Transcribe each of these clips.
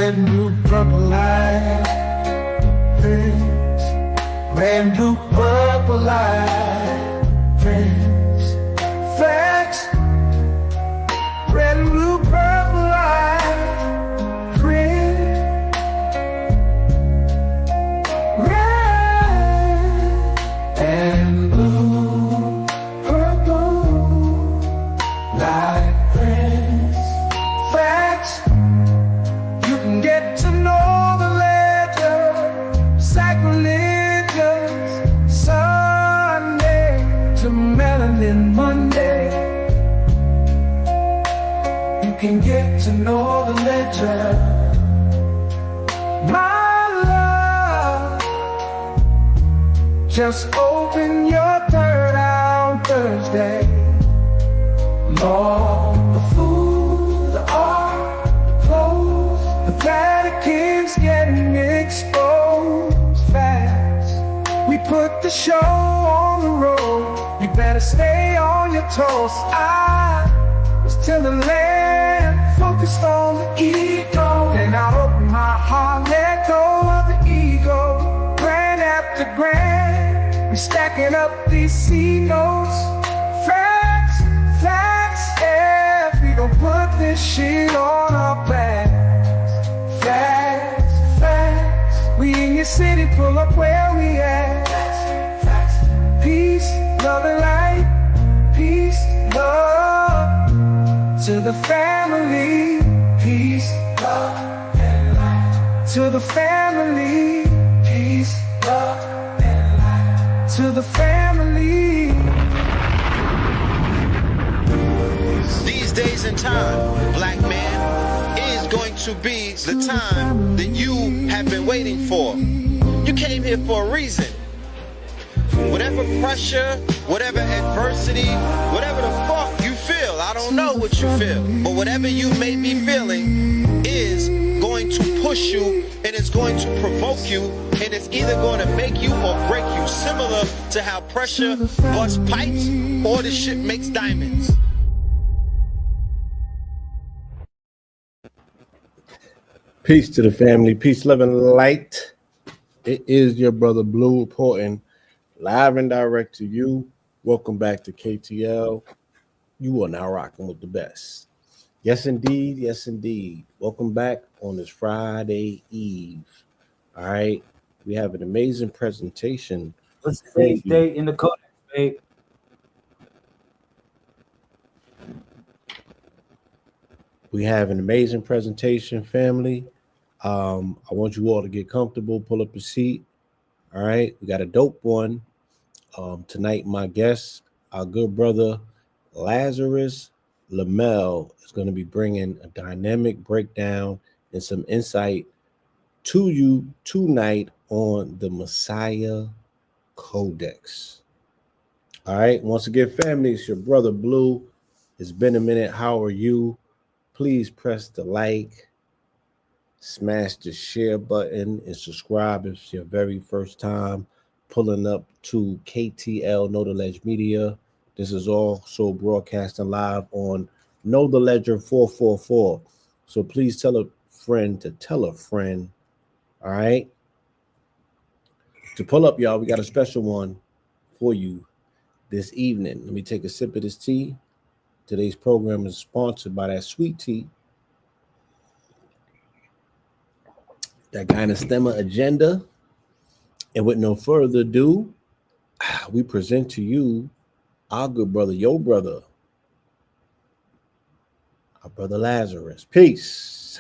brand new purple light. Friends, brand new purple light. Friends, facts, brand new purple light. Friends, red and blue, purple light. Friends, facts, you can get to know the ledger, sacrilegious Sunday to melanin Monday. You can get to know the ledger, my love. Just open your third eye on Thursday. Lord, the food, the art, the clothes, the Vatican's getting exposed fast. We put the show on the road, you better stay on your toes. I was till the land focused on the ego, then I opened my heart, let go of the ego. Grand after grand, we stacking up these C notes. Facts, facts, yeah, we gon' put this shit on our backs. Facts, facts, we in your city, pull up where we at. Facts, facts, peace, love and light. Peace, love to the family. Peace, love and light to the family. Peace, love and light to the family. These days and time, black man, is going to be the time that you have been waiting for. You came here for a reason. Whatever pressure, whatever adversity, whatever the fuck you feel, I don't know what you feel, but whatever you may be feeling is going to push you, and it's going to provoke you, and it's either going to make you or break you, similar to how pressure busts pipes or the shit makes diamonds. Peace to the family, peace, love, and light. It is your brother Blue reporting live and direct to you. Welcome back to KTL. You are now rocking with the best. Yes, indeed. Yes, indeed. Welcome back on this Friday Eve. All right. We have an amazing presentation. What's today's date in the codex, babe? We have an amazing presentation, family. I want you all to get comfortable, pull up a seat. All right. We got a dope one. Tonight, my guest, our good brother, Lazarus Lamel, is going to be bringing a dynamic breakdown and some insight to you tonight on the MESSIAH Codex. All right. Once again, family, it's your brother Blue. It's been a minute. How are you? Please press the like, smash the share button, and subscribe if it's your very first time pulling up to KTL Know the Ledge Media. This is also broadcasting live on Know the Ledger 444. So please tell a friend to tell a friend. All right. To pull up, y'all, we got a special one for you this evening. Let me take a sip of this tea. Today's program is sponsored by that sweet tea, that Gynastemma agenda. And with no further ado, we present to you our good brother, your brother, our brother Lazarus. Peace.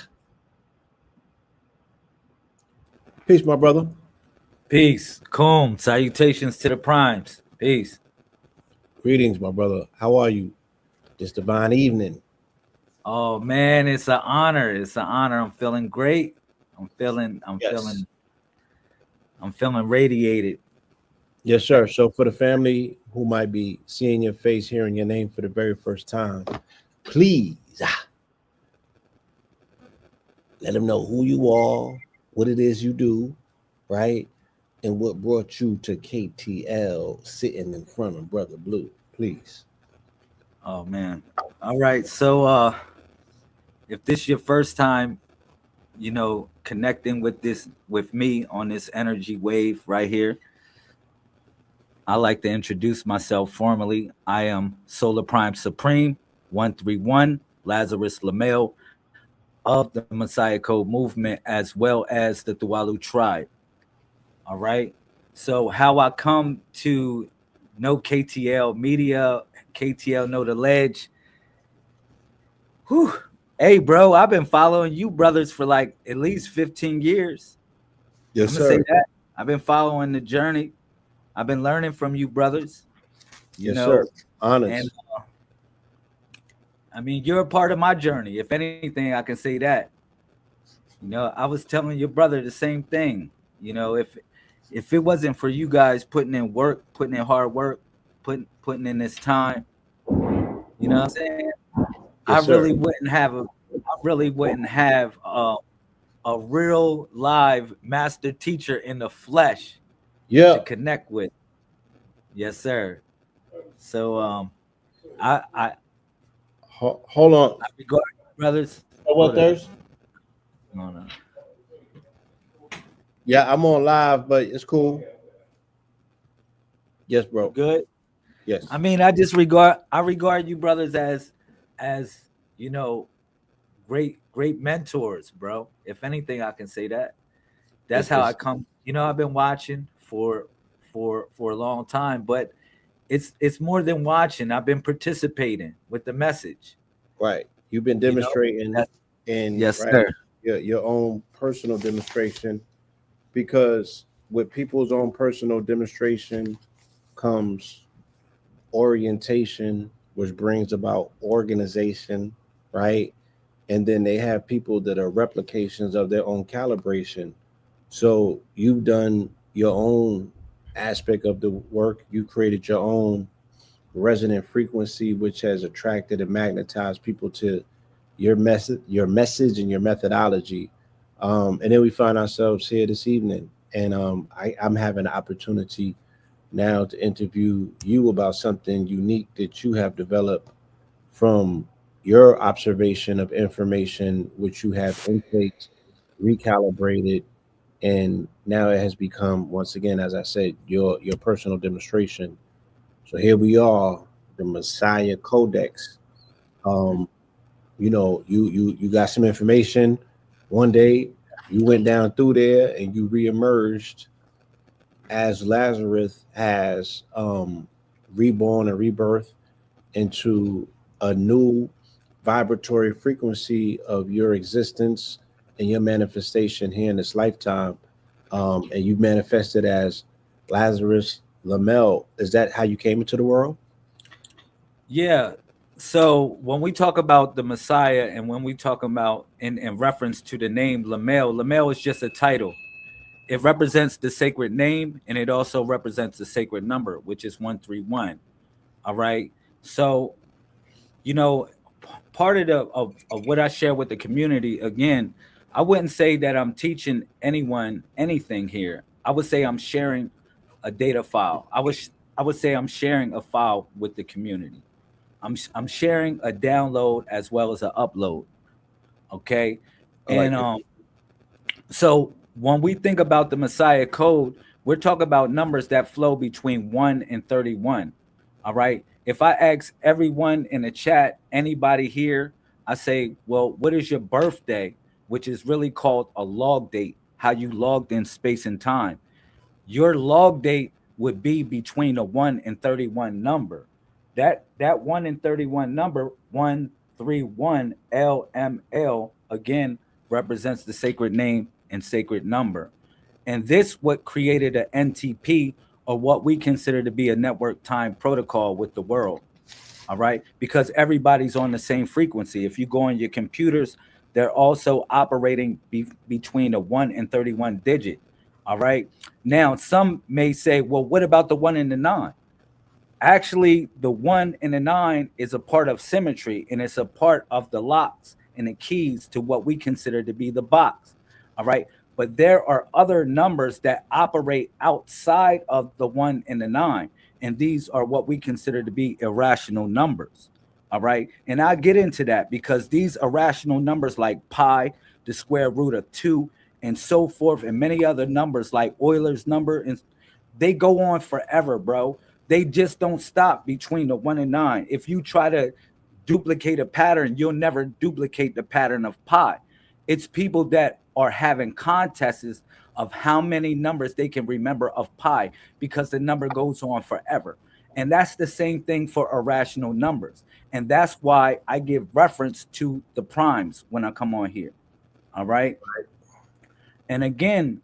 Peace, my brother. Peace. Kum. Salutations to the primes. Peace. Greetings, my brother. How are you this divine evening? Oh man, it's an honor. It's an honor. I'm feeling great. I'm feeling radiated. Yes, sir. So for the family who might be seeing your face, hearing your name for the very first time, please let them know who you are, what it is you do, right? And what brought you to KTL sitting in front of Brother Blue, please. Oh man. All right. So if this is your first time connecting with me on this energy wave right here. I like to introduce myself formally. I am Solar Prime Supreme 131 Lazarus Lamel of the Messiah Code movement, as well as the Thuwalu tribe. All right. So how I come to know KTL Media, KTL Know the Ledge. Whew. Hey, bro, I've been following you brothers for like at least 15 years. Yes, I'm gonna say sir. that. I've been following the journey. I've been learning from you brothers, you Yes, sir. know, and Honest. I mean, you're a part of my journey. If anything, I can say that. I was telling your brother the same thing. If it wasn't for you guys putting in work, putting in hard work, putting in this time, you know what I'm saying? I Yes, sir. really wouldn't have a real live master teacher in the flesh to Yeah. connect with. Yes, sir. So I Hold on. regard you brothers. What Hold up. Thursday? No, no. Yeah, I'm on live, but it's cool. Yes, You bro. good? Yes. I mean, I regard you brothers as you know great mentors, bro. If anything, I can say that. That's how I It's come. I've been watching for a long time, but it's more than watching. I've been participating with the message. right. You've been You know. demonstrating That's, in yes, right sir. your own personal demonstration, because with people's own personal demonstration comes orientation, which brings about organization, right? And then they have people that are replications of their own calibration. So you've done your own aspect of the work. You created your own resonant frequency, which has attracted and magnetized people to your message, and your methodology. And then we find ourselves here this evening, and I'm having an opportunity now to interview you about something unique that you have developed from your observation of information, which you have intaked, recalibrated, and now it has become, once again, as I said, your personal demonstration. So here we are, the Messiah Codex. Um, you got some information. One day you went down through there and you reemerged as Lazarus has reborn and rebirth into a new vibratory frequency of your existence and your manifestation here in this lifetime. And you manifested as Lazarus Lamel. Is that how you came into the world? Yeah. So when we talk about the Messiah, and when we talk about in reference to the name Lamel, Lamel is just a title. It represents the sacred name, and it also represents the sacred number, which is 131. All right. So, you know, part of what I share with the community, again, I wouldn't say that I'm teaching anyone anything here. I would say I'm sharing a data file. I would say I'm sharing a file with the community. I'm sharing a download as well as an upload. Okay. I like And it. so when we think about the Messiah code, we're talking about numbers that flow between 1 and 31. All right. If I ask everyone in the chat, anybody here, I say, well, what is your birthday? Which is really called a log date, how you logged in space and time. Your log date would be between a 1 and 31 number. That 1 and 31 number, 131 LML, again represents the sacred name and sacred number. And this what created an NTP, or what we consider to be a network time protocol with the world. All right, because everybody's on the same frequency. If you go on your computers, they're also operating between a 1 and 31 digit. All right. Now, some may say, well, what about the 1 and the 9? Actually, the 1 and the 9 is a part of symmetry, and it's a part of the locks and the keys to what we consider to be the box. All right. But there are other numbers that operate outside of the 1 and the 9. And these are what we consider to be irrational numbers. All right. And I'll get into that because these irrational numbers like pi, the square root of 2, and so forth, and many other numbers like Euler's number, and they go on forever, bro. They just don't stop between the 1 and 9. If you try to duplicate a pattern, you'll never duplicate the pattern of pi. It's people that are having contests of how many numbers they can remember of pi because the number goes on forever. And that's the same thing for irrational numbers. And that's why I give reference to the primes when I come on here. All right. And again,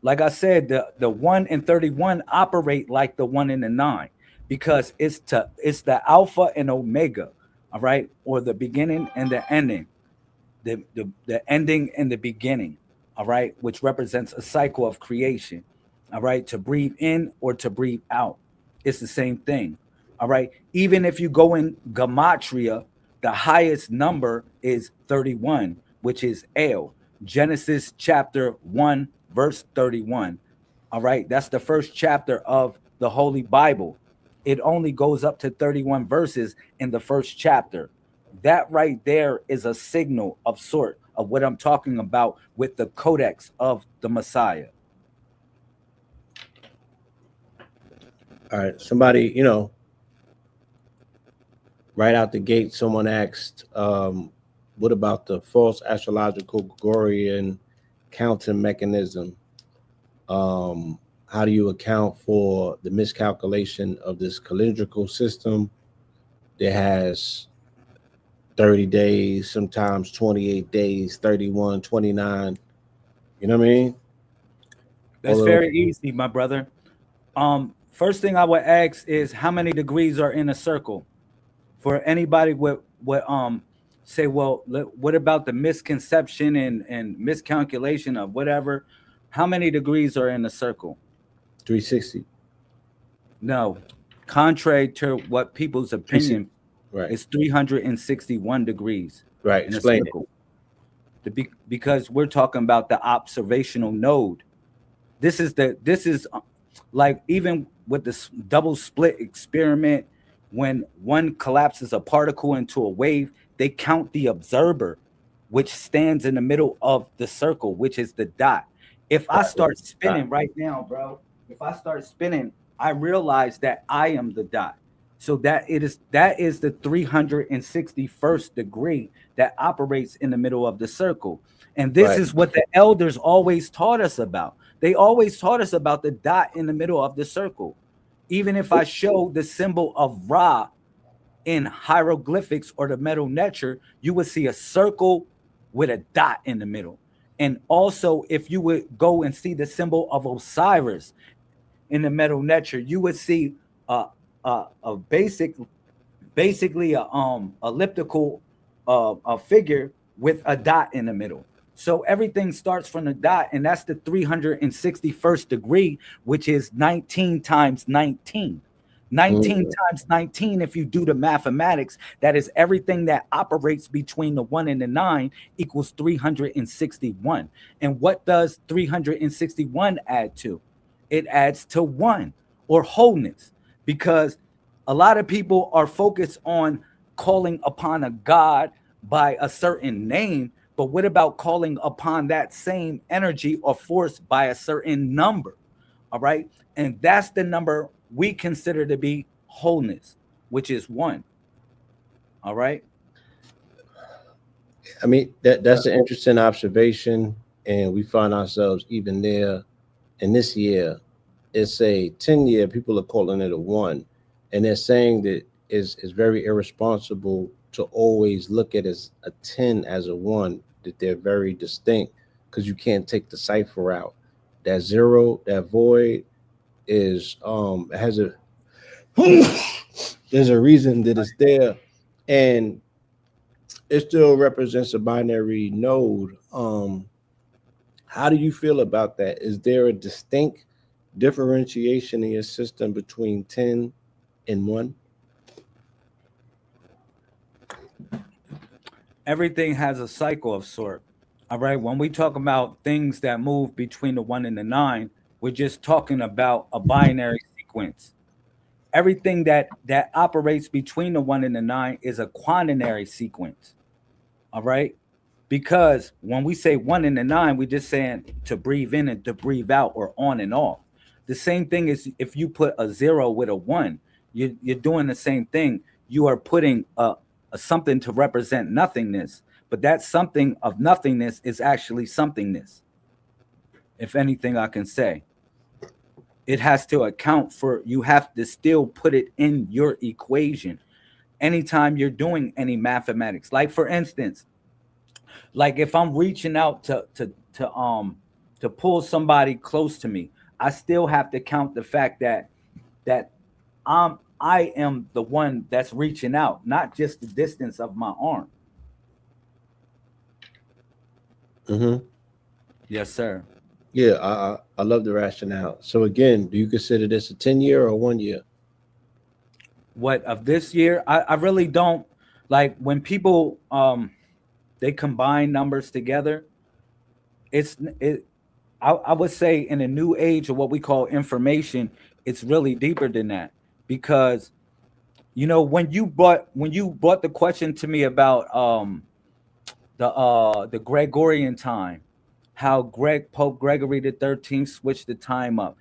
like I said, the 1 and 31 operate like the 1 and the 9 because it's the alpha and omega, all right, or the beginning and the ending, the ending and the beginning, all right, which represents a cycle of creation, all right, to breathe in or to breathe out. It's the same thing, all right. Even if you go in gematria, the highest number is 31, which is El. Genesis chapter 1, verse 31. All right. That's the first chapter of the Holy Bible. It only goes up to 31 verses in the first chapter. That right there is a signal of sort of what I'm talking about with the codex of the Messiah. All right. Somebody, right out the gate, someone asked, what about the false astrological Gregorian counting mechanism? How do you account for the miscalculation of this calendrical system that has 30 days, sometimes 28 days, 31, 29? You know what I mean? That's very easy, my brother. First thing I would ask is how many degrees are in a circle? For anybody would say, well, what about the misconception and miscalculation of whatever? How many degrees are in a circle? 360. No, contrary to what people's opinion, right? It's 361 degrees. Right. In Explain a circle. Because we're talking about the observational node. This is like even with this double split experiment. When one collapses a particle into a wave, they count the observer, which stands in the middle of the circle, which is the dot. If I start spinning right now, bro, if I start spinning, I realize that I am the dot. So that is the 361st degree that operates in the middle of the circle. And this is what the elders always taught us about. They always taught us about the dot in the middle of the circle. Even if I show the symbol of Ra in hieroglyphics or the Medu Neter, you would see a circle with a dot in the middle. And also, if you would go and see the symbol of Osiris in the Medu Neter, you would see a basically a elliptical a figure with a dot in the middle. So everything starts from the dot, and that's the 361st degree, which is 19 times 19. 19 times 19, if you do the mathematics, that is everything that operates between the 1 and the 9 equals 361. And what does 361 add to? It adds to 1, or wholeness, because a lot of people are focused on calling upon a god by a certain name, but what about calling upon that same energy or force by a certain number? All right. And that's the number we consider to be wholeness, which is 1. All right. I mean, that's an interesting observation. And we find ourselves even there in this year. It's a 10-year, people are calling it a 1. And they're saying that is very irresponsible to always look at as a 10 as a 1, that they're very distinct, because you can't take the cipher out. That 0, that void is it has a there's a reason that it's there, and it still represents a binary node. How do you feel about that? Is there a distinct differentiation in your system between 10 and 1? Everything has a cycle of sort. All right. When we talk about things that move between the 1 and the 9, we're just talking about a binary sequence. everything that operates between the 1 and the 9 is a quaternary sequence. All right. Because when we say 1 and the 9, we're just saying to breathe in and to breathe out, or on and off. The same thing is if you put a 0 with a 1, you're doing the same thing. You are putting a something to represent nothingness, but that something of nothingness is actually somethingness. If anything I can say, it has to account for, you have to still put it in your equation anytime you're doing any mathematics. Like for instance, like if I'm reaching out to pull somebody close to me, I still have to count the fact that I am the one that's reaching out, not just the distance of my arm. Mm-hmm. Yes, sir. Yeah, I love the rationale. So again, do you consider this a 10-year or 1 year? What of this year? I really don't. Like when people they combine numbers together, I would say in a new age of what we call information, it's really deeper than that. Because when you brought the question to me about the Gregorian time, how Pope Gregory the 13th switched the time up.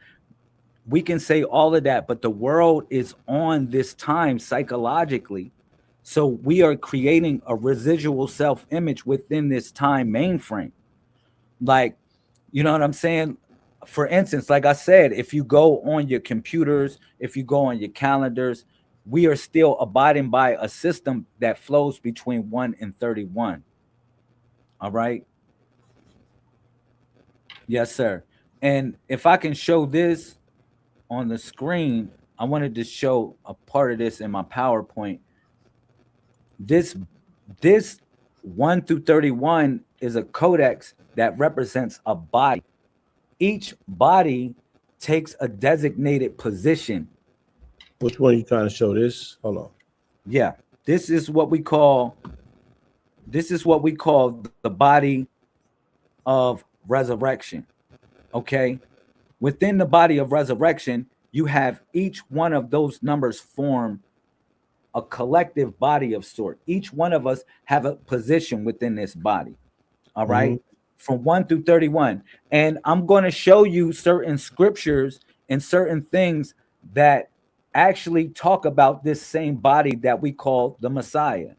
We can say all of that, but the world is on this time psychologically. So we are creating a residual self-image within this time mainframe. Like, you know what I'm saying? For instance, like I said, if you go on your computers, if you go on your calendars, we are still abiding by a system that flows between 1 and 31. All right. Yes, sir. And if I can show this on the screen, I wanted to show a part of this in my PowerPoint. This 1 through 31 is a codex that represents a body. Each body takes a designated position. Which one are you trying to show this? Hold on. Yeah, this is what we call the body of resurrection. Okay. Within the body of resurrection, you have each one of those numbers form a collective body of sort. Each one of us have a position within this body. All right. Mm-hmm. From 1 through 31. And I'm going to show you certain scriptures and certain things that actually talk about this same body that we call the Messiah.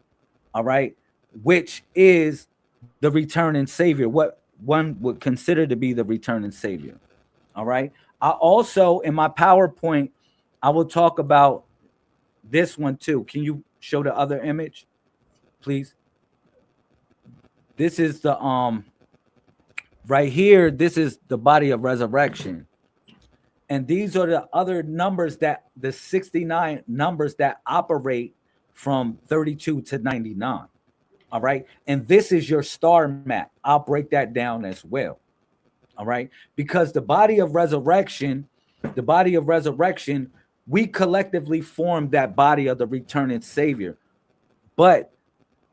All right. Which is the returning Savior, what one would consider to be the returning Savior. All right. I also, in my PowerPoint, I will talk about this one too. Can you show the other image, please? This is the right here. This is the body of resurrection. And these are the other numbers, that the 69 numbers that operate from 32 to 99. All right. And this is your star map. I'll break that down as well. All right. Because the body of resurrection, we collectively form that body of the returning Savior. But,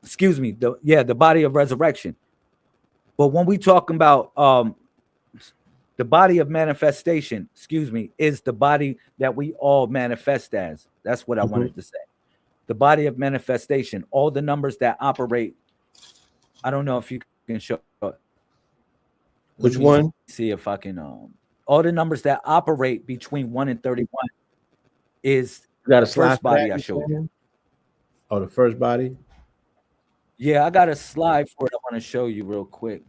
excuse me, the body of resurrection. But when we talk about the body of manifestation, is the body that we all manifest as. That's what I wanted to say. The body of manifestation, all the numbers that operate. I don't know if you can show. Which one? See if I can. All the numbers that operate between 1 and 31 is the first body I showed you. Oh, the first body? Yeah, I got a slide for it. I want to show you real quick.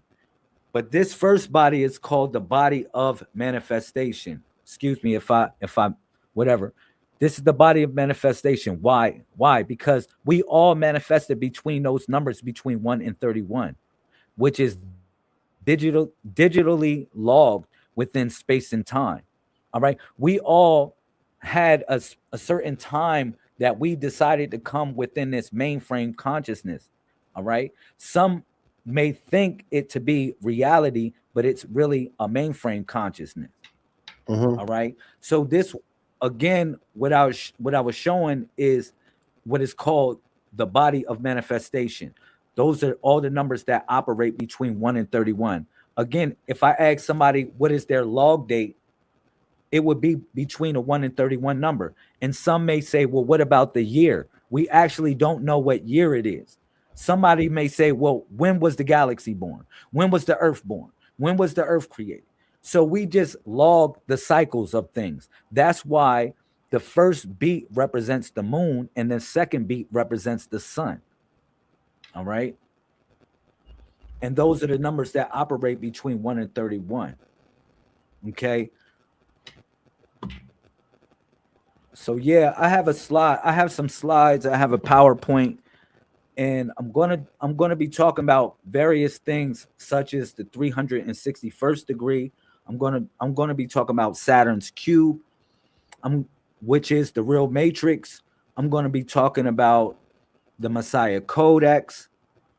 But this first body is called the body of manifestation. Excuse me if I whatever. This is the body of manifestation. Why? Because we all manifested between those numbers between 1 and 31, which is digitally logged within space and time. All right. We all had a certain time that we decided to come within this mainframe consciousness. All right. Some may think it to be reality, but it's really a mainframe consciousness. All right. So this, again, what I was showing is what is called the body of manifestation. Those are all the numbers that operate between 1 and 31. Again, if I ask somebody what is their log date, it would be between a 1 and 31 number. And some may say, well, what about the year? We actually don't know what year it is. Somebody may say, well, when was the galaxy born? When was the earth born? When was the earth created? So we just log the cycles of things. That's why the first beat represents the moon and the second beat represents the sun. All right. And those are the numbers that operate between 1 and 31. Okay. So yeah, I have a slide. I have some slides. I have a PowerPoint, and I'm gonna be talking about various things such as the 361st degree. I'm gonna be talking about Saturn's cube, which is the real matrix. I'm gonna be talking about the Messiah Codex,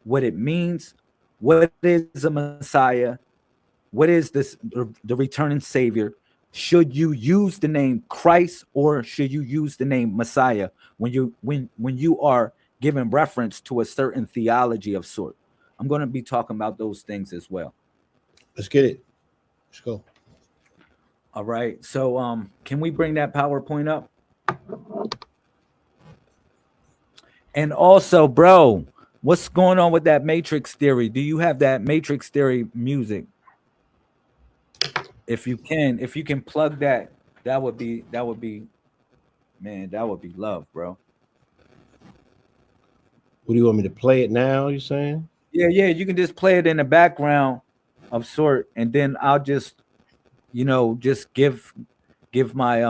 what it means, what is a Messiah, what is this the returning Savior. Should you use the name Christ or should you use the name Messiah when you are giving reference to a certain theology of sort? I'm going to be talking about those things as well. Let's get it. Let's go. All right. So can we bring that PowerPoint up? And also, bro, what's going on with that matrix theory? Do you have that matrix theory music? If you can plug that, that would be, man, that would be love, bro. What do you want me to play it now? You saying? Yeah, you can just play it in the background of sort, and then I'll just, just give my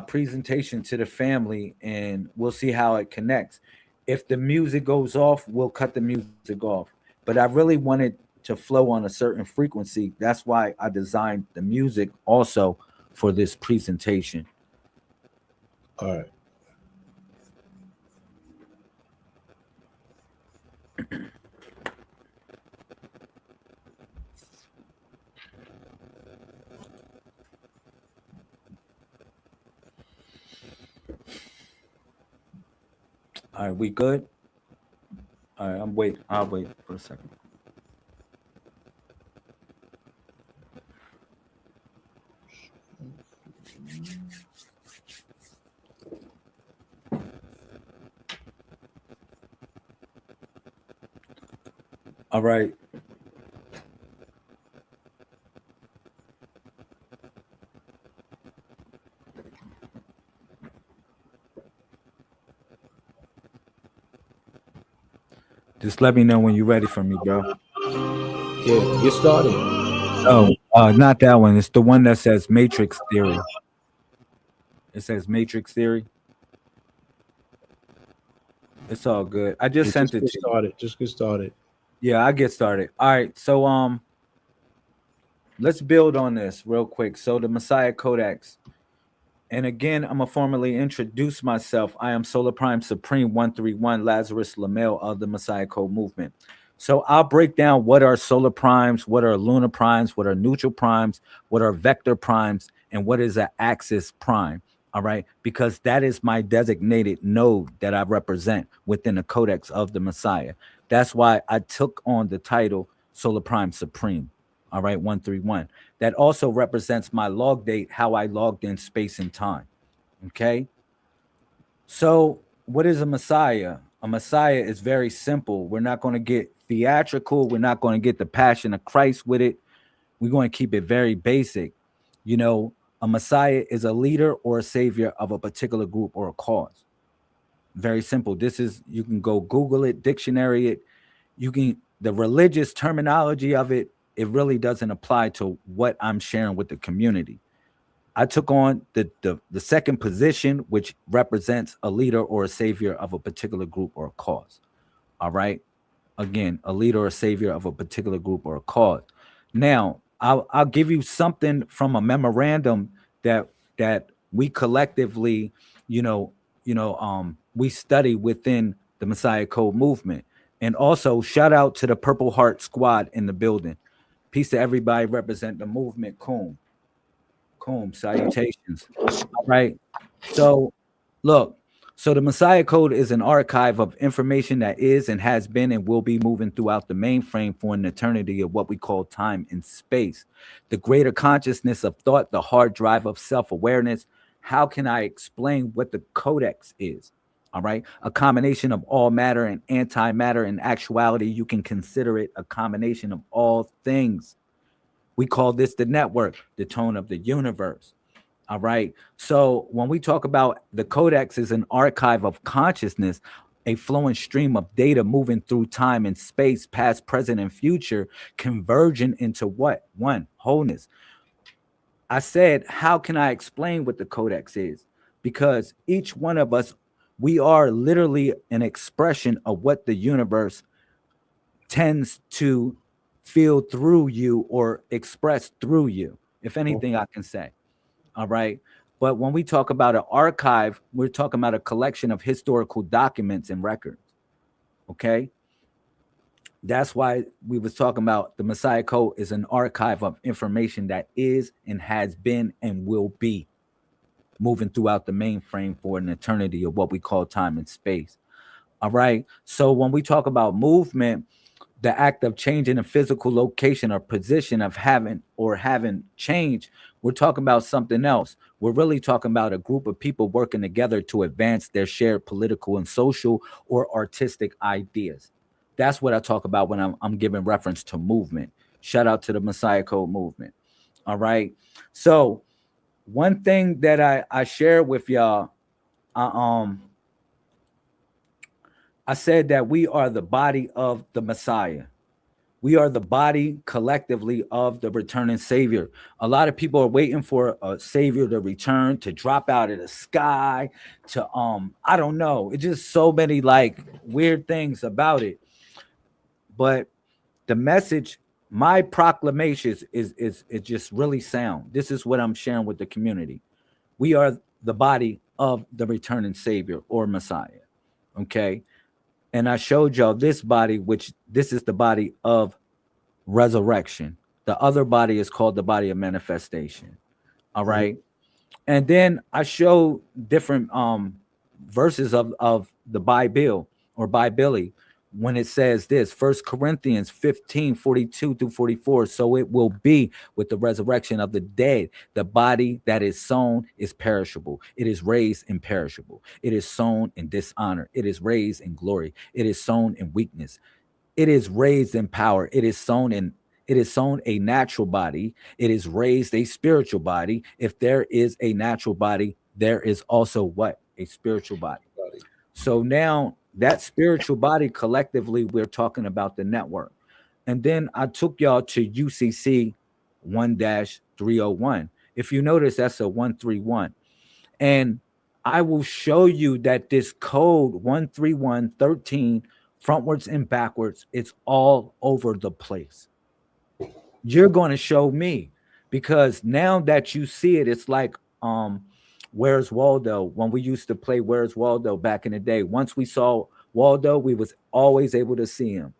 presentation to the family, and we'll see how it connects. If the music goes off, we'll cut the music off. But I really wanted to flow on a certain frequency. That's why I designed the music also for this presentation. All right. All right, we good? All right, I'll wait for a second. All right. Just let me know when you're ready for me, bro. Yeah, get started. Oh, not that one. It's the one that says Matrix Theory. It says Matrix Theory. It's all good. I just sent it to you. Just get started. Yeah, I get started. All right. So let's build on this real quick. So the Messiah Codex. And again, I'm gonna formally introduce myself. I am Solar Prime Supreme 131 Lazarus Lamel of the Messiah Code movement. So I'll break down what are solar primes, what are lunar primes, what are neutral primes, what are vector primes, and what is an axis prime. All right, because that is my designated node that I represent within the Codex of the Messiah. That's why I took on the title Solar Prime Supreme. All right, 131. That also represents my log date, how I logged in space and time. Okay. So what is a Messiah? A Messiah is very simple. We're not going to get theatrical. We're not going to get the passion of Christ with it. We're going to keep it very basic. A Messiah is a leader or a savior of a particular group or a cause. Very simple. You can go Google it, dictionary it. The religious terminology of it, it really doesn't apply to what I'm sharing with the community. I took on the second position, which represents a leader or a savior of a particular group or a cause. All right. Again, a leader or a savior of a particular group or a cause. Now, I'll give you something from a memorandum that we collectively, we study within the Messiah Code movement. And also shout out to the Purple Heart Squad in the building. Peace to everybody represent the movement. Coom, salutations. All right. So look, So the Messiah Code is an archive of information that is and has been and will be moving throughout the mainframe for an eternity of what we call time and space. The greater consciousness of thought, the hard drive of self-awareness. How can I explain what the codex is? All right. A combination of all matter and antimatter. In actuality, you can consider it a combination of all things. We call this the network, the tone of the universe. All right. So when we talk about the codex is an archive of consciousness, a flowing stream of data moving through time and space, past, present, and future, converging into what? One, wholeness. I said, how can I explain what the codex is? Because each one of us, we are literally an expression of what the universe tends to feel through you or express through you, if anything I can say. All right. But when we talk about an archive, we're talking about a collection of historical documents and records. Okay. That's why we was talking about the Messiah Code is an archive of information that is and has been and will be moving throughout the mainframe for an eternity of what we call time and space. All right. So when we talk about movement, the act of changing a physical location or position of having changed, we're talking about something else. We're really talking about a group of people working together to advance their shared political and social or artistic ideas. That's what I talk about when I'm giving reference to movement. Shout out to the Messiah Code movement. All right. So one thing that I share with y'all, I said that we are the body of the Messiah. We are the body collectively of the returning Savior. A lot of people are waiting for a Savior to return, to drop out of the sky, to I don't know. It's just so many like weird things about it. But the message, my proclamation is just really sound. This is what I'm sharing with the community. We are the body of the returning Savior or Messiah. Okay. And I showed y'all this body, which this is the body of resurrection. The other body is called the body of manifestation. All right. And then I show different verses of the Bible or Bible when it says this, 1 Corinthians 15, 42 through 44. So it will be with the resurrection of the dead. The body that is sown is perishable. It is raised imperishable. It is sown in dishonor. It is raised in glory. It is sown in weakness. It is raised in power. It is sown a natural body. It is raised a spiritual body. If there is a natural body, there is also what? A spiritual body. So now that spiritual body collectively, we're talking about the network. And then I took y'all to UCC 1-301. If you notice, that's a 131. And I will show you that this code 13113, frontwards and backwards, it's all over the place. You're going to show me, because now that you see it, it's like Where's Waldo? When we used to play Where's Waldo back in the day, once we saw Waldo, we was always able to see him.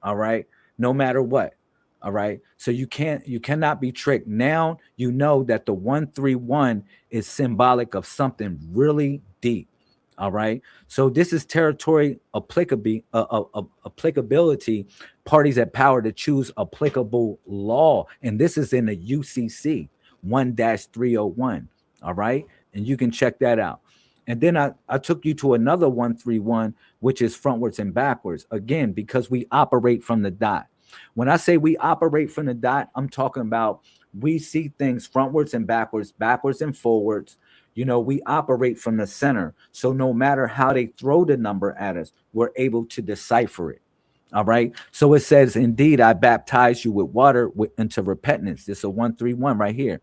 All right. No matter what. All right. So you cannot be tricked. Now you know that the 131 is symbolic of something really deep. All right. So this is territory applicability, parties at power to choose applicable law. And this is in the UCC 1-301. All right. And you can check that out. And then I took you to another 131, which is frontwards and backwards. Again, because we operate from the dot. When I say we operate from the dot, I'm talking about we see things frontwards and backwards, backwards and forwards. You know, we operate from the center. So no matter how they throw the number at us, we're able to decipher it. All right. So it says, indeed, I baptize you with water into repentance. This is a 131 right here.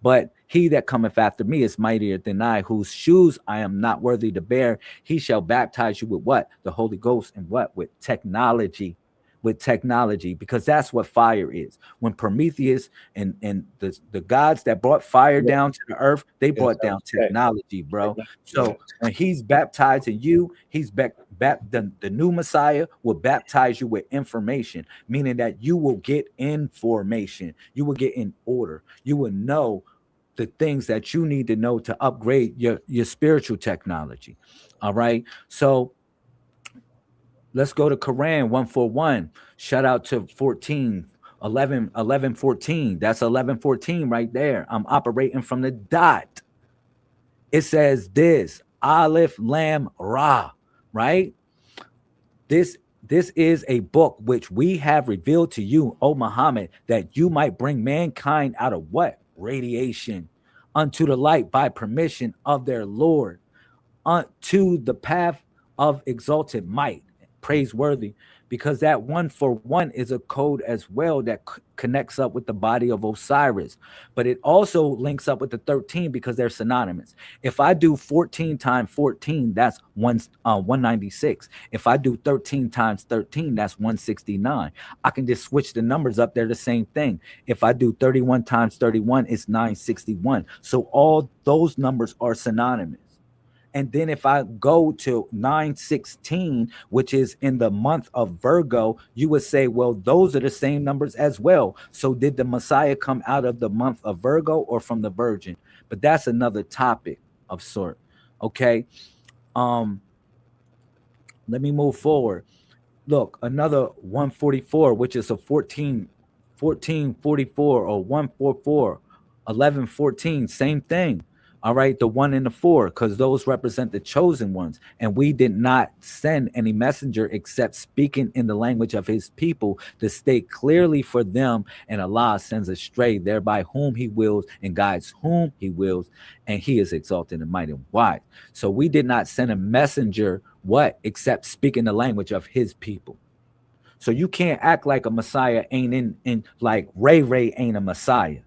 But he that cometh after me is mightier than I, whose shoes I am not worthy to bear. He shall baptize you with what? The Holy Ghost, and what? With technology. With technology, because that's what fire is. When Prometheus and the gods that brought fire down to the earth, they brought down technology, bro. So when he's baptizing you, he's the new Messiah will baptize you with information, meaning that you will get information, you will get in order, you will know the things that you need to know to upgrade your spiritual technology. All right. So let's go to Quran 141. Shout out to 14, 11, 11, 14. That's 11:14 right there. I'm operating from the dot. It says this, Aleph Lam Ra, right? This is a book which we have revealed to you, O Muhammad, that you might bring mankind out of what? Radiation unto the light by permission of their Lord, unto the path of exalted might, praiseworthy, because that 141 is a code as well that connects up with the body of Osiris, but it also links up with the 13 because they're synonymous. If I do 14 times 14, that's 196. If I do 13 times 13, that's 169. I can just switch the numbers up. They're the same thing. If I do 31 times 31, it's 961. So all those numbers are synonymous. And then if I go to 916, which is in the month of Virgo, you would say, well, those are the same numbers as well. So did the Messiah come out of the month of Virgo or from the Virgin? But that's another topic of sort. Okay. Let me move forward. Look, another 144, which is a 1444 or 144, 1114, same thing. All right, the 1 and the 4, because those represent the chosen ones. And we did not send any messenger except speaking in the language of his people to state clearly for them. And Allah sends astray thereby whom he wills and guides whom he wills. And he is exalted and mighty and wise. So we did not send a messenger, what? Except speaking the language of his people. So you can't act like a Messiah ain't in like Ray ain't a Messiah.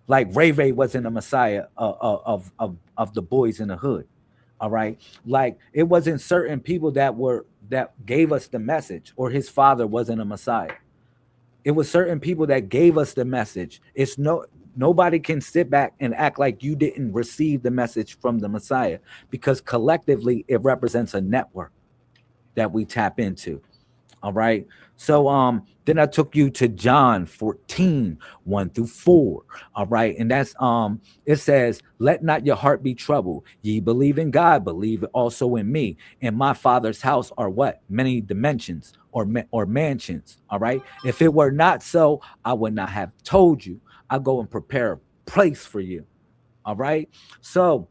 Like Ray wasn't a Messiah of the boys in the hood. All right. Like it wasn't certain people that gave us the message, or his father wasn't a Messiah. It was certain people that gave us the message. It's nobody can sit back and act like you didn't receive the message from the Messiah, because collectively it represents a network that we tap into. All right. So then I took you to John 14, 1 through 4. All right. And that's it says, let not your heart be troubled. Ye believe in God, believe also in me. In my Father's house are what? Many dimensions or mansions. All right. If it were not so, I would not have told you. I go and prepare a place for you. All right. So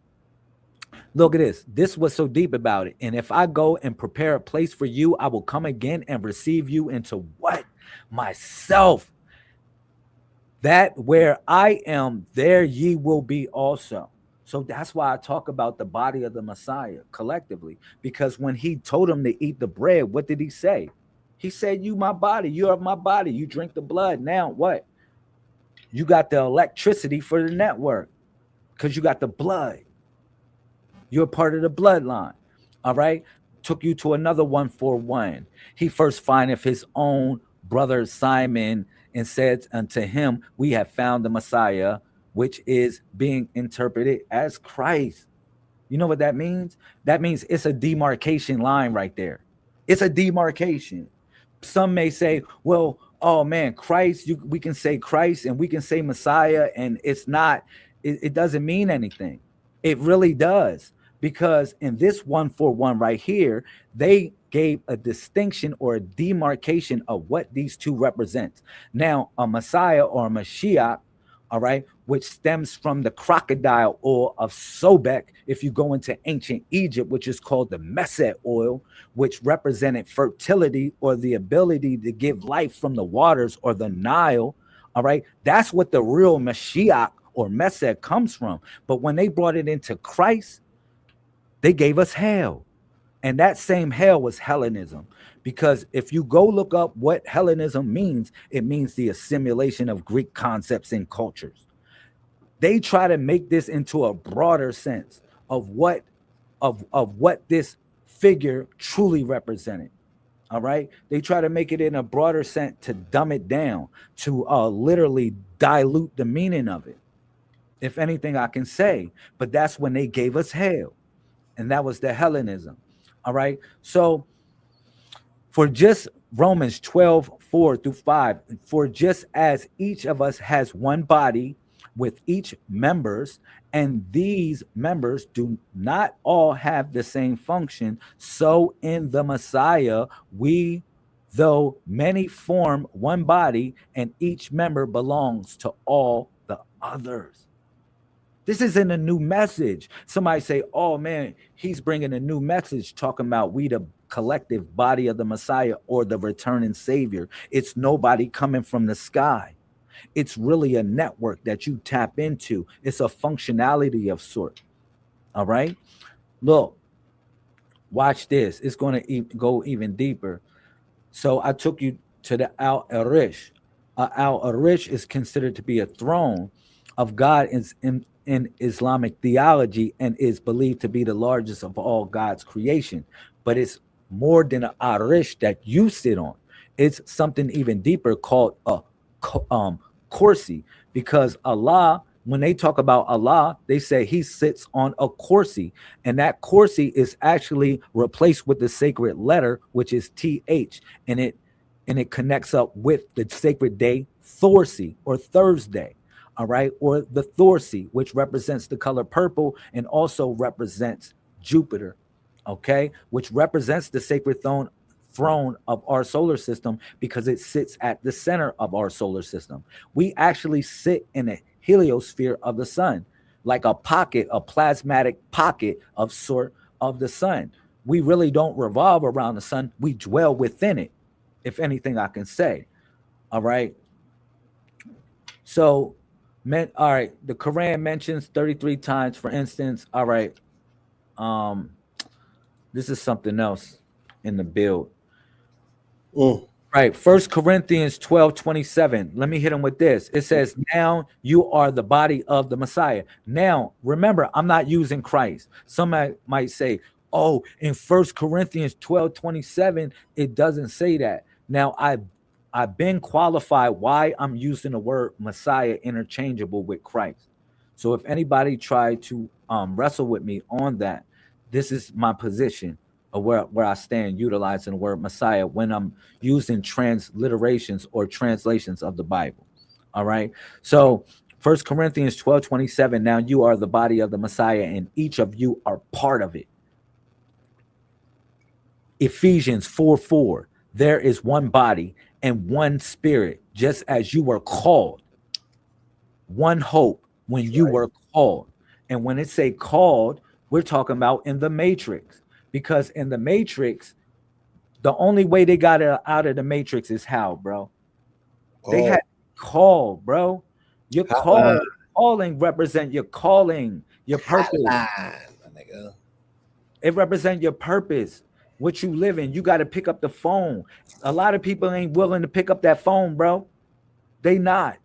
look at this. This was so deep about it. And if I go and prepare a place for you, I will come again and receive you into what? Myself. That where I am, there ye will be also. So that's why I talk about the body of the Messiah collectively. Because when he told him to eat the bread, what did he say? He said, you my body, you are my body. You drink the blood. Now what? You got the electricity for the network because you got the blood. You're part of the bloodline. All right. Took you to another 141. He first findeth his own brother Simon and said unto him, we have found the Messiah, which is being interpreted as Christ. You know what that means? That means it's a demarcation line right there. It's a demarcation. Some may say, well, oh man, Christ, we can say Christ and we can say Messiah, and it's not, it doesn't mean anything. It really does. Because in this 141 right here, they gave a distinction or a demarcation of what these two represent. Now, a Messiah or a Mashiach, all right, which stems from the crocodile oil of Sobek. If you go into ancient Egypt, which is called the MESSIAH oil, which represented fertility or the ability to give life from the waters or the Nile, all right, that's what the real Mashiach or MESSIAH comes from. But when they brought it into Christ, they gave us hell. And that same hell was Hellenism. Because if you go look up what Hellenism means, it means the assimilation of Greek concepts and cultures. They try to make this into a broader sense of what this figure truly represented. All right. They try to make it in a broader sense to dumb it down, to literally dilute the meaning of it. If anything I can say, but that's when they gave us hell. And that was the Hellenism. All right. So for just Romans 12, 4 through 5, for just as each of us has one body, with each members, and these members do not all have the same function. So in the Messiah, we, though many, form one body, and each member belongs to all the others. This isn't a new message. Somebody say, oh man, he's bringing a new message talking about we the collective body of the Messiah or the returning Savior. It's nobody coming from the sky. It's really a network that you tap into. It's a functionality of sort. All right. Look, watch this. It's going to go even deeper. So I took you to the Al Arish. Al Arish is considered to be a throne of God in Islamic theology and is believed to be the largest of all God's creation. But it's more than an Arish that you sit on. It's something even deeper called a kursi, because Allah, when they talk about Allah, they say he sits on a kursi, and that kursi is actually replaced with the sacred letter, which is TH, and it connects up with the sacred day Thorsi or Thursday, all right, or the Thorsi, which represents the color purple and also represents Jupiter, okay, which represents the sacred throne of our solar system because it sits at the center of our solar system. We actually sit in a heliosphere of the sun, like a pocket, a plasmatic pocket of sort of the sun. We really don't revolve around the sun. We dwell within it, if anything I can say. All right. So, all right, the Quran mentions 33 times, for instance. All right. This is something else in the build. Right. 1 Corinthians 12:27. Let me hit him with this. It says, now you are the body of the Messiah. Now, remember, I'm not using Christ. Some might say, oh, in 1 Corinthians 12:27, it doesn't say that. Now, I've been qualified why I'm using the word Messiah interchangeable with Christ. So if anybody tried to wrestle with me on that, this is my position of where I stand utilizing the word Messiah when I'm using transliterations or translations of the Bible. All right. So 1 Corinthians 12:27, now you are the body of the Messiah and each of you are part of it. Ephesians 4:4, there is one body and one spirit, just as you were called. One hope when you were called. And when it say called, we're talking about in the matrix. Because in the matrix, the only way they got it out of the matrix is how, bro? They had call, bro. Your calling represent your calling, your purpose. It represents your purpose, what you live in. You got to pick up the phone. A lot of people ain't willing to pick up that phone, bro. They not.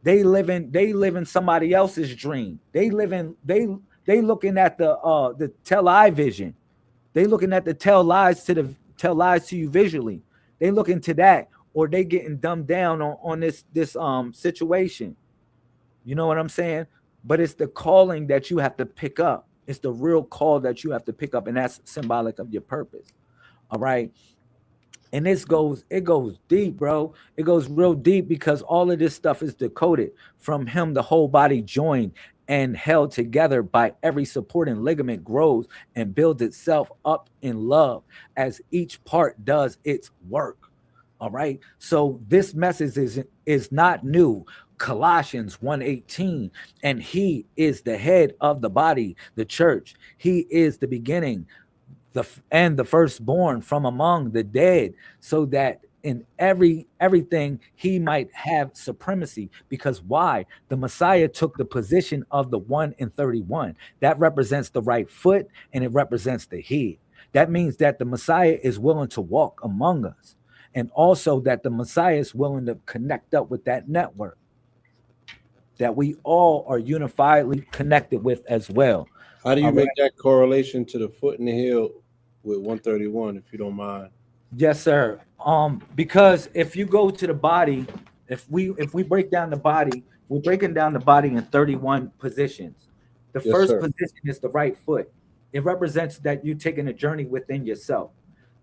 They live in somebody else's dream. They looking at the television. They looking at the tell lies to you visually. They look into that, or they getting dumbed down on this situation. You know what I'm saying? But it's the calling that you have to pick up. It's the real call that you have to pick up, and that's symbolic of your purpose. All right. And it goes deep, bro. It goes real deep because all of this stuff is decoded from him. The whole body joined and held together by every supporting ligament grows and builds itself up in love as each part does its work. All right. So this message is not new. Colossians 1:18, and he is the head of the body, the church. He is the beginning, the firstborn from among the dead, so that in everything he might have supremacy. Because why? The Messiah took the position of the 1 in 31. That represents the right foot, and it represents the head. That means that the Messiah is willing to walk among us, and also that the Messiah is willing to connect up with that network that we all are unifiedly connected with as well. How do you make that correlation to the foot and the heel with 131, if you don't mind? Yes, sir. Because if you go to the body, if we break down the body, we're breaking down the body in 31 positions. The first position is the right foot. It represents that you're taking a journey within yourself.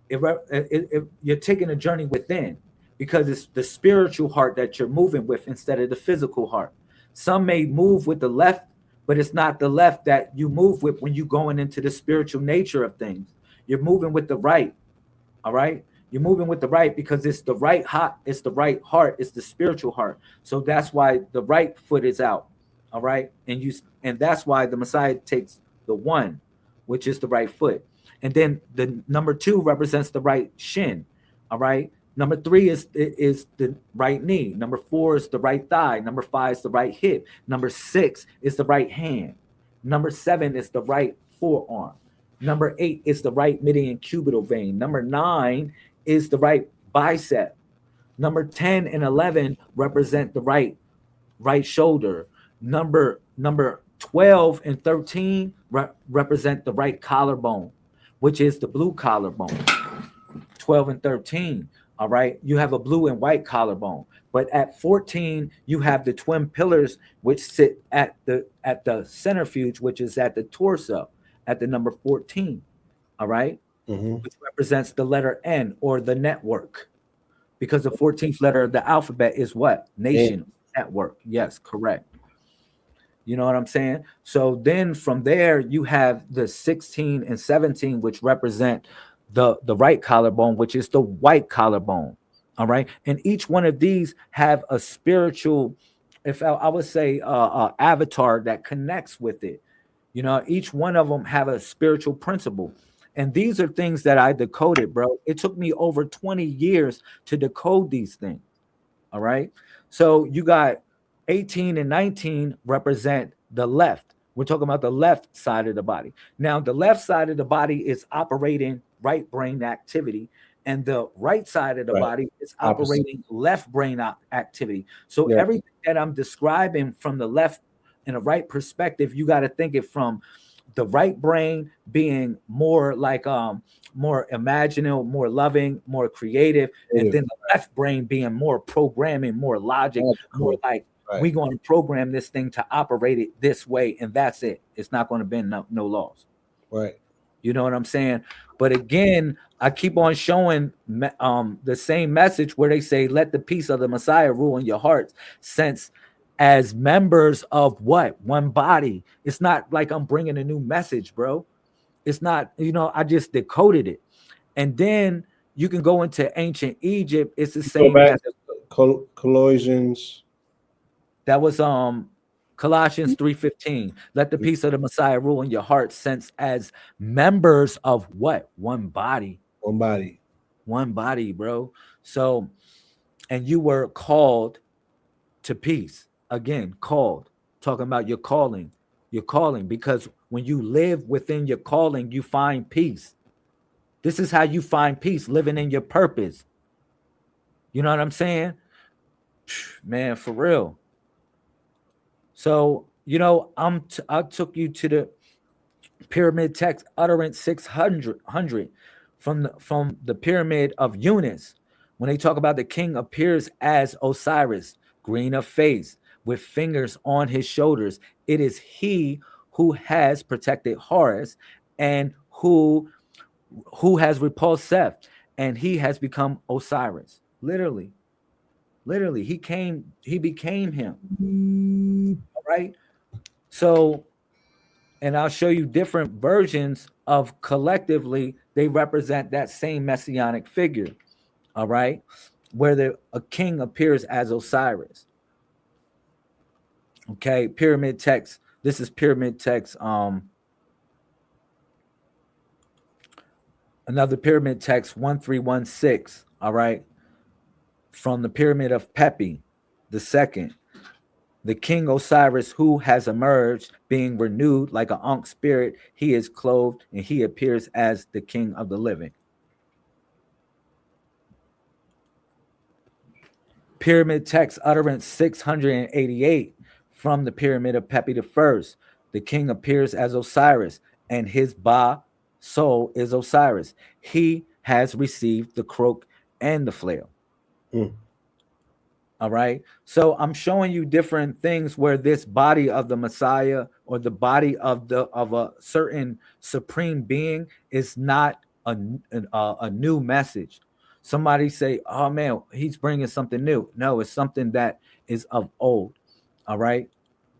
You're taking a journey within, because it's the spiritual heart that you're moving with instead of the physical heart. Some may move with the left, but it's not the left that you move with when you're going into the spiritual nature of things. You're moving with the right. All right. You're moving with the right because it's the right heart, it's the right heart, it's the spiritual heart. So that's why the right foot is out. All right. And that's why the Messiah takes the one, which is the right foot. And then the number 2 represents the right shin. All right. Number 3 is the right knee. Number 4 is the right thigh. Number 5 is the right hip. Number 6 is the right hand. Number 7 is the right forearm. Number 8 is the right median cubital vein. Number 9 is the right bicep. Number 10 and 11 represent the right shoulder. Number 12 and 13 represent the right collarbone, which is the blue collarbone. 12 and 13. All right. You have a blue and white collarbone. But at 14, you have the twin pillars, which sit at the centrifuge, which is at the torso, at the number 14. All right. Which represents the letter N, or the network, because the 14th letter of the alphabet is what? Nation, network. Yes, correct. You know what I'm saying? So then from there, you have the 16 and 17, which represent the right collarbone, which is the white collarbone. All right. And each one of these have a spiritual, if I would say, avatar that connects with it. You know, each one of them have a spiritual principle. And these are things that I decoded, bro. It took me over 20 years to decode these things. All right. So you got 18 and 19 represent the left. We're talking about the left side of the body. Now, the left side of the body is operating right brain activity, and the right side of the body is operating left brain activity. So everything that I'm describing from the left and the right perspective, you got to think it from the right brain being more like more imaginative, more loving, more creative, and then the left brain being more programming, more logic, more like we're going to program this thing to operate it this way, and that's it. It's not going to bend no laws. Right. You know what I'm saying? But again, I keep on showing the same message where they say, let the peace of the Messiah rule in your hearts, since as members of what? One body. It's not like I'm bringing a new message, bro. It's not, you know, I just decoded it. And then you can go into ancient Egypt. It's the same message. Colossians. That was Colossians 3:15. Let the peace of the Messiah rule in your hearts, since as members of what? One body. One body. One body, bro. So, and you were called to peace. Again, called. Talking about your calling. Your calling. Because when you live within your calling, you find peace. This is how you find peace, living in your purpose. You know what I'm saying? Man, for real. So, you know, I took you to the pyramid text utterance 600 from the pyramid of Eunice, when they talk about the king appears as Osiris, green of face, with fingers on his shoulders. It is he who has protected Horus, and who has repulsed Seth, and he has become Osiris. Literally, he became him. All right. So, and I'll show you different versions of collectively, they represent that same messianic figure. All right. Where a king appears as Osiris. Okay. Pyramid text. This is pyramid text. Another pyramid text 1316. All right. From the pyramid of Pepi the second. The king Osiris, who has emerged, being renewed like an Ankh spirit, he is clothed and he appears as the king of the living. Pyramid text utterance 688 from the pyramid of Pepi the first. The king appears as Osiris, and his Ba soul is Osiris. He has received the croak and the flail. All right. So I'm showing you different things where this body of the Messiah, or the body of a certain supreme being, is not a new message. Somebody say, oh man, he's bringing something new. No, it's something that is of old. All right.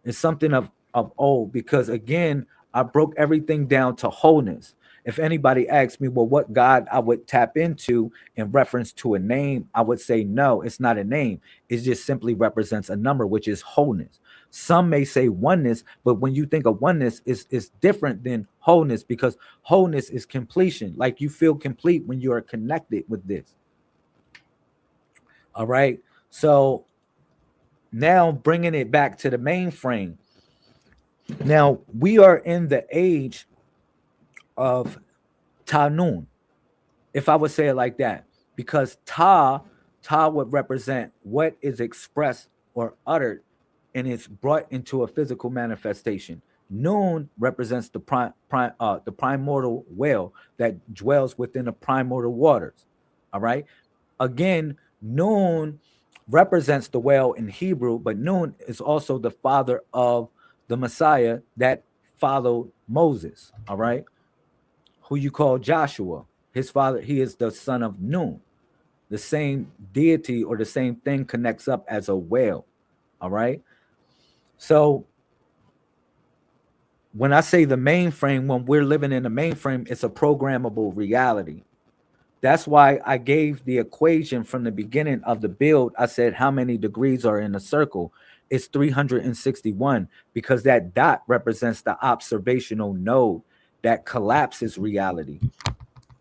It's something of old, because again, I broke everything down to wholeness. If anybody asks me, well, what God I would tap into in reference to a name, I would say no, it's not a name. It just simply represents a number, which is wholeness. Some may say oneness, but when you think of oneness, is different than wholeness, because wholeness is completion. Like you feel complete when you are connected with this. All right. So now bringing it back to the mainframe. Now we are in the age of Tanun, if I would say it like that, because Ta would represent what is expressed or uttered, and it's brought into a physical manifestation. Noon represents the the primordial well that dwells within the primordial waters. All right. Again, Noon represents the well in Hebrew, but Noon is also the father of the Messiah that followed Moses. All right, who you call Joshua. His father, he is the son of Nun. The same deity or the same thing connects up as a whale. All right. So when I say the mainframe, when we're living in the mainframe, it's a programmable reality. That's why I gave the equation from the beginning of the build. I said, how many degrees are in a circle? It's 361, because that dot represents the observational node that collapses reality.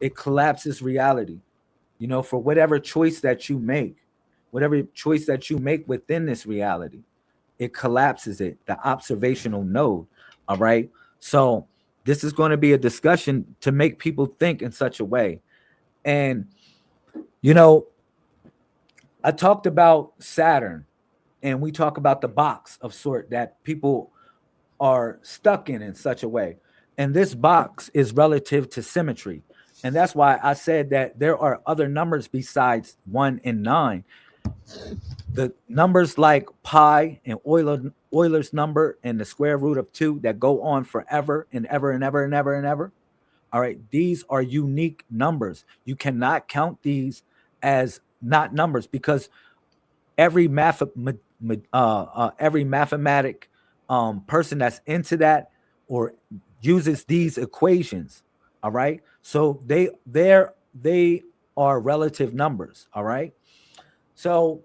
It collapses reality, you know, for whatever choice that you make, whatever choice that you make within this reality, it collapses it, the observational node. All right. So this is going to be a discussion to make people think in such a way. And, you know, I talked about Saturn, and we talk about the box of sort that people are stuck in such a way. And this box is relative to symmetry. And that's why I said that there are other numbers besides 1 and 9. The numbers like pi and Euler's number and the square root of 2 that go on forever and ever and ever and ever and ever. All right, these are unique numbers. You cannot count these as not numbers, because every mathematic person that's into that or uses these equations. All right, so they are relative numbers. All right, so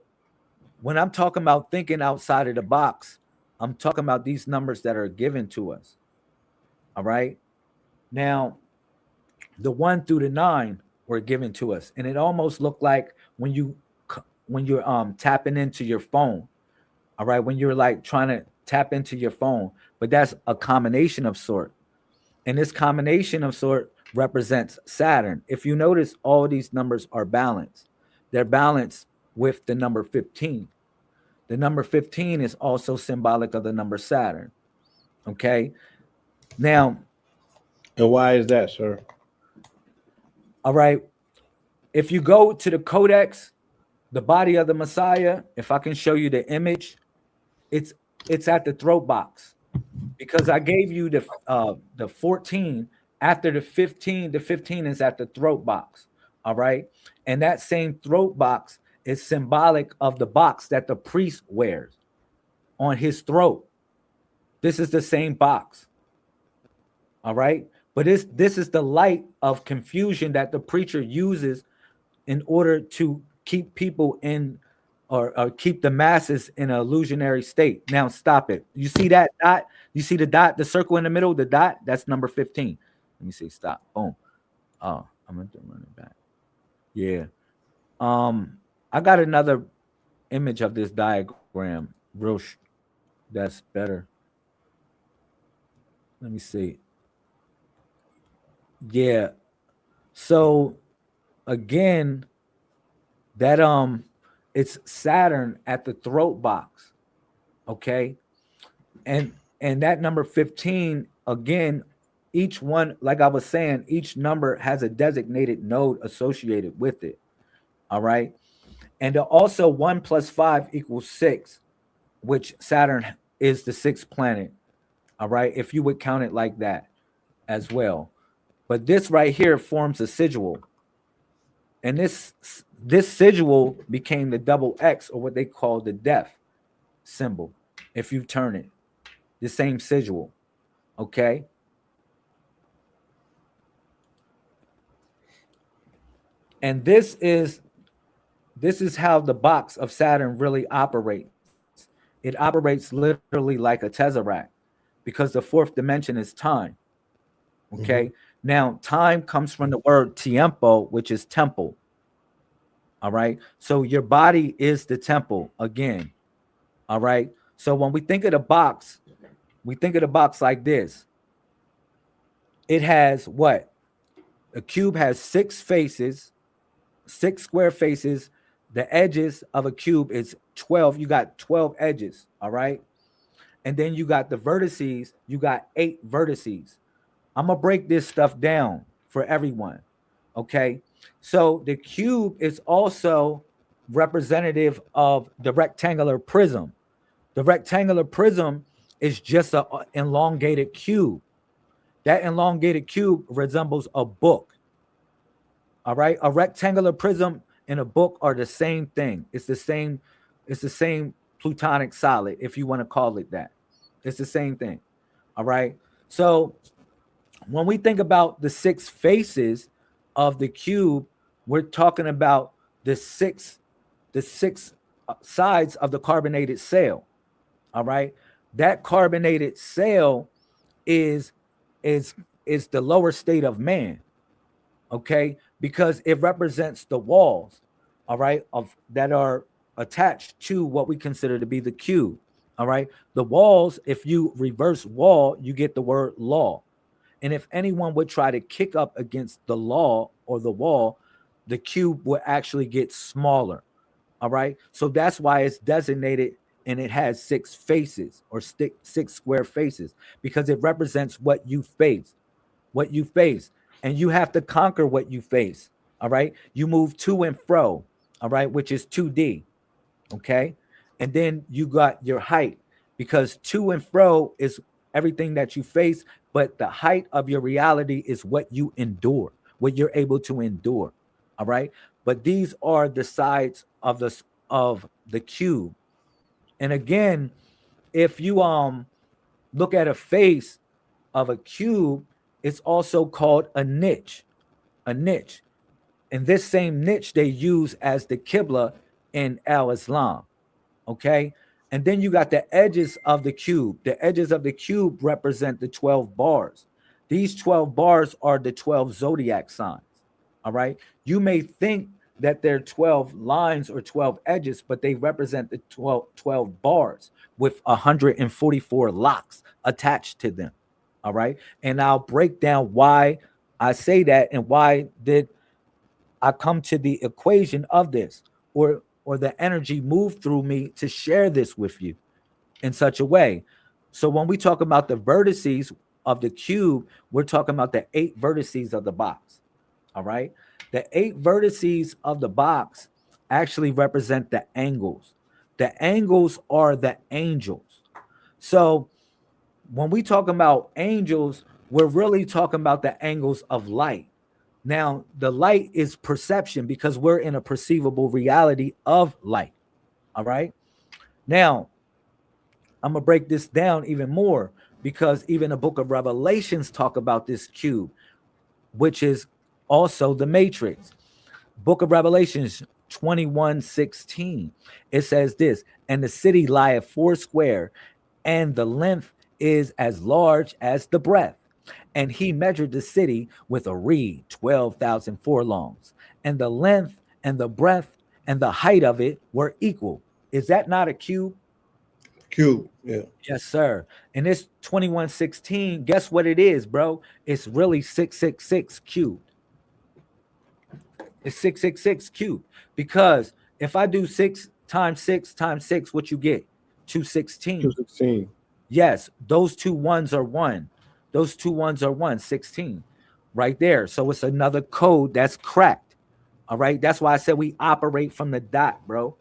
when I'm talking about thinking outside of the box, I'm talking about these numbers that are given to us. All right, now the 1 through the 9 were given to us, and it almost looked like when you're tapping into your phone. All right, when you're like trying to tap into your phone, but that's a combination of sort, and this combination of sort represents Saturn. If you notice, all these numbers are balanced. They're balanced with the number 15. The number 15 is also symbolic of the number Saturn. Okay, now, And why is that, sir? all right, if you go to the Codex, the body of the Messiah, if I can show you the image, it's at the throat box, because I gave you the 14 after the 15. The 15 is at the throat box. All right, and that same throat box is symbolic of the box that the priest wears on his throat. This is the same box. All right, but this is the light of confusion that the preacher uses in order to keep people in, or keep the masses in an illusionary state. Now stop it. You see that dot? You see the dot, the circle in the middle, the dot? That's number 15. Let me see. Stop. Boom. Oh, I'm going to run it back. Yeah. I got another image of this diagram. That's better. Let me see. Yeah. So again, that it's Saturn at the throat box. Okay. And that number 15, again, each one, like I was saying, each number has a designated node associated with it. All right. And also 1 plus 5 equals 6, which Saturn is the 6th planet. All right. If you would count it like that as well. But this right here forms a sigil. And this sigil became the double X, or what they call the death symbol, if you turn it. the same sigil. Okay. And this is how the box of Saturn really operates. It operates literally like a tesseract because the fourth dimension is time. Okay. Mm-hmm. Now, time comes from the word tiempo, which is temple. All right. So your body is the temple again. All right. So when we think of the box, we think of the box like this. It has what? A cube has six faces, six square faces. The edges of a cube is 12. You got 12 edges. All right. And then you got the vertices. You got 8 vertices. I'm going to break this stuff down for everyone. Okay. So the cube is also representative of the rectangular prism. The rectangular prism is just an elongated cube. That elongated cube resembles a book. All right. A rectangular prism and a book are the same thing. It's the same plutonic solid, if you want to call it that. It's the same thing. All right. So when we think about the 6 faces of the cube, we're talking about the six sides of the carbonated cell. All right. That carbonated cell is is the lower state of man. Okay, because it represents the walls, all right, of that are attached to what we consider to be the cube. All right. The walls, if you reverse wall, you get the word law. And if anyone would try to kick up against the law or the wall, the cube will actually get smaller. All right. So that's why it's designated and it has 6 faces or 6 square faces because it represents what you face, and you have to conquer what you face. All right. You move to and fro. All right. Which is 2D. Okay. And then you got your height because to and fro is everything that you face, but the height of your reality is what you endure, what you're able to endure. All right. But these are the sides of the cube. And again, if you look at a face of a cube, it's also called a niche. A niche. And this same niche they use as the Qibla in Al-Islam. Okay. And then you got the edges of the cube. The edges of the cube represent the 12 bars. These 12 bars are the 12 zodiac signs. All right. You may think that they're 12 lines or 12 edges, but they represent the 12 bars with 144 locks attached to them. All right. And I'll break down why I say that and why did I come to the equation of this or the energy move through me to share this with you in such a way. So when we talk about the vertices of the cube, we're talking about the 8 vertices of the box. All right. The 8 vertices of the box actually represent the angles. The angles are the angels. So when we talk about angels, we're really talking about the angles of light. Now, the light is perception because we're in a perceivable reality of light. All right. Now, I'm going to break this down even more because even the book of Revelations talk about this cube, which is also the matrix. Book of Revelations 21:16. It says this, and the city lieth 4 square, and the length is as large as the breadth. And he measured the city with a reed, 12,000 furlongs. And the length and the breadth and the height of it were equal. Is that not a cube? Cube, yeah. Yes, sir. And this 21:16, guess what it is, bro? It's really 666 cubed. It's 666 cubed. Because if I do 6 times 6 times 6, what you get? 216. 216. Yes, those 2 ones are 1. Those 2 ones are 1, 16. Right there. So it's another code that's cracked. All right. That's why I said we operate from the dot, bro.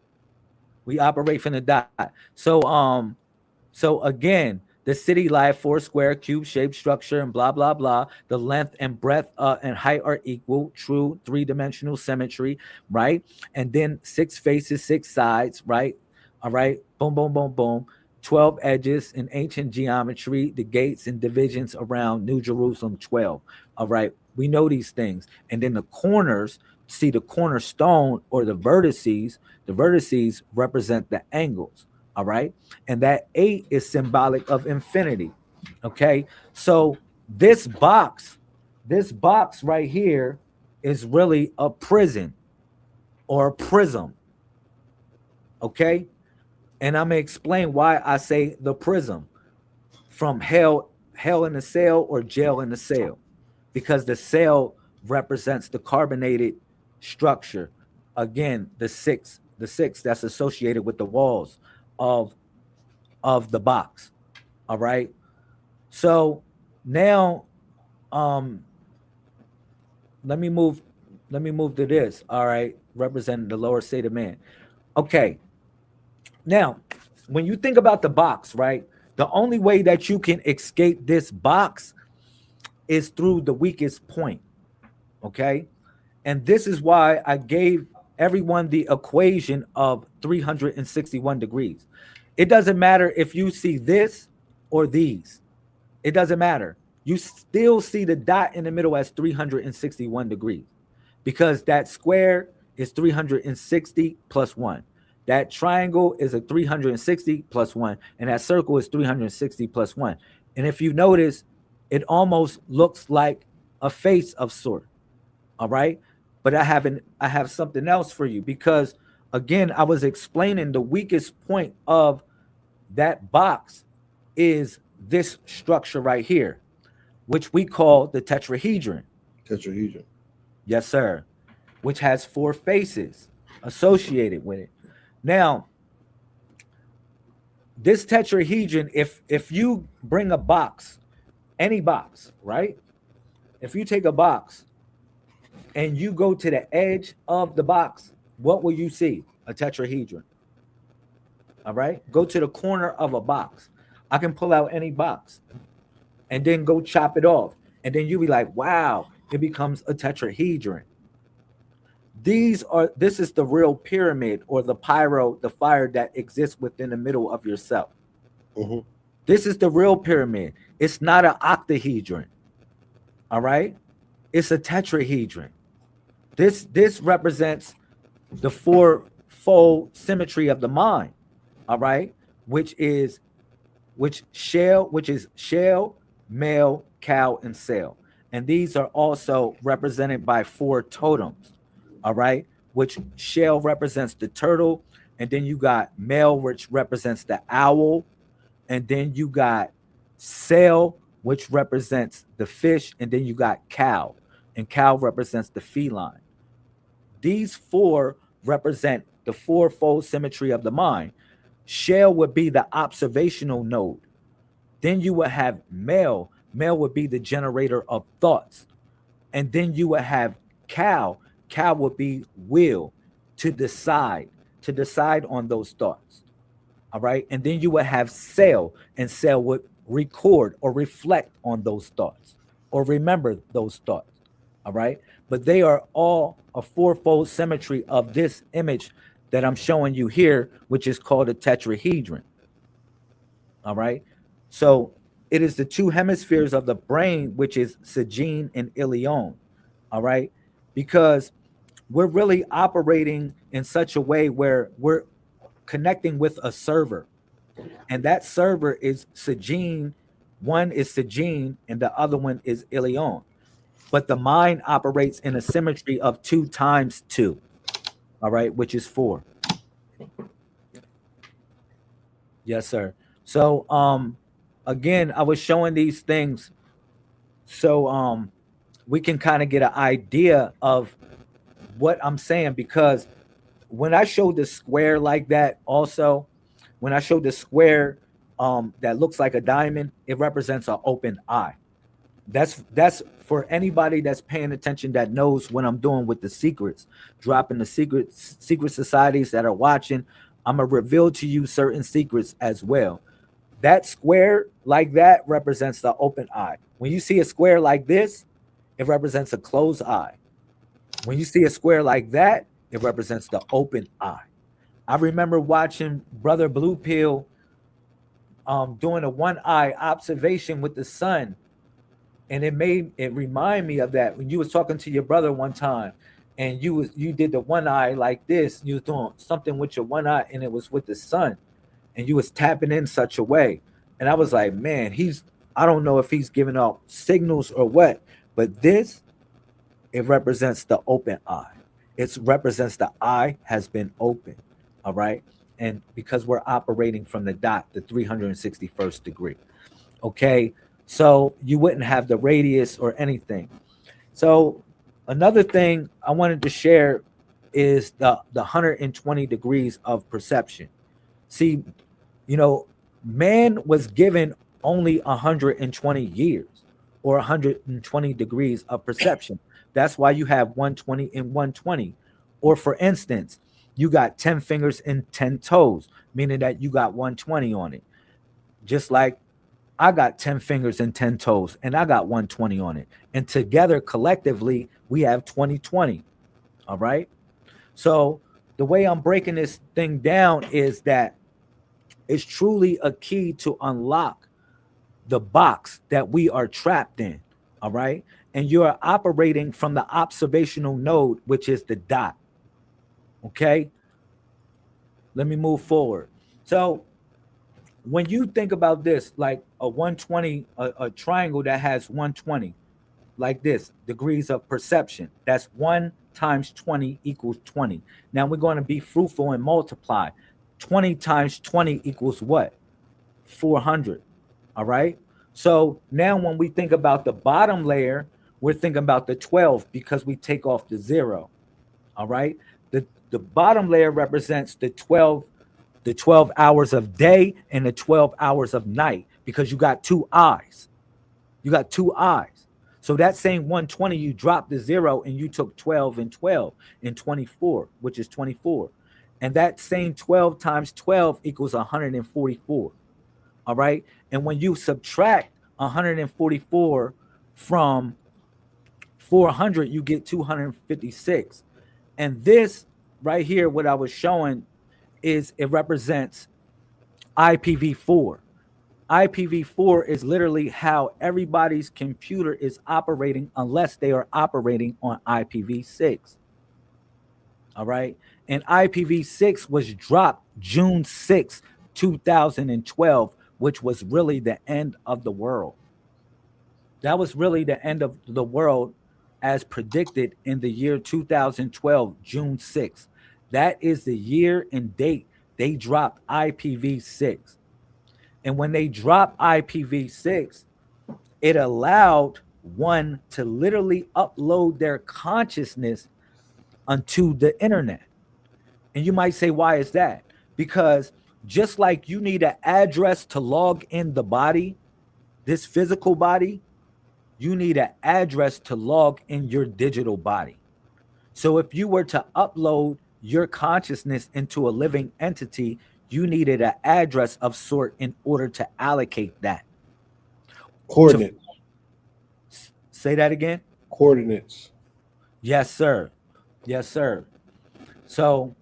We operate from the dot. So again, the city lieth 4 square, cube-shaped structure, and blah blah blah. The length and breadth and height are equal, true 3-dimensional symmetry, right? And then 6 faces, 6 sides, right? All right, boom, boom, boom, boom. 12 edges in ancient geometry, the gates and divisions around New Jerusalem, 12. All right, we know these things. And then the corners, see the cornerstone or the vertices represent the angles. All right, and that 8 is symbolic of infinity. Okay, so this box right here is really a prison or a prism. Okay, and I'm gonna explain why I say the prism from hell in the cell or jail in the cell, because the cell represents the carbonated structure. Again, the six that's associated with the walls of the box. All right. So now, um, let me move to this. All right, representing the lower state of man. Okay. Now, when you think about the box, right? The only way that you can escape this box is through the weakest point. Okay. And this is why I gave everyone the equation of 361 degrees. It doesn't matter if you see this or these. It doesn't matter. You still see the dot in the middle as 361 degrees, because that square is 360 plus 1. That triangle is a 360 plus 1, and that circle is 360 plus 1. And if you notice, it almost looks like a face of sort. All right? But I have something else for you, because again, I was explaining the weakest point of that box is this structure right here, which we call the tetrahedron. Tetrahedron. Yes, sir. Which has 4 faces associated with it. Now, this tetrahedron, if you bring a box, any box, right? If you take a box and you go to the edge of the box, what will you see? A tetrahedron. All right? Go to the corner of a box. I can pull out any box and then go chop it off. And then you'll be like, wow, it becomes a tetrahedron. This is the real pyramid, or the the fire that exists within the middle of yourself. Mm-hmm. This is the real pyramid. It's not an octahedron. All right? It's a tetrahedron. This represents the fourfold symmetry of the mind. All right? Which is shell, male, cow, and cell. And these are also represented by 4 totems. All right, which shell represents the turtle, and then you got male, which represents the owl, and then you got cell, which represents the fish, and then you got cow, and cow represents the feline. These 4 represent the fourfold symmetry of the mind. Shell would be the observational node. Then you would have male. Male would be the generator of thoughts, and then you would have cow. Cow would be will, to decide on those thoughts. All right. And then you would have cell, and cell would record or reflect on those thoughts or remember those thoughts. All right. But they are all a fourfold symmetry of this image that I'm showing you here, which is called a tetrahedron. All right. So it is the 2 hemispheres of the brain, which is Sagine and Ilion. All right. Because we're really operating in such a way where we're connecting with a server, and that server is Sagine. One is Sagine and the other one is Ilion. But the mind operates in a symmetry of 2 times 2. All right, which is 4. Yes, sir. So again, I was showing these things so we can kind of get an idea of what I'm saying, because when I showed the square like that, also when I showed the square that looks like a diamond, it represents an open eye. That's for anybody that's paying attention, that knows what I'm doing with the secrets, dropping the secret societies that are watching. I'm gonna reveal to you certain secrets as well. That square like that represents the open eye. When you see a square like this, it represents a closed eye. When you see a square like that, it represents the open eye. I remember watching Brother Blue Pill doing a one eye observation with the sun, and it remind me of that when you was talking to your brother one time, and you did the one eye like this. You was doing something with your one eye, and it was with the sun, and you was tapping in such a way. And I was like, man, I don't know if he's giving out signals or what, but this, it represents the open eye. It represents the eye has been open. All right. And because we're operating from the dot, the 361st degree. Okay. So you wouldn't have the radius or anything. So another thing I wanted to share is the 120 degrees of perception. See, man was given only 120 years or 120 degrees of perception. That's why you have 120 and 120. Or for instance, you got 10 fingers and 10 toes, meaning that you got 120 on it. Just like I got 10 fingers and 10 toes, and I got 120 on it. And together, collectively, we have 2020. All right. So the way I'm breaking this thing down is that it's truly a key to unlock the box that we are trapped in. All right. And you are operating from the observational node, which is the dot. Okay. Let me move forward. So when you think about this, like a 120, a triangle that has 120, like this, degrees of perception, that's 1 times 20 equals 20. Now we're going to be fruitful and multiply. 20 times 20 equals what? 400. All right. So now when we think about the bottom layer, we're thinking about the 12 because we take off the 0. All right. The bottom layer represents the 12 hours of day and the 12 hours of night, because you got 2 eyes. You got 2 eyes. So that same 120, you dropped the 0 and you took 12 and 12 and 24, which is 24. And that same 12 times 12 equals 144. All right. And when you subtract 144 from 400, you get 256. And this right here, what I was showing is it represents IPv4. IPv4 is literally how everybody's computer is operating unless they are operating on IPv6. All right. And IPv6 was dropped June 6, 2012, which was really the end of the world. That was really the end of the world as predicted in the year 2012, June 6th. That is the year and date they dropped IPv6. And when they dropped IPv6, it allowed one to literally upload their consciousness onto the internet. And you might say, why is that? Because just like you need an address to log in the body, this physical body, you need an address to log in your digital body. So if you were to upload your consciousness into a living entity, you needed an address of sort in order to allocate that. Coordinates. Say that again. Coordinates. Yes, sir. Yes, sir. So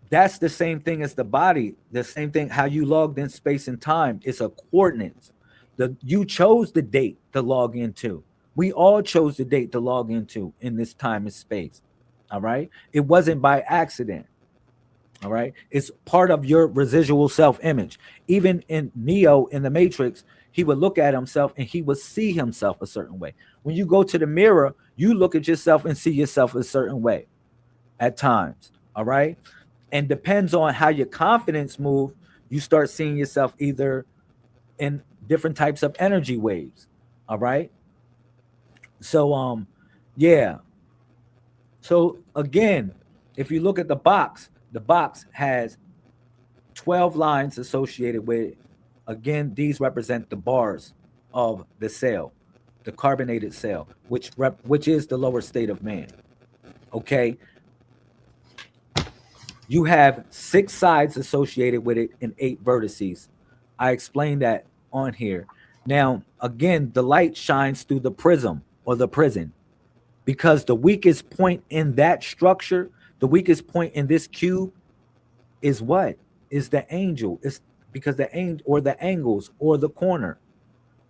that's the same thing as the body. The same thing, how you logged in space and time. It's a coordinates. You chose the date to log into. We all chose the date to log into in this time and space. All right. It wasn't by accident. All right. It's part of your residual self-image. Even in Neo in the Matrix, he would look at himself and he would see himself a certain way. When you go to the mirror, you look at yourself and see yourself a certain way at times. All right. And depends on how your confidence move, you start seeing yourself either in different types of energy waves. All right. So, yeah. So again, if you look at the box has 12 lines associated with it. Again, these represent the bars of the cell, the carbonated cell, which is the lower state of man. Okay. You have 6 sides associated with it and 8 vertices. I explained that on here. Now, again, the light shines through the prism or the prison, because the weakest point in that structure, the weakest point in this cube is what? Is the angel. because the angles or the corner,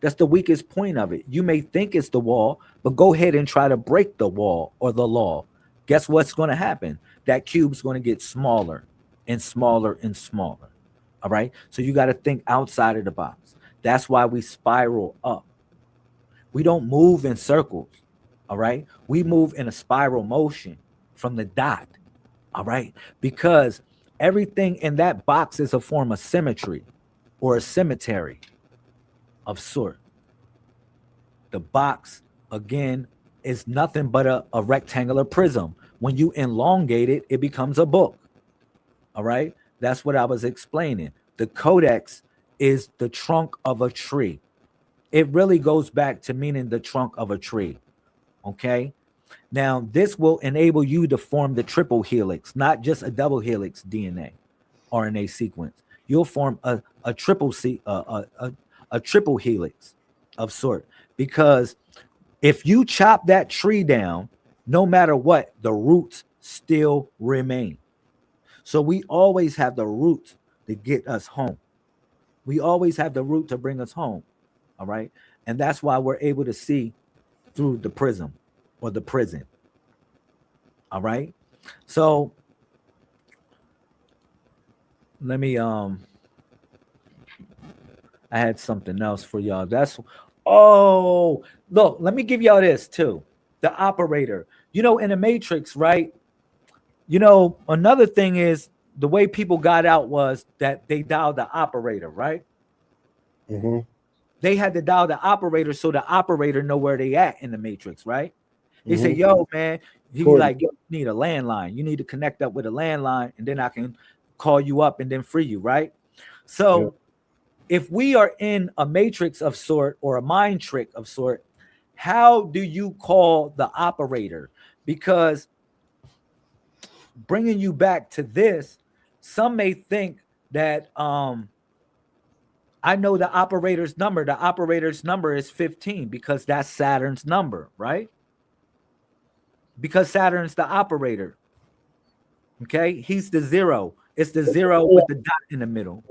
that's the weakest point of it. You may think it's the wall, but go ahead and try to break the wall or the law. Guess what's going to happen? That cube's going to get smaller and smaller and smaller. All right. So you got to think outside of the box. That's why we spiral up. We don't move in circles. All right. We move in a spiral motion from the dot. All right. Because everything in that box is a form of symmetry or a cemetery of sort. The box, again, is nothing but a rectangular prism. When you elongate it, it becomes a book. All right. That's what I was explaining. The codex is the trunk of a tree. It really goes back to meaning the trunk of a tree. Okay. Now, this will enable you to form the triple helix, not just a double helix DNA RNA sequence. You'll form a triple helix of sort, because if you chop that tree down, no matter what, the roots still remain. So we always have the roots to get us home. We always have the root to bring us home. All right. And that's why we're able to see through the prism or the prison. All right. So let me I had something else for y'all. Look, let me give y'all this too. The operator. You know, in the Matrix, right? You know, another thing is the way people got out was that they dialed the operator, right? Mm-hmm. They had to dial the operator so the operator know where they at in the Matrix, right? They say, Mm-hmm. yo, man, you Cool. like, you need a landline. You need to connect up with a landline, and then I can call you up and then free you, right? So if we are in a matrix of sort or a mind trick of sort, how do you call the operator? Because bringing you back to this, some may think that I know the operator's number. The operator's number is 15 because that's Saturn's number, right? Because Saturn's the operator. Okay, he's the zero. It's the zero with the dot in the middle.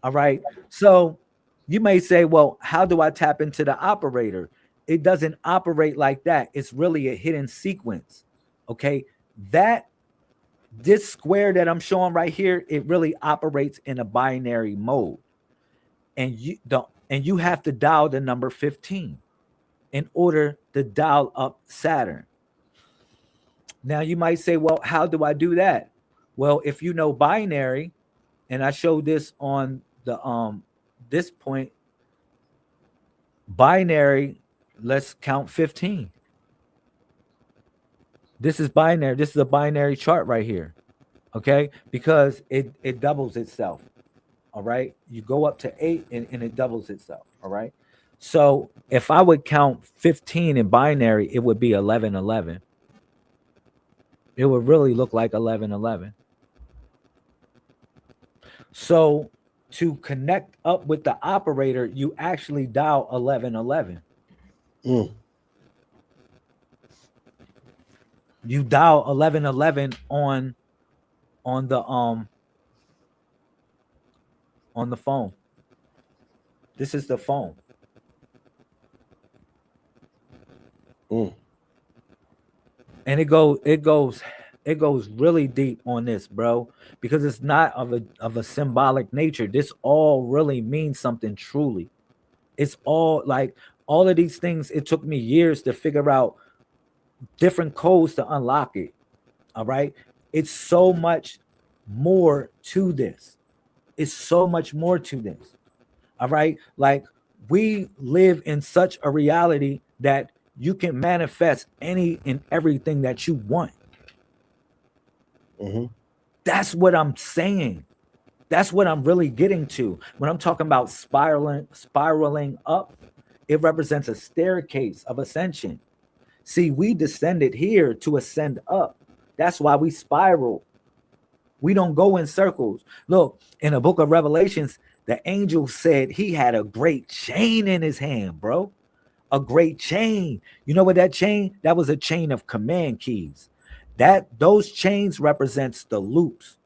All right. So you may say, well, how do I tap into the operator? It doesn't operate like that. It's really a hidden sequence. Okay. This square that I'm showing right here, it really operates in a binary mode. And you have to dial the number 15 in order to dial up Saturn. Now you might say, well, how do I do that? Well, if you know binary, and I showed this on the this point, binary, let's count 15. This is binary. This is a binary chart right here. Okay, because it doubles itself. All right, you go up to 8 and it doubles itself. All right, so if I would count 15 in binary, it would be 1111. It would really look like 1111. So to connect up with the operator, you actually dial 1111. You dial 1111 on the phone. This is the phone. And it goes really deep on this, bro, because it's not of a symbolic nature. This all really means something truly. It's all like all of these things. It took me years to figure out different codes to unlock it. All right. It's so much more to this. It's so much more to this. All right. Like we live in such a reality that you can manifest any and everything that you want. That's what I'm saying. That's what I'm really getting to. When I'm talking about spiraling up, it represents a staircase of ascension. See, we descended here to ascend up. That's why we spiral. We don't go in circles. Look, in the book of Revelations, the angel said he had a great chain in his hand, bro. A great chain. You know what that chain? That was a chain of command keys. Those chains represents the loops.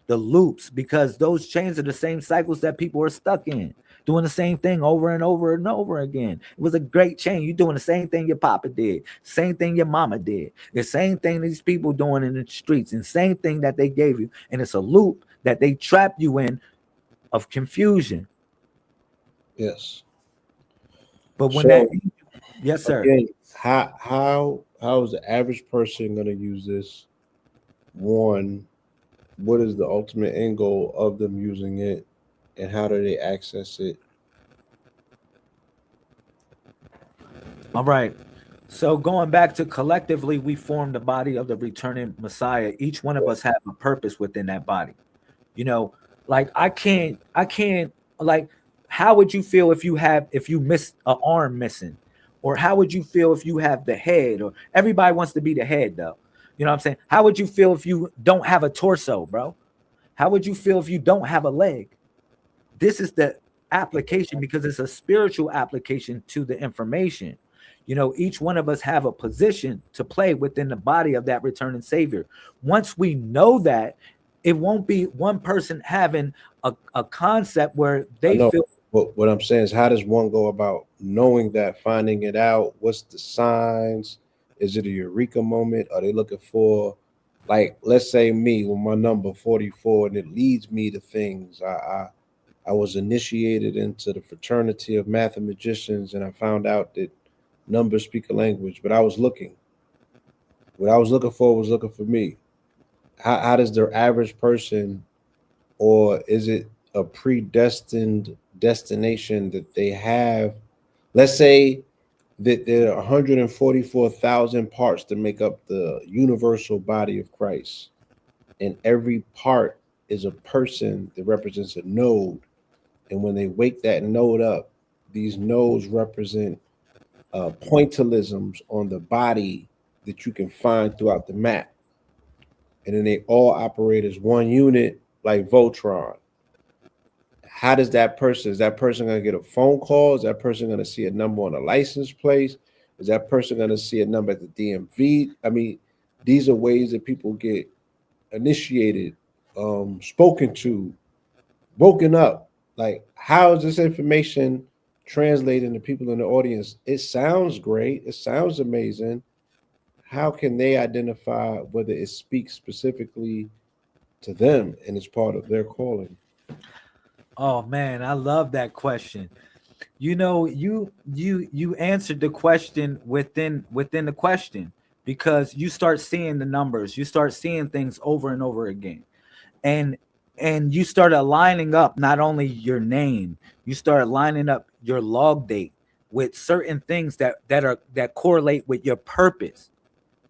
the loops, because those chains are the same cycles that people are stuck in, doing the same thing over and over and over again. It was a great chain. You're doing the same thing your papa did, same thing your mama did, the same thing these people doing in the streets, and same thing that they gave you. And it's a loop that they trap you in of confusion. Yes. But when So yes, sir. again, how is the average person going to use this? One, what is the ultimate end goal of them using it, and how do they access it? All right. So going back to collectively, we form the body of the returning Messiah. Each one of us have a purpose within that body. You know, like I can't like, how would you feel if you miss an arm missing? Or how would you feel if you have the head? Or everybody wants to be the head though. You know what I'm saying? How would you feel if you don't have a torso, bro? How would you feel if you don't have a leg? This is the application, because it's a spiritual application to the information. You know, each one of us have a position to play within the body of that returning Savior. Once we know that, it won't be one person having a concept where they feel. What I'm saying is, how does one go about knowing that, finding it out? What's the signs? Is it a eureka moment? Are they looking for, like, let's say me with my number 44, and it leads me to things. I was initiated into the fraternity of mathematicians, and I found out that numbers speak a language, but I was looking. What I was looking for was looking for me. How does the average person, or is it a predestined destination that they have? Let's say that there are 144,000 parts to make up the universal body of Christ, and every part is a person that represents a node. And when they wake that node up, these nodes represent pointillisms on the body that you can find throughout the map. And then they all operate as one unit, like Voltron. How does is that person going to get a phone call? Is that person going to see a number on a license plate? Is that person going to see a number at the DMV? I mean, these are ways that people get initiated, spoken to, woken up. Like, how is this information translating to people in the audience? It sounds great. It sounds amazing. How can they identify whether it speaks specifically to them and is part of their calling? Oh man, I love that question. You know, you answered the question within the question, because you start seeing the numbers, you start seeing things over and over again. And you start aligning up not only your name, you start lining up your log date with certain things that correlate with your purpose.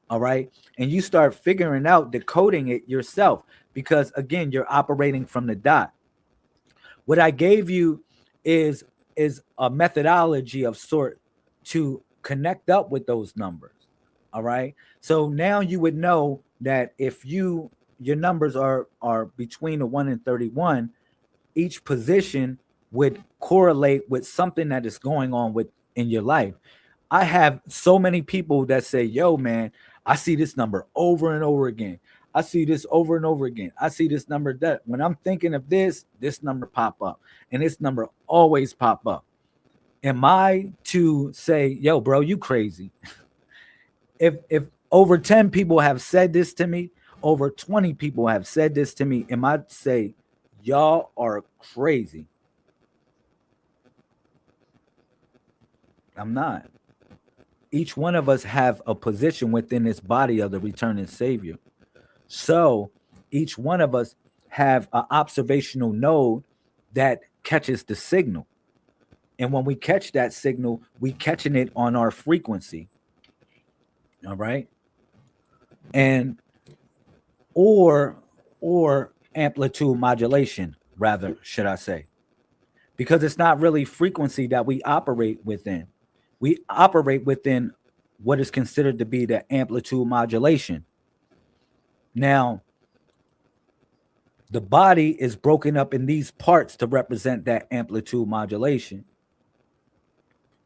All right. And you start figuring out, decoding it yourself, because again, you're operating from the dot. What I gave you is a methodology of sort to connect up with those numbers. All right. So now you would know that if your numbers are between the 1 and 31, each position would correlate with something that is going on in your life. I have so many people that say, yo, man, I see this number over and over again. I see this over and over again. I see this number that when I'm thinking of this number pop up, and this number always pop up. Am I to say, yo, bro, you crazy? If over 10 people have said this to me, over 20 people have said this to me, am I to say, y'all are crazy? I'm not. Each one of us have a position within this body of the returning Savior. So each one of us have an observational node that catches the signal. And when we catch that signal, we catching it on our frequency. All right. And or amplitude modulation, rather, should I say. Because it's not really frequency that we operate within. We operate within what is considered to be the amplitude modulation. Now, the body is broken up in these parts to represent that amplitude modulation.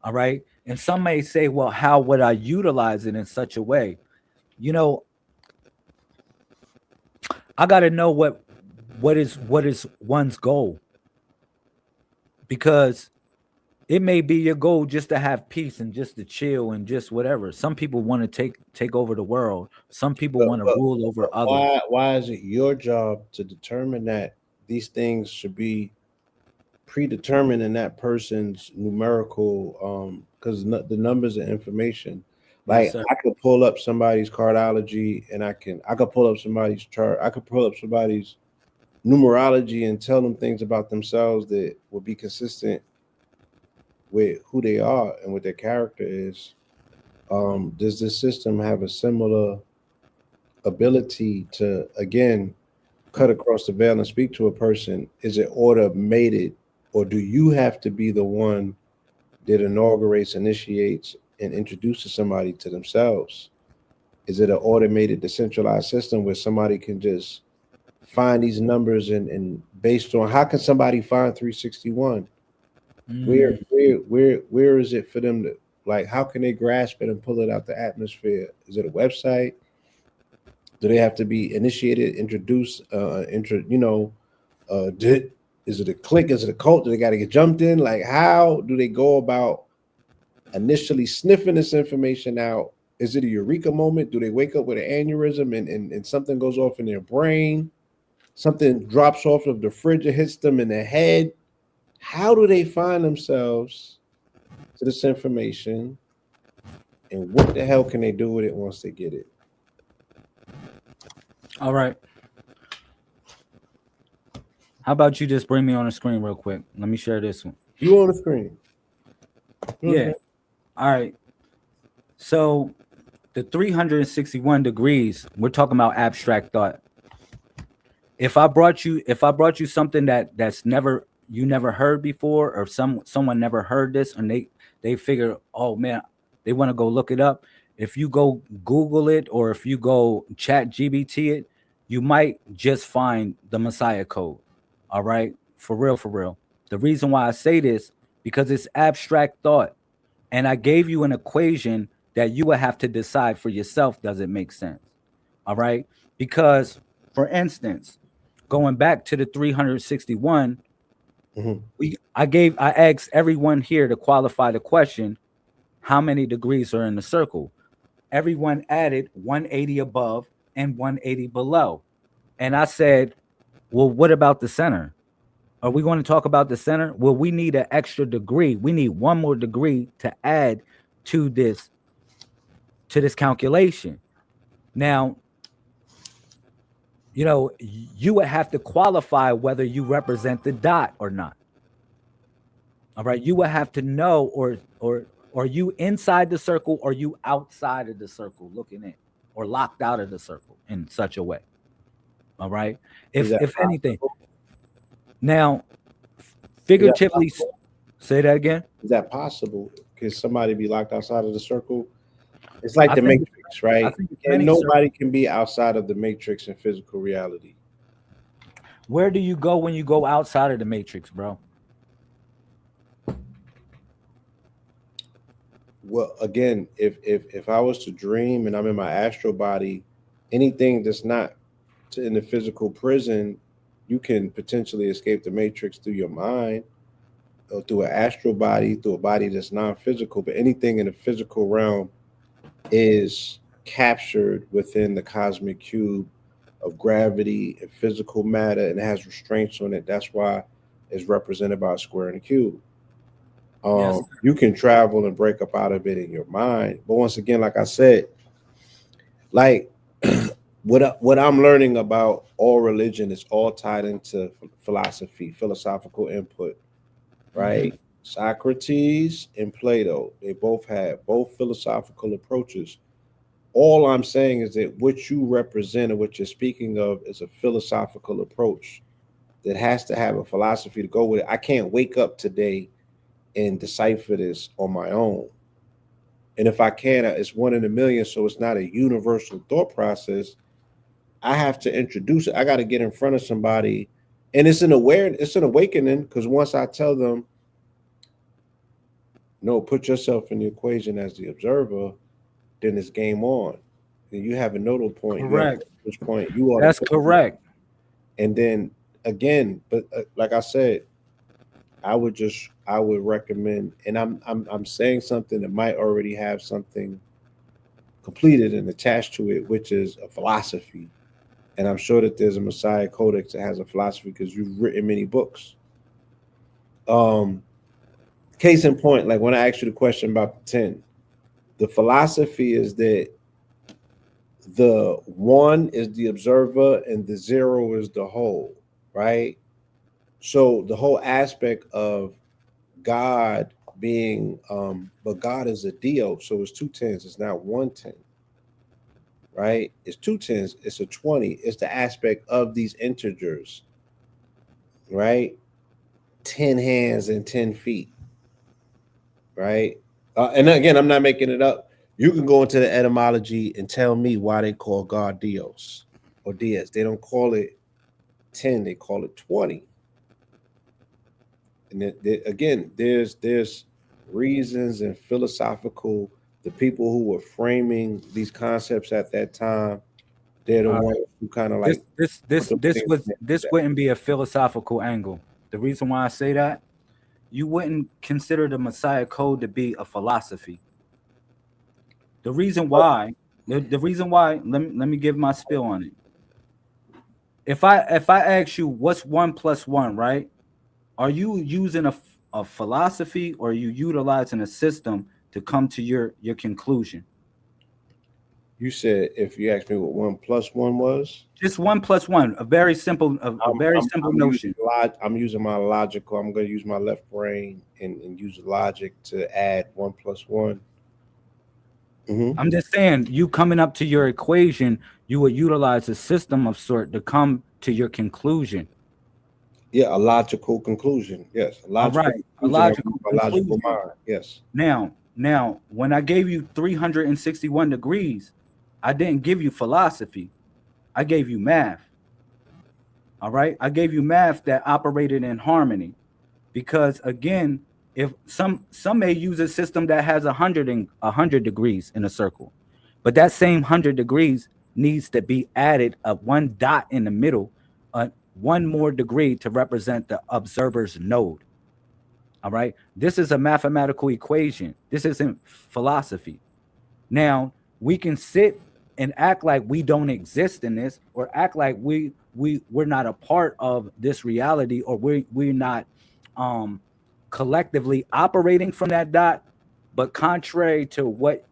All right. And some may say, well, how would I utilize it in such a way? You know, I got to know what what is one's goal? Because it may be your goal just to have peace and just to chill and just whatever. Some people want to take over the world. Some people want to rule over others. Why is it your job to determine that these things should be predetermined in that person's numerical because the numbers are information. Like Yes, I could pull up somebody's cardology and I could pull up somebody's chart. I could pull up somebody's numerology and tell them things about themselves that would be consistent with who they are and what their character is. Does this system have a similar ability to again cut across the veil and speak to a person? Is it automated, or do you have to be the one that inaugurates, initiates, and introduces somebody to themselves? Is it an automated, decentralized system where somebody can just find these numbers and based on how can somebody find 361? Where is it for them to, like, how can they grasp it and pull it out the atmosphere? Is it a website? Do they have to be initiated, introduced, is it a clique? Is it a cult? Do they got to get jumped in? Like, how do they go about initially sniffing this information out? Is it a eureka moment? Do they wake up with an aneurysm and something goes off in their brain? Something drops off of the fridge and hits them in the head? How do they find themselves to this information? And what the hell can they do with it once they get it? All right. How about you just bring me on the screen real quick? Let me share this one. You on the screen? Yeah. All right. So the 361 degrees, we're talking about abstract thought. If I brought you something that's you never heard before, or someone never heard this, and they figure, oh man, they want to go look it up. If you go Google it, or if you go chat GBT it, you might just find the Messiah Code. All right. For real, for real. The reason why I say this, because it's abstract thought. And I gave you an equation that you would have to decide for yourself. Does it make sense? All right. Because, for instance, going back to the 361, I asked everyone here to qualify the question, how many degrees are in the circle? Everyone added 180 above and 180 below. And I said, well, what about the center? Are we going to talk about the center? Well, we need an extra degree. We need one more degree to add to this calculation. Now, you would have to qualify whether you represent the dot or not. All right. You would have to know, or are you inside the circle, or are you outside of the circle looking in, or locked out of the circle in such a way? All right. If anything. Now, figuratively, say that again. Is that possible? Can somebody be locked outside of the circle? It's like the Matrix, right? And nobody can be outside of the Matrix in physical reality. Where do you go when you go outside of the Matrix, bro? Well, again, if I was to dream and I'm in my astral body, anything that's not in the physical prison, you can potentially escape the Matrix through your mind, or through an astral body, through a body that's non-physical. But anything in the physical realm is captured within the cosmic cube of gravity and physical matter, and it has restraints on it. That's why it's represented by a square and a cube. Yes. You can travel and break up out of it in your mind. But once again, like I said, like what I'm learning about all religion is all tied into philosophy, philosophical input, right? Socrates and Plato, they both had both philosophical approaches. All I'm saying is that what you represent, or what you're speaking of, is a philosophical approach that has to have a philosophy to go with it. I can't wake up today and decipher this on my own. And if I can, it's one in a million, so it's not a universal thought process. I have to introduce it. I got to get in front of somebody, and it's an awakening, because once I tell them, no, put yourself in the equation as the observer, then it's game on. And you have a nodal point. Correct. Which point you are. That's correct. And then again, but like I said, I would recommend, and I'm saying something that might already have something completed and attached to it, which is a philosophy. And I'm sure that there's a Messiah Codex that has a philosophy because you've written many books. Um, Case in point, like when I asked you the question about the 10, the philosophy is that the one is the observer and the zero is the whole, right? So the whole aspect of God being, but God is a Dio, so it's two tens, it's not 110, right? It's two tens, it's a 20. It's the aspect of these integers, right? 10 hands and 10 feet, right? And again, I'm not making it up. You can go into the etymology and tell me why they call God Dios or Diaz. They don't call it 10, they call it 20. And again, there's reasons and philosophical. The people who were framing these concepts at that time, they're the ones who kind of like this wouldn't be a philosophical angle. The reason why I say that, you wouldn't consider the Messiah Code to be a philosophy. The reason why, let me give my spill on it. If I ask you what's 1 + 1, right? Are you using a philosophy, or are you utilizing a system to come to your conclusion? You said if you asked me what 1 + 1 was, just 1 + 1, a very simple, simple notion. I'm using my logical. I'm going to use my left brain and use logic to add 1 + 1. Mm-hmm. I'm just saying, you coming up to your equation, you would utilize a system of sort to come to your conclusion. Yeah, a logical conclusion. Yes, a logical mind. Yes. Now, when I gave you 361 degrees, I didn't give you philosophy. I gave you math. All right, I gave you math that operated in harmony, because again, if some may use a system that has 100 degrees in a circle, but that same 100 degrees needs to be added of one dot in the middle, one more degree to represent the observer's node. All right, this is a mathematical equation. This isn't philosophy. Now, we can sit and act like we don't exist in this, or act like we're not a part of this reality, or we're not collectively operating from that dot. But contrary to what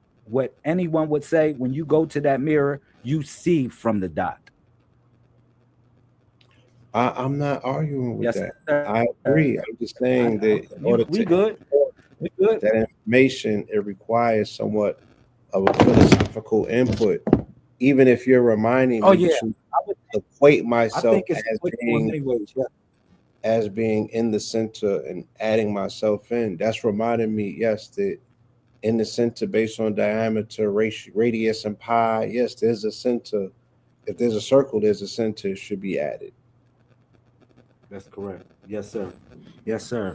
anyone would say, when you go to that mirror, you see from the dot. I'm not arguing with that. Sir. I agree. I'm just saying that in order to that information, it requires somewhat of a philosophical input. Even if you're reminding me to equate myself as being in the center and adding myself in, that's reminding me, yes, that in the center, based on diameter, radius, and pi, yes, there's a center. If there's a circle, there's a center, it should be added. That's correct. Yes, sir. Yes, sir.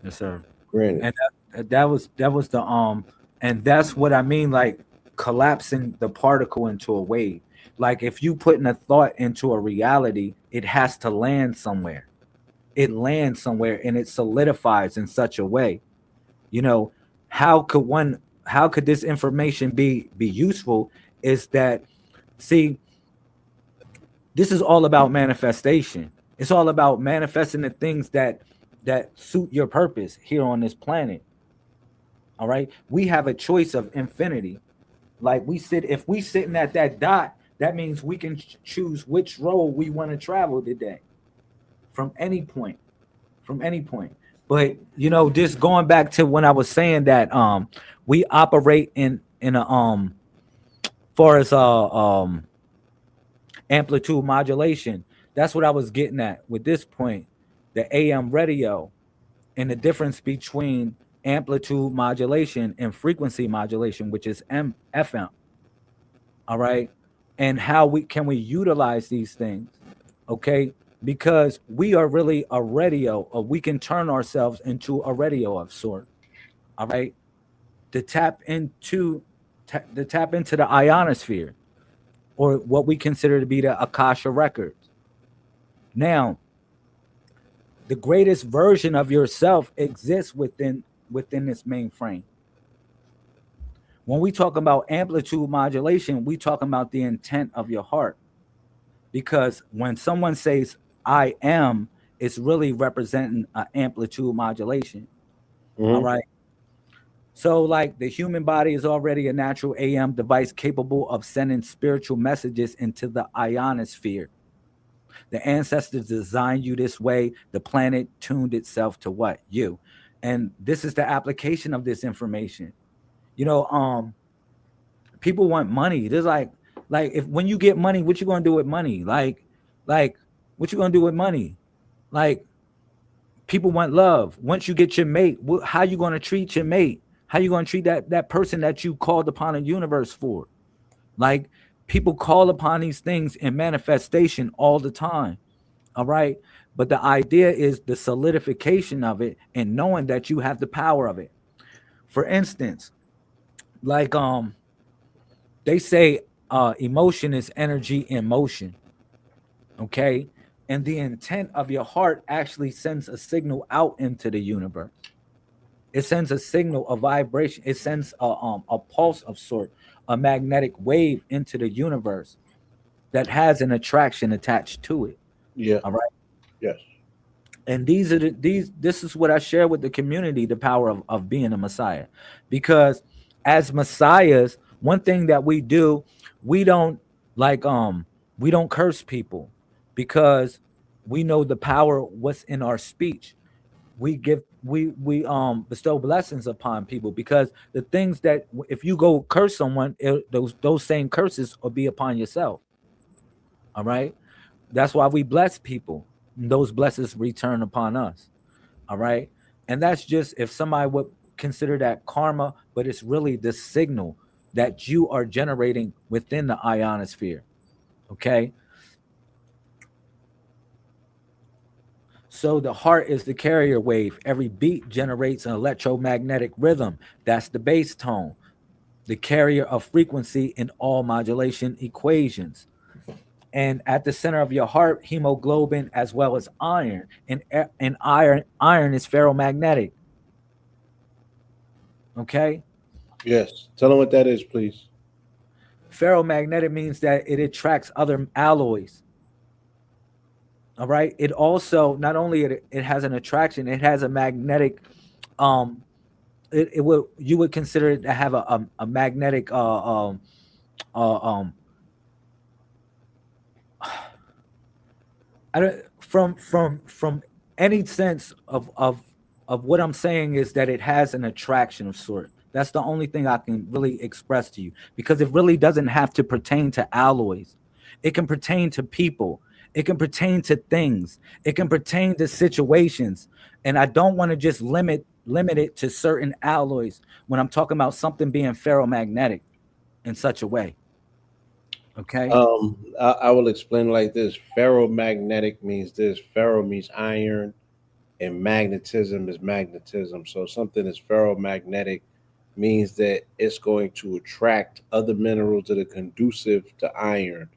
Yes, sir. Granted. And that was the and that's what I mean, like collapsing the particle into a wave. Like if you putting a thought into a reality, it has to land somewhere. It lands somewhere and it solidifies in such a way. You know, how could this information be useful? Is that, see, this is all about manifestation. It's all about manifesting the things that suit your purpose here on this planet. All right, we have a choice of infinity. Like if we sitting at that dot, that means we can choose which road we want to travel today, from any point. But you know, just going back to when I was saying that we operate in a far as amplitude modulation. That's what I was getting at with this point, the AM radio, and the difference between amplitude modulation and frequency modulation, which is FM. All right, and how we utilize these things, okay? Because we are really a radio, or we can turn ourselves into a radio of sort. All right, to tap into the ionosphere, or what we consider to be the Akasha records. Now, the greatest version of yourself exists within this mainframe. When we talk about amplitude modulation, we talk about the intent of your heart. Because when someone says I am, it's really representing an amplitude modulation. All right. So, like, the human body is already a natural AM device capable of sending spiritual messages into the ionosphere. The ancestors designed you this way. The planet tuned itself to what? You. And this is the application of this information. You know, people want money. There's like if when you get money, what you gonna do with money? Like what you gonna do with money? Like, people want love. Once you get your mate, how you gonna treat your mate? How you gonna treat that person that you called upon a universe for? Like, people call upon these things in manifestation all the time. All right. But the idea is the solidification of it and knowing that you have the power of it. For instance, like they say emotion is energy in motion. Okay. And the intent of your heart actually sends a signal out into the universe. It sends a signal, a vibration. It sends a pulse of sort, a magnetic wave into the universe that has an attraction attached to it. Yeah. All right. Yes. And this is what I share with the community, the power of being a Messiah. Because as Messiahs, one thing that we do, we don't like we don't curse people, because we know the power what's in our speech. We bestow blessings upon people, because the things that if you go curse someone, those same curses will be upon yourself. All right. That's why we bless people. Those blessings return upon us. All right. And that's just if somebody would consider that karma, but it's really the signal that you are generating within the ionosphere. Okay. So the heart is the carrier wave. Every beat generates an electromagnetic rhythm. That's the bass tone, the carrier of frequency in all modulation equations. And at the center of your heart, hemoglobin as well as iron. And iron is ferromagnetic. Okay. Yes. Tell them what that is, please. Ferromagnetic means that it attracts other alloys. All right. It also not only it has an attraction, it has a magnetic. It would you would consider it to have a magnetic I don't from any sense of what I'm saying is that it has an attraction of sort. That's the only thing I can really express to you, because it really doesn't have to pertain to alloys. It can pertain to people. It can pertain to things. It can pertain to situations. And I don't want to just limit it to certain alloys when I'm talking about something being ferromagnetic in such a way. Okay. I will explain like this. Ferromagnetic means this. Ferro means iron, and magnetism is magnetism. So something is ferromagnetic means that it's going to attract other minerals that are conducive to iron.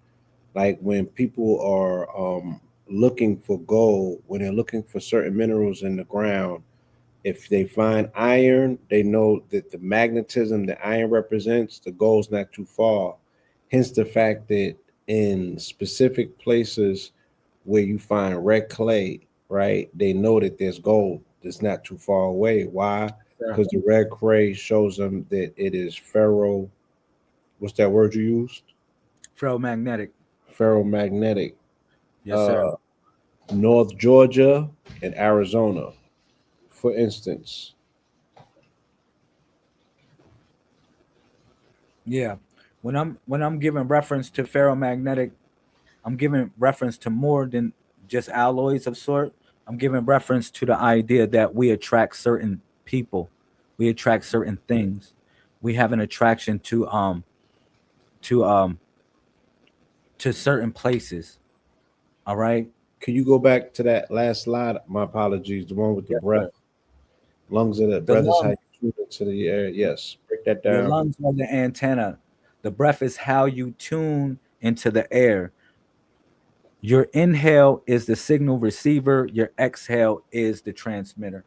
Like when people are looking for gold, when they're looking for certain minerals in the ground, if they find iron, they know that the magnetism that iron represents, the gold's not too far. Hence the fact that in specific places where you find red clay, right, they know that there's gold that's not too far away. Why? Sure. Because the red clay shows them that it is ferro. What's that word you used? Ferromagnetic. Ferromagnetic. Yes, sir. North Georgia and Arizona, for instance. Yeah. When I'm giving reference to ferromagnetic, I'm giving reference to more than just alloys of sort. I'm giving reference to the idea that we attract certain people, we attract certain things, we have an attraction to certain places. All right. Can you go back to that last slide? My apologies. The one with the Yes, breath. sir. Lungs of the The breath is how lungs, you tune into the air. Yes. Break that your down. lungs are the antenna. The breath is how you tune into the air. Your inhale is the signal receiver. Your exhale is the transmitter.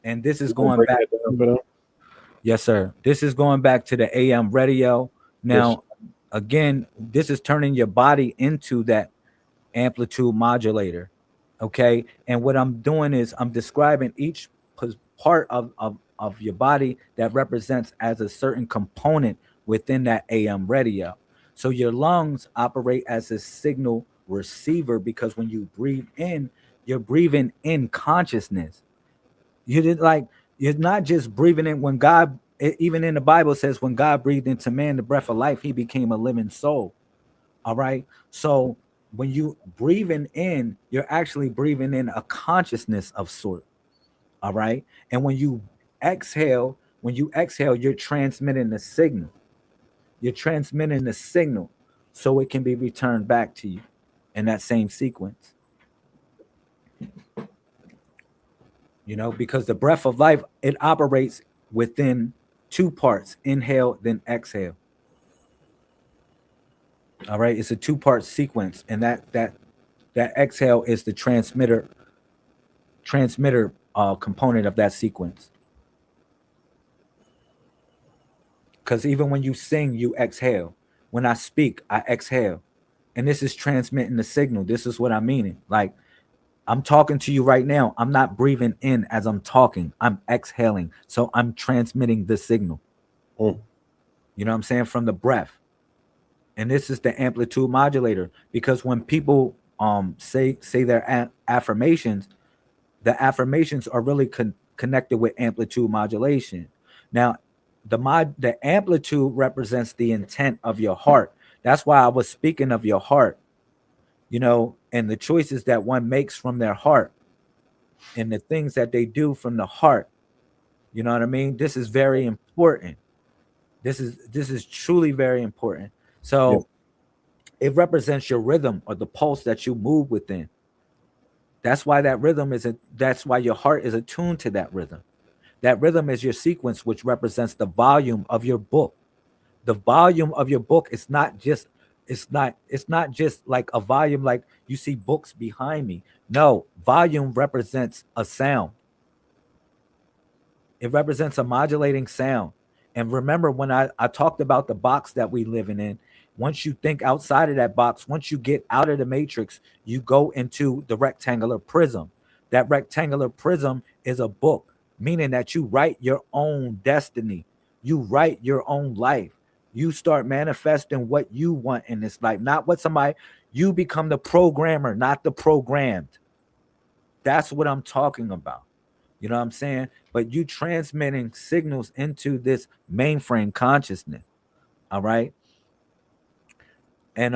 And this is You gonna going break back that down to, for them? yes, sir. This is going back to the AM radio. Yes. Now, again, this is turning your body into that amplitude modulator. Okay. And what I'm doing is I'm describing each part of your body that represents as a certain component within that AM radio. So your lungs operate as a signal receiver because when you breathe in, you're breathing in consciousness. You did like you're not just breathing in when God, even in the Bible says when God breathed into man the breath of life, he became a living soul. All right. So when you breathing in, you're actually breathing in a consciousness of sort. All right. And when you exhale, you're transmitting the signal. You're transmitting the signal so it can be returned back to you in that same sequence. Because the breath of life, it operates within two parts, inhale, then exhale. All right. It's a two-part sequence. And that exhale is the transmitter component of that sequence. Because even when you sing, you exhale. When I speak, I exhale. And this is transmitting the signal. This is what I'm meaning. Like, I'm talking to you right now. I'm not breathing in as I'm talking. I'm exhaling. So I'm transmitting the signal. Mm. You know what I'm saying? From the breath. And this is the amplitude modulator. Because when people say their affirmations, the affirmations are really connected with amplitude modulation. Now, the amplitude represents the intent of your heart. That's why I was speaking of your heart, and the choices that one makes from their heart and the things that they do from the heart. You know what I mean? This is very important. This is truly very important. So Yes. it represents your rhythm or the pulse that you move within. That's why that's why your heart is attuned to that rhythm. That rhythm is your sequence, which represents the volume of your book. The volume of your book is not just like a volume like you see books behind me. No, volume represents a sound. It represents a modulating sound. And remember when I talked about the box that we living in, once you think outside of that box, once you get out of the matrix, you go into the rectangular prism. That rectangular prism is a book, meaning that you write your own destiny. You write your own life. You start manifesting what you want in this life, not what somebody, you become the programmer, not the programmed. That's what I'm talking about. You know what I'm saying? But you transmitting signals into this mainframe consciousness. All right. And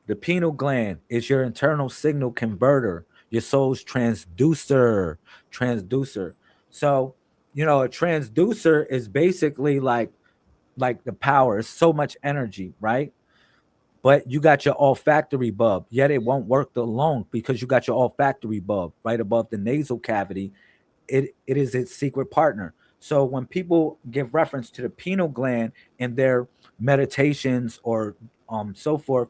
the pineal gland is your internal signal converter, your soul's transducer. Transducer. So, a transducer is basically like the power. It's so much energy, right? But you got your olfactory bulb, yet it won't work alone because you got your olfactory bulb right above the nasal cavity. It is its secret partner. So when people give reference to the pineal gland in their meditations or so forth,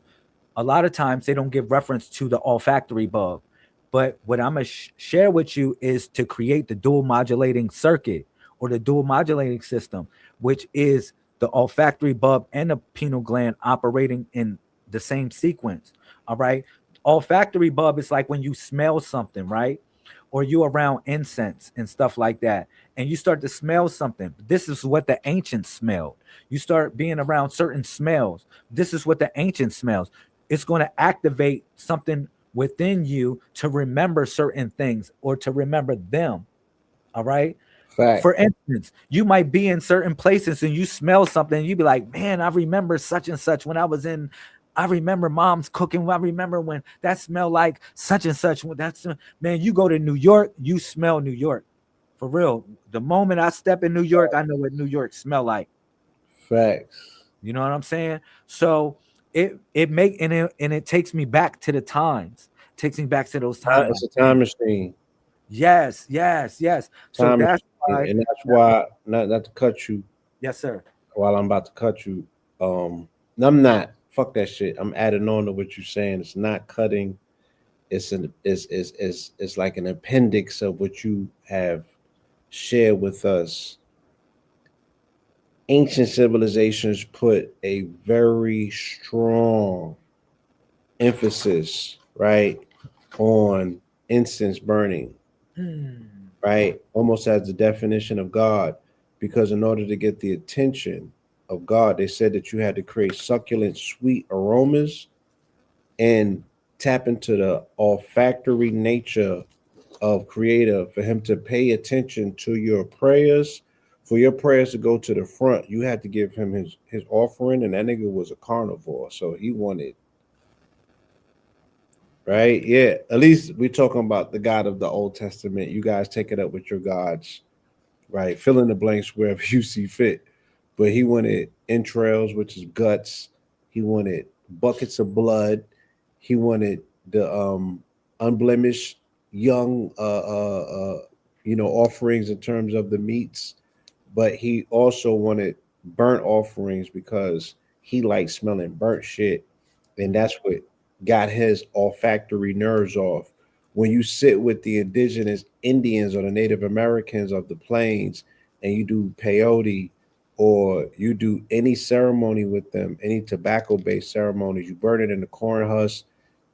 a lot of times they don't give reference to the olfactory bulb. But what I'm gonna share with you is to create the dual modulating circuit or the dual modulating system, which is the olfactory bulb and the pineal gland operating in the same sequence. All right. Olfactory bulb is like when you smell something, right? Or you around incense and stuff like that, and you start to smell something. This is what the ancients smelled. You start being around certain smells. This is what the ancients smells. It's going to activate something within you to remember certain things or to remember them. All right. Fact. For instance, you might be in certain places and you smell something, and you be like, man, I remember such and such when I remember mom's cooking. I remember when that smelled like such and such. Man, you go to New York, you smell New York. For real. The moment I step in New York, I know what New York smell like. Facts. You know what I'm saying? So it takes me back to the times. Takes me back to those times. It's a time machine. Yes. So Time that's machine. why. And that's why, not to cut you Yes, sir. while I'm about to cut you. I'm not fuck that shit. I'm adding on to what you're saying. It's not cutting. It's like an appendix of what you have shared with us. Ancient civilizations put a very strong emphasis, right, on incense burning, right, almost as the definition of God, because in order to get the attention of God, they said that you had to create succulent, sweet aromas and tap into the olfactory nature of Creator for Him to pay attention to your prayers. For your prayers to go to the front, you had to give Him his offering, and that nigga was a carnivore, so he wanted, right? Yeah, at least we're talking about the God of the Old Testament. You guys take it up with your gods, right? Fill in the blanks wherever you see fit. But he wanted entrails, which is guts. He wanted buckets of blood. He wanted the unblemished young offerings in terms of the meats, but he also wanted burnt offerings because he liked smelling burnt shit, and that's what got his olfactory nerves off. When you sit with the indigenous Indians or the Native Americans of the plains and you do peyote or you do any ceremony with them, any tobacco based ceremonies, you burn it in the corn husk,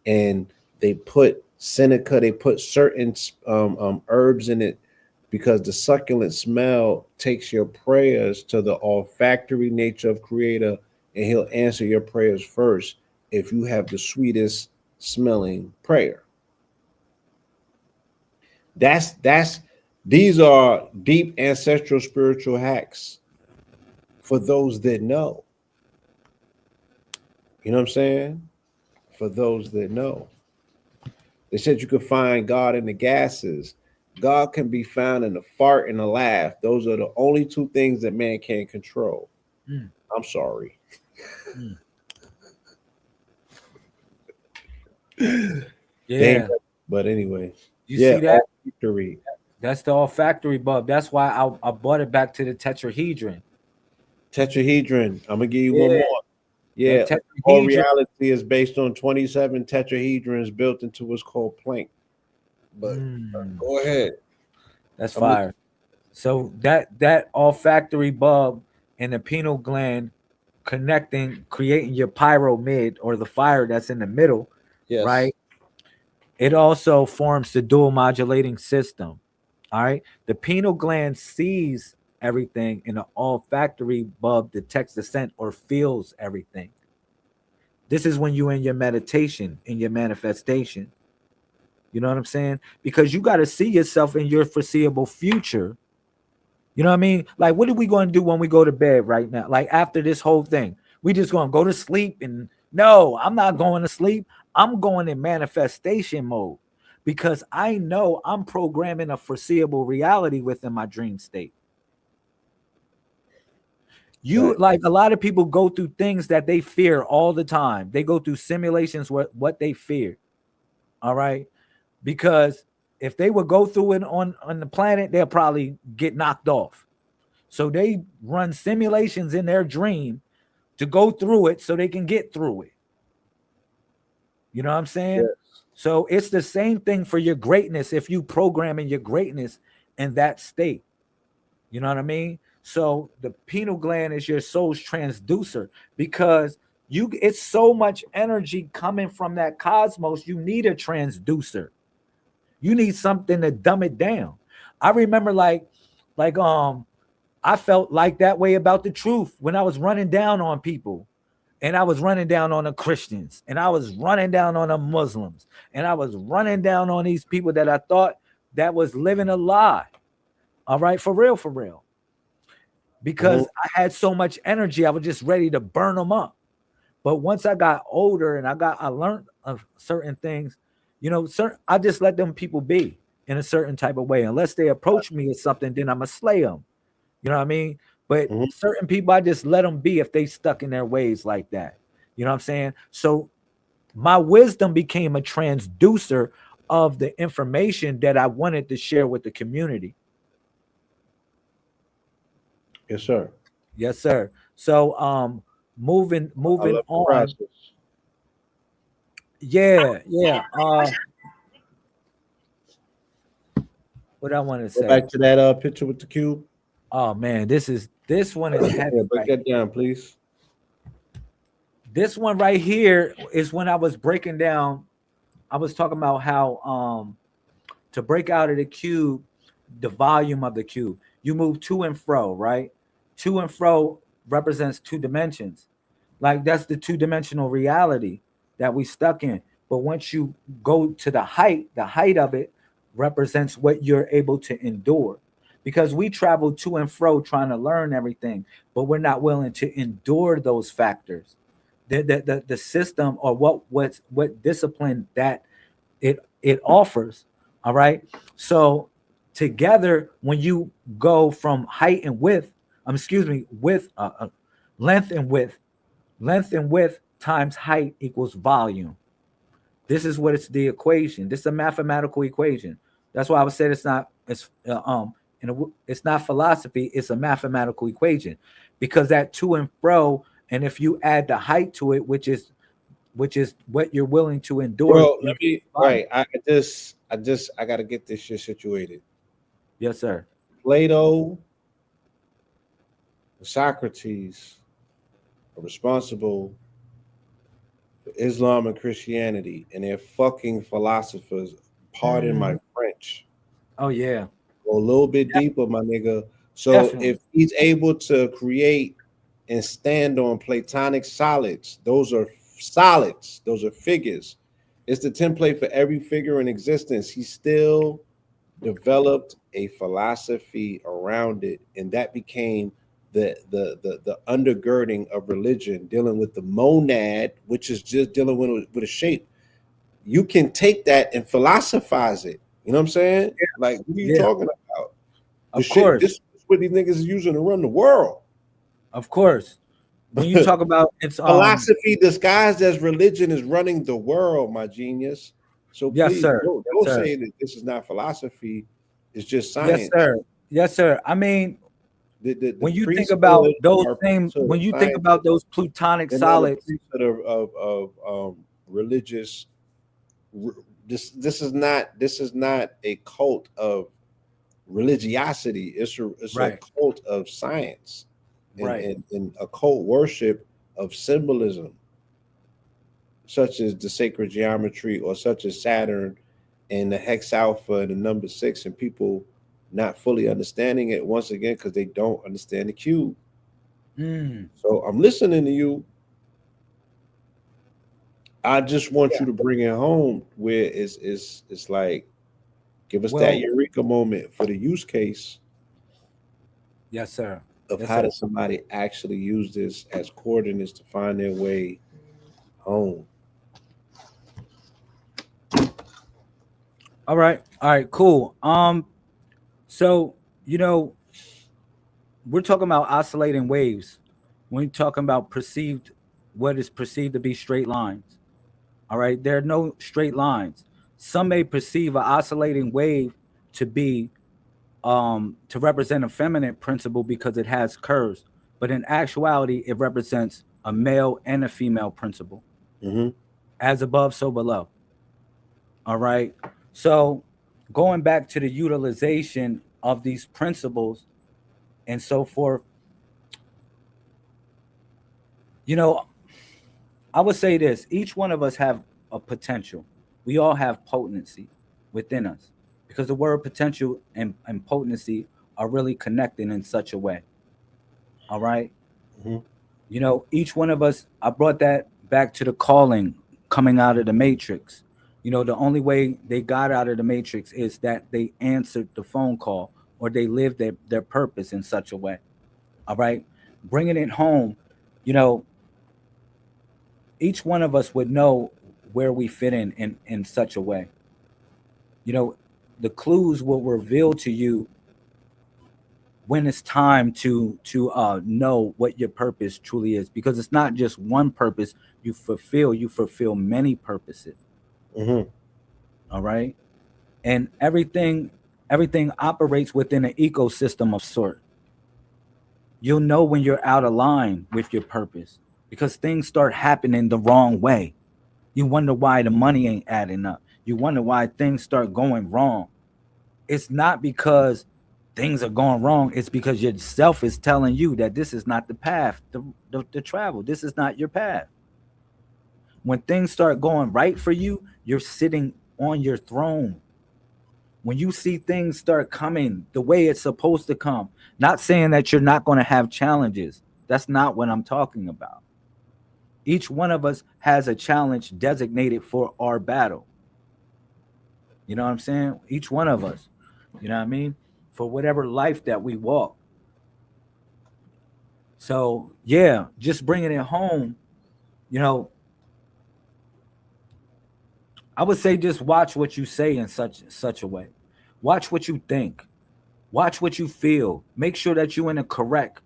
and they put Seneca, they put certain herbs in it because the succulent smell takes your prayers to the olfactory nature of Creator, and He'll answer your prayers first if you have the sweetest smelling prayer. That's these are deep ancestral spiritual hacks for those that know. You know what I'm saying? For those that know. They said you could find God in the gases. God can be found in the fart and the laugh. Those are the only two things that man can't control. I'm sorry. Yeah. Damn, but anyway. You see that? Olfactory. That's the olfactory bulb. That's why I brought it back to the tetrahedron. Tetrahedron. I'm gonna give you one more. Yeah, all reality is based on 27 tetrahedrons built into what's called Planck. But go ahead. That's fire. So that olfactory bulb and the pineal gland connecting, creating your pyramid or the fire that's in the middle, yes, right? It also forms the dual modulating system. All right. The pineal gland sees everything, and the olfactory bulb detects the scent or feels everything. This is when you're in your meditation, in your manifestation. You know what I'm saying? Because you got to see yourself in your foreseeable future. You know what I mean? Like, what are we going to do when we go to bed right now? Like, after this whole thing, we just going to go to sleep? And no, I'm not going to sleep. I'm going in manifestation mode because I know I'm programming a foreseeable reality within my dream state. Like a lot of people go through things that they fear all the time. They go through simulations what they fear. All right. Because if they would go through it on the planet, they'll probably get knocked off. So they run simulations in their dream to go through it so they can get through it. You know what I'm saying? Yes. So it's the same thing for your greatness if you program in your greatness in that state. You know what I mean? So the pineal gland is your soul's transducer because it's so much energy coming from that cosmos. You need a transducer. You need something to dumb it down. I remember like I felt like that way about the truth when I was running down on people, and I was running down on the Christians, and I was running down on the Muslims, and I was running down on these people that I thought that was living a lie. All right, for real. Because I had so much energy, I was just ready to burn them up. But once I got older and I learned of certain things, you know, I just let them people be in a certain type of way. Unless they approach me or something, then I'm going to slay them. You know what I mean? But certain people, I just let them be if they stuck in their ways like that. You know what I'm saying? So my wisdom became a transducer of the information that I wanted to share with the community. Yes, sir. Yes, sir. So moving I love the on. process. Yeah. What I want to Go say. back to that picture with the cube. Oh man, this one is heavy. Yeah, break Right? that down, please. This one right here is when I was breaking down. I was talking about how to break out of the cube, the volume of the cube. You move to and fro, right? To and fro represents two dimensions. Like that's the two-dimensional reality that we stuck in. But once you go to the height of it represents what you're able to endure. Because we travel to and fro trying to learn everything, but we're not willing to endure those factors. The system or what discipline that it offers. All right. So together, when you go from height and width, excuse me, width, length and width times height equals volume. This is what it's the equation. This is a mathematical equation. That's why I would say it's not philosophy. It's a mathematical equation, because that to and fro, and if you add the height to it, which is what you're willing to endure. Bro, let me right. I got to get this shit situated. Yes, sir. Plato, Socrates are responsible for Islam and Christianity, and they're fucking philosophers. Pardon my French. Oh yeah. Go a little bit deeper, my nigga. So Definitely. if he's able to create and stand on Platonic solids, those are solids, those are figures. It's the template for every figure in existence. He still developed a philosophy around it, and that became the undergirding of religion, dealing with the monad, which is just dealing with a shape. You can take that and philosophize it. You know what I'm saying? Yeah. Like, what are you talking about? Of course. This is what these niggas is using to run the world. Of course. When you talk about it's philosophy disguised as religion is running the world, my genius. So yes, please sir. don't say that this is not philosophy. It's just science. Yes, sir. Yes, sir. I mean, when you think about those things, when you think about those Plutonic solids of religious, this is not a cult of religiosity. It's a cult of science. And occult worship of symbolism, such as the sacred geometry, or such as Saturn and the hex alpha and the number 6, and people not fully understanding it once again because they don't understand the cube. So I'm listening to you. I just want you to bring it home where it's like, give us that eureka moment for the use case. Yes, sir. Of how does somebody actually use this as coordinates to find their way home? All right, cool. So we're talking about oscillating waves. We're talking about what is perceived to be straight lines. All right, there are no straight lines. Some may perceive an oscillating wave to be to represent a feminine principle because it has curves, but in actuality, it represents a male and a female principle. As above, so below. All right. So going back to the utilization of these principles and so forth, I would say this: each one of us have a potential. We all have potency within us, because the word potential and potency are really connected in such a way. All right. Each one of us, I brought that back to the calling coming out of the matrix. The only way they got out of the matrix is that they answered the phone call, or they lived their purpose in such a way. All right. Bringing it home, each one of us would know where we fit in such a way. The clues will reveal to you when it's time to know what your purpose truly is, because it's not just one purpose you fulfill many purposes. All right. And everything operates within an ecosystem of sort. You'll know when you're out of line with your purpose, because things start happening the wrong way. You wonder why the money ain't adding up. You wonder why things start going wrong. It's not because things are going wrong. It's because yourself is telling you that this is not the path to travel. This is not your path. When things start going right for you, you're sitting on your throne. When you see things start coming the way it's supposed to come, not saying that you're not going to have challenges. That's not what I'm talking about. Each one of us has a challenge designated for our battle. You know what I'm saying? Each one of us, you know what I mean? For whatever life that we walk. So, yeah, just bringing it home, you know, I would say just watch what you say in such a way. Watch what you think. Watch what you feel. Make sure that you're in a correct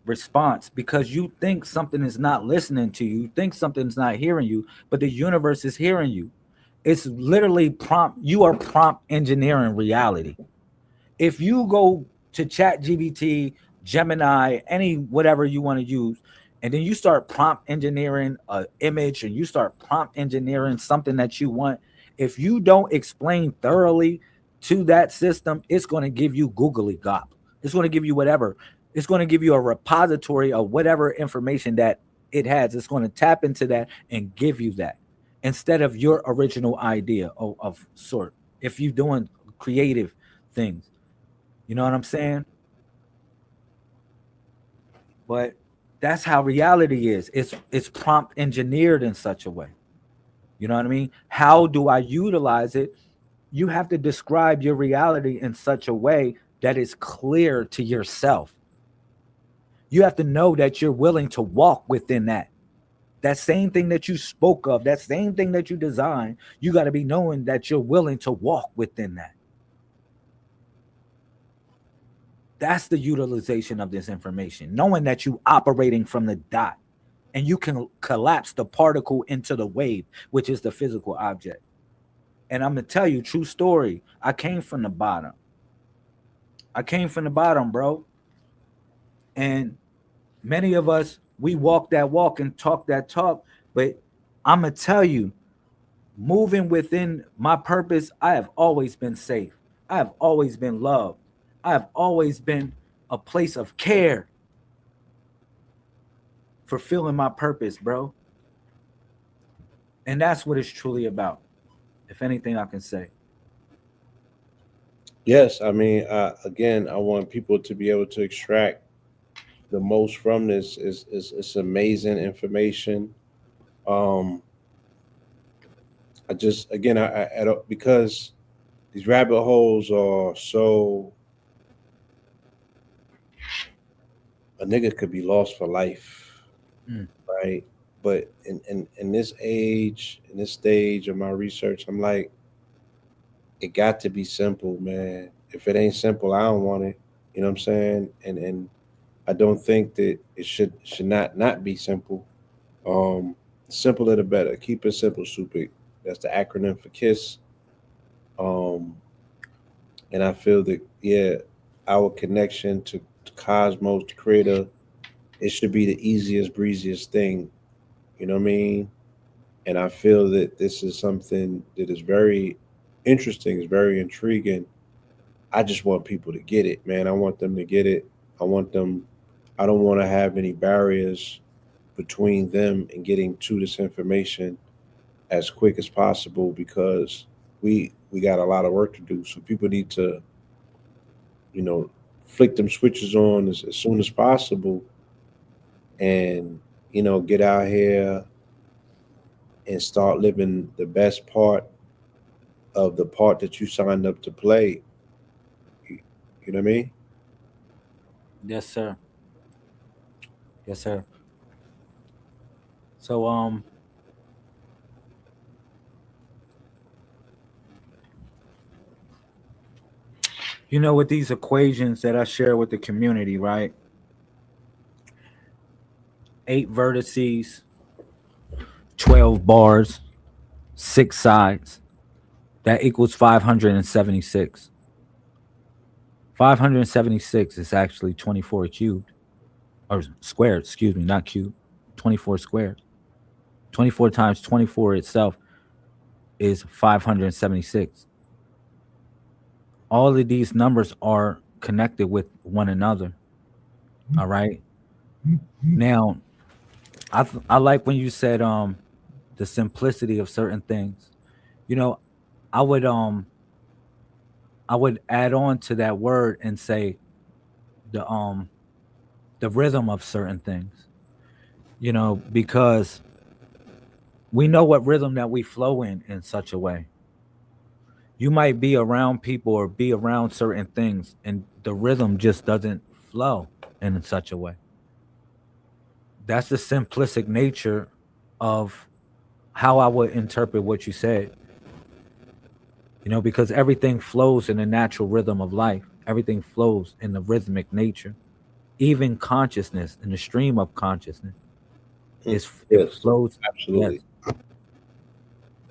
response, because you think something is not listening to you, you think something's not hearing you, but the universe is hearing you. It's literally prompt. You are prompt engineering reality. If you go to Chat GBT, Gemini, any whatever you want to use, and then you start prompt engineering an image, and you start prompt engineering something that you want, if you don't explain thoroughly to that system, it's going to give you googly gop. It's going to give you whatever. It's going to give you a repository of whatever information that it has. It's going to tap into that and give you that instead of your original idea of sort. If you're doing creative things, you know what I'm saying? But that's how reality is. It's prompt engineered in such a way. You know what I mean? How do I utilize it? You have to describe your reality in such a way that is clear to yourself. You have to know that you're willing to walk within that. That same thing that you spoke of, that same thing that you designed, you got to be knowing that you're willing to walk within that. That's the utilization of this information, knowing that you operating from the dot and you can collapse the particle into the wave, which is the physical object. And I'm going to tell you, true story, I came from the bottom. Bro. And many of us, we walk that walk and talk that talk. But I'm going to tell you, moving within my purpose, I have always been safe. I have always been loved. I have always been a place of care, fulfilling my purpose, bro. And that's what it's truly about, if anything I can say. Yes, I mean, again, I want people to be able to extract the most from this. Is It's amazing information. Um, I just again, I don't, because these rabbit holes are so, a nigga could be lost for life, right? But in this age, in this stage of my research, I'm like, it got to be simple, man. If it ain't simple, I don't want it. You know what I'm saying? And I don't think that it should not be simple. Simpler the better. Keep it simple, stupid. That's the acronym for KISS. Um, and I feel that, yeah, our connection to Cosmos, the Creator, it should be the easiest, breeziest thing. You know what I mean? And I feel that this is something that is very interesting, is very intriguing. I just want people to get it, man. I want them to get it. I want them. I don't want to have any barriers between them and getting to this information as quick as possible, because we got a lot of work to do. So people need to, you know, flick them switches on as soon as possible, and get out here and start living the best part of the part that you signed up to play. You know what I mean? Yes, sir. Yes, sir. So, with these equations that I share with the community, right? 8 vertices, 12 bars, 6 sides. That equals 576. 576 is actually 24 cubed, or squared, excuse me, not cubed. 24 squared. 24 times 24 itself is 576. All of these numbers are connected with one another. All right. Now, I like when you said the simplicity of certain things. You know, I would add on to that word and say the rhythm of certain things. You know, because we know what rhythm that we flow in such a way. You might be around people or be around certain things, and the rhythm just doesn't flow in such a way. That's the simplistic nature of how I would interpret what you said. You know, because everything flows in the natural rhythm of life. Everything flows in the rhythmic nature. Even consciousness in the stream of consciousness is it Yes, flows. absolutely. Yes,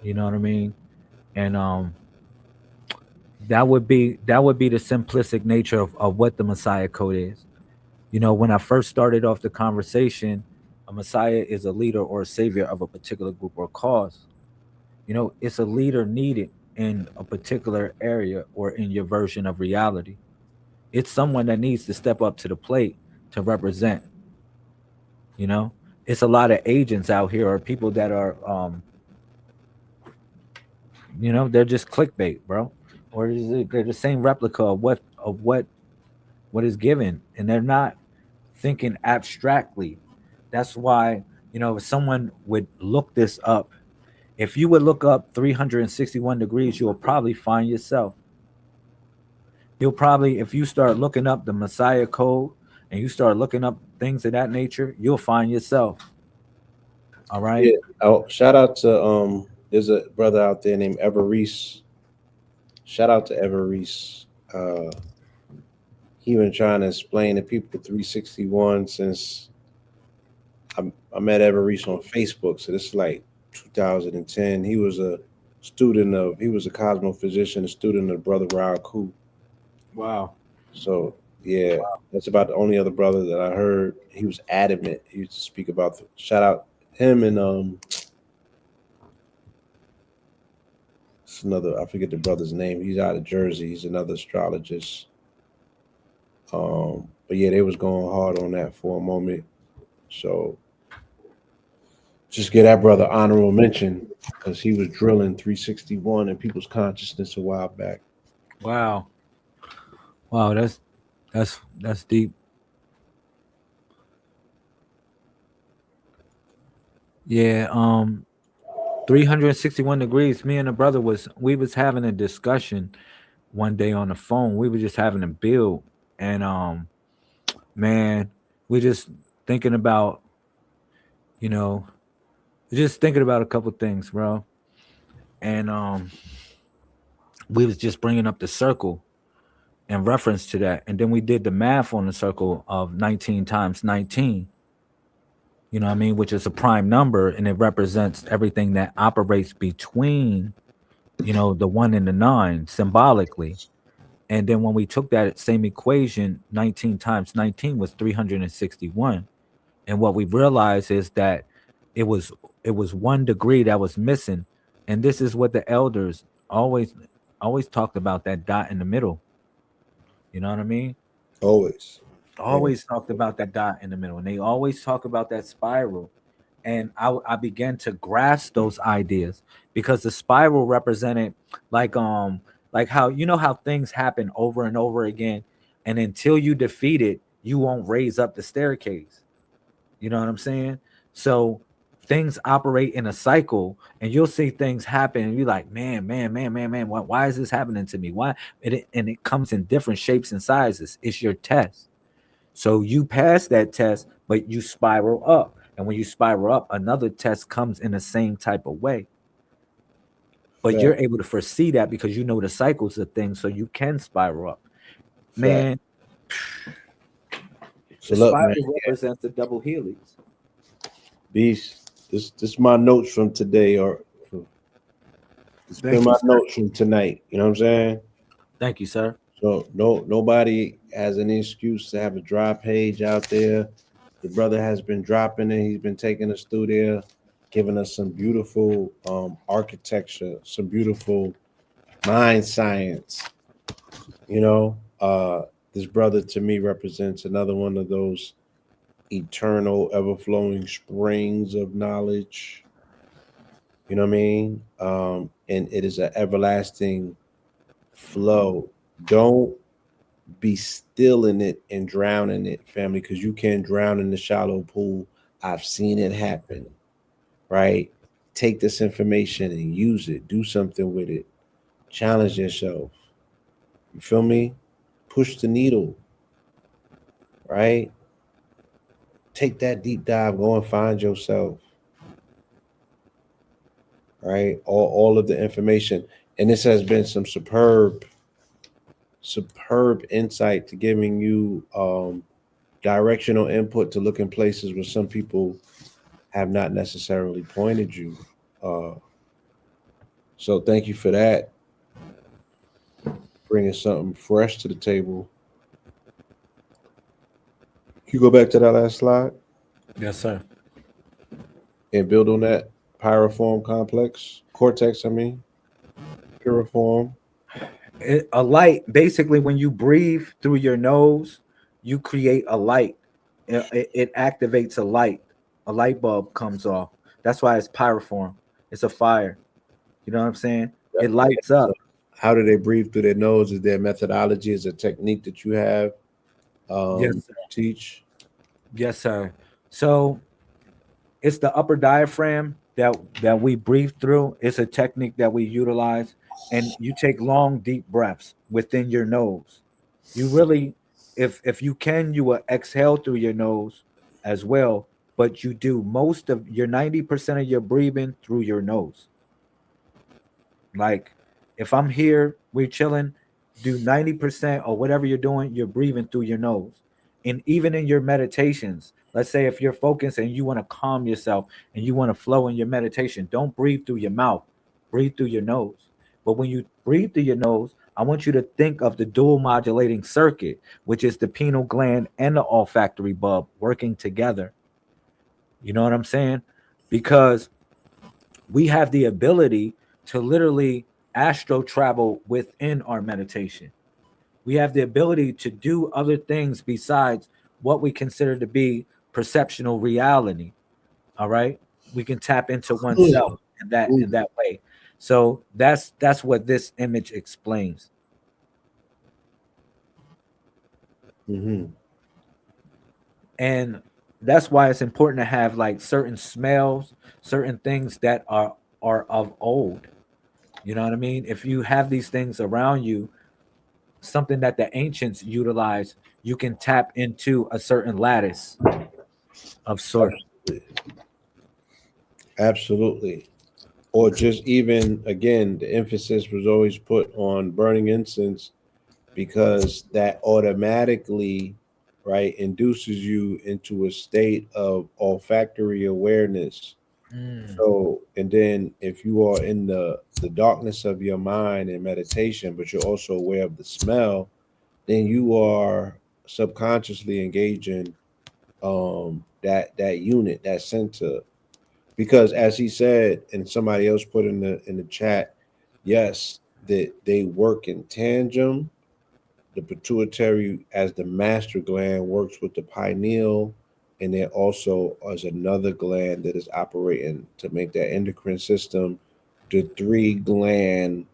you know what I mean? And that would be the simplistic nature of what the Messiah code is. You know, when I first started off the conversation, a Messiah is a leader or a savior of a particular group or cause. You know, it's a leader needed in a particular area or in your version of reality. It's someone that needs to step up to the plate to represent. You know, it's a lot of agents out here or people that are, you know, they're just clickbait, bro, or they're the same replica of what is given, and they're not thinking abstractly. That's why, you know, if someone would look this up, if you would look up 361 degrees, you'll probably find yourself. You'll probably, if you start looking up the Messiah code and you start looking up things of that nature, you'll find yourself. All right. Yeah. Oh, shout out to there's a brother out there named Everese. Shout out to Everese. He been trying to explain to people 361 since I met Everese on Facebook. So this is like 2010. He was a he was a cosmophysician, a student of Brother Raoul. Wow. So yeah, that's about the only other brother that I heard. He was adamant. He used to speak about shout out him and it's another, I forget the brother's name. He's out of Jersey. He's another astrologist. But yeah, they was going hard on that for a moment. So just get that brother honorable mention because he was drilling 361 in people's consciousness a while back. Wow. Wow, that's deep. Yeah, 361 degrees. Me and a brother we was having a discussion one day on the phone. We were just having a build, and man, we just thinking about, you know, just thinking about a couple things, bro. And we was just bringing up the circle in reference to that, and then we did the math on the circle of 19 times 19. You know what I mean? Which is a prime number, and it represents everything that operates between, you know, the 1 and the 9 symbolically. And then when we took that same equation, 19 times 19 was 361. And what we realized is that it was 1 degree that was missing. And this is what the elders always talked about, that dot in the middle. You know what I mean? Always talked about that dot in the middle, and they always talk about that spiral. And I began to grasp those ideas because the spiral represented like how, you know, how things happen over and over again, and until you defeat it, you won't raise up the staircase. You know what I'm saying? So things operate in a cycle, and you'll see things happen and you're like, man, why is this happening to me? Why? And it comes in different shapes and sizes. It's your test. So you pass that test, but you spiral up. And when you spiral up, another test comes in the same type of way. But you're able to foresee that because you know the cycles of things, so you can spiral up. Man, so the look, spiral man, represents the double helix. This my notes from today, or it's been my notes from tonight. You know what I'm saying? Thank you, sir. So nobody has any excuse to have a dry page out there. The brother has been dropping it. He's been taking us through there, giving us some beautiful architecture, some beautiful mind science. You know, this brother to me represents another one of those eternal, ever flowing springs of knowledge. You know what I mean? And it is an everlasting flow. Don't be still in it and drown in it, family, because you can drown in the shallow pool. I've seen it happen, right? Take this information and use it. Do something with it. Challenge yourself. You feel me? Push the needle, right? Take that deep dive. Go and find yourself, right? All of the information. And this has been some superb insight to giving you directional input to look in places where some people have not necessarily pointed you. Uh, so thank you for that. Bringing something fresh to the table. Can you go back to that last slide Yes, sir. and build on that pyriform complex? Cortex, I mean. Piriform. A light, basically, when you breathe through your nose, you create a light. It activates a light. A light bulb comes off. That's why it's pyroform. It's a fire. You know what I'm saying? It lights So up. how do they breathe through their nose? Is there methodology? Is a technique that you have Yes, sir. teach? Yes, sir. So it's the upper diaphragm that we breathe through. It's a technique that we utilize, and you take long, deep breaths within your nose. You really, if you can, you will exhale through your nose as well, but you do most of your 90% of your breathing through your nose. Like if I'm here, we're chilling, do 90% or whatever you're doing, you're breathing through your nose. And even in your meditations, let's say if you're focused and you want to calm yourself and you want to flow in your meditation, don't breathe through your mouth, breathe through your nose. But when you breathe through your nose, I want you to think of the dual modulating circuit, which is the pineal gland and the olfactory bulb working together. You know what I'm saying? Because we have the ability to literally astro travel within our meditation. We have the ability to do other things besides what we consider to be perceptional reality. All right, we can tap into oneself in that way. So that's what this image explains. Mm-hmm. And that's why it's important to have like certain smells, certain things that are of old. You know what I mean? If you have these things around you, something that the ancients utilized, you can tap into a certain lattice of sort. Absolutely. Absolutely. Or just even again, the emphasis was always put on burning incense because that automatically, right, induces you into a state of olfactory awareness. Mm, So, and then if you are in the darkness of your mind in meditation, but you're also aware of the smell, then you are subconsciously engaging that unit, that center. Because as he said, and somebody else put in the chat, yes, that they work in tandem. The pituitary, as the master gland, works with the pineal, and there also is another gland that is operating to make that endocrine system. The three gland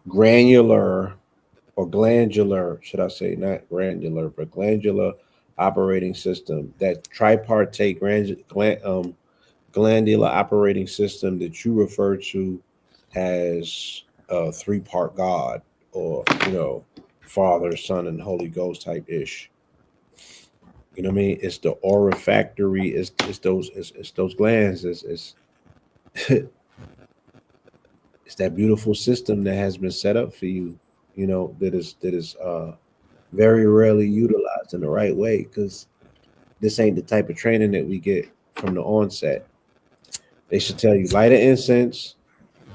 granular or glandular, should I say, not granular, but glandular operating system. That tripartite glandular operating system that you refer to as a three-part God, or Father, Son, and Holy Ghost type ish. You know what I mean? It's the aura factory. It's those glands. It's it's that beautiful system that has been set up for you. That is very rarely utilized in the right way because this ain't the type of training that we get from the onset. They should tell you light an incense,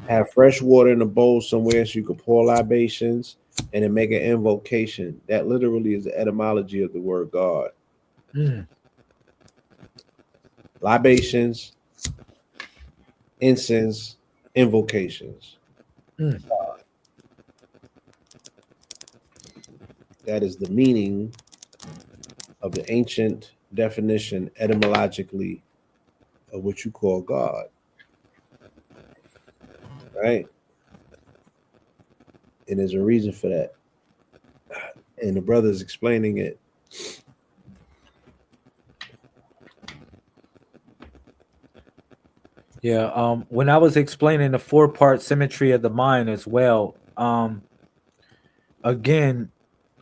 have fresh water in a bowl somewhere so you can pour libations, and then make an invocation. That literally is the etymology of the word God. Libations, incense, invocations. That is the meaning of the ancient definition etymologically of what you call God. Right? And there's a reason for that. And the brother's explaining it. Yeah. When I was explaining the 4-part symmetry of the mind as well, again,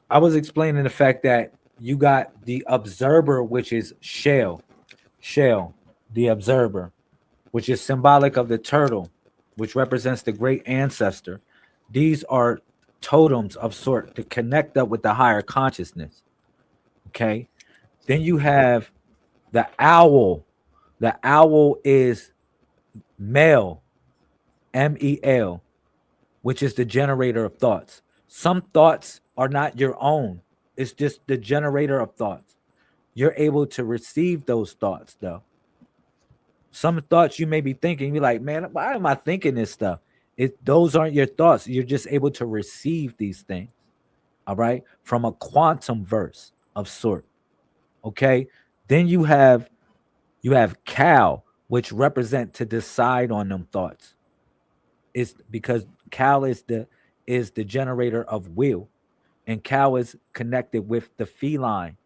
I was explaining the fact that you got the observer, which is shell, the observer, which is symbolic of the turtle, which represents the great ancestor. These are totems of sort to connect up with the higher consciousness. Okay. Then you have the owl. The owl is male, MEL, which is the generator of thoughts. Some thoughts are not your own. It's just the generator of thoughts. You're able to receive those thoughts, though. Some thoughts you may be thinking, you're like, man, why am I thinking this stuff? Those aren't your thoughts. You're just able to receive these things, all right, from a quantum verse of sort. Okay. Then you have Cal, which represent to decide on them thoughts. It's because Cal is the generator of will, and Cal is connected with the feline.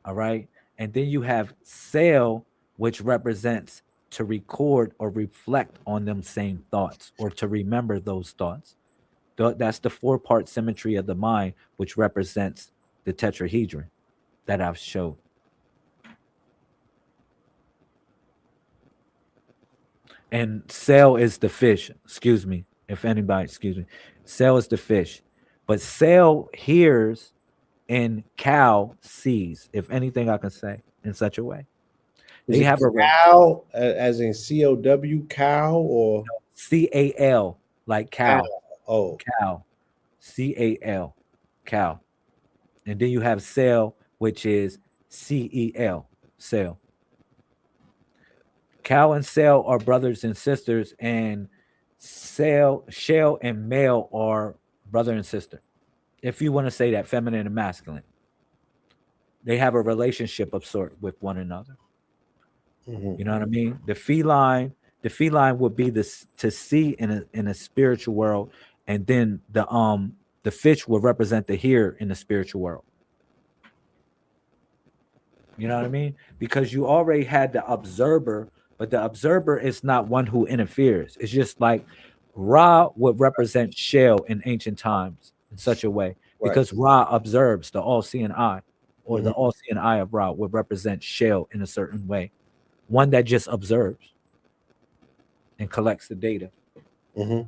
All right. And then you have Sail, which represents to record or reflect on them same thoughts or to remember those thoughts. That's the 4-part symmetry of the mind, which represents the tetrahedron that I've showed. And Sail is the fish. Excuse me. If anybody, excuse me. Sail is the fish. But Sail hears and Cow sees, if anything I can say in such a way. They have a cow, as in COW, cow, or CAL, like cow. Oh, Cow. CAL. Cow. And then you have Sail, which is CEL. Sail. Cow and Sail are brothers and sisters, and Shell and Male are brother and sister. If you want to say that, feminine and masculine. They have a relationship of sort with one another. You know what I mean? The feline would be this to see in a spiritual world, and then the fish would represent the hear in the spiritual world. You know what I mean? Because you already had the observer, but the observer is not one who interferes. It's just like Ra would represent Shell in ancient times in such a way, because Ra observes the all-seeing eye, or the all-seeing eye of Ra would represent Shell in a certain way, one that just observes and collects the data. You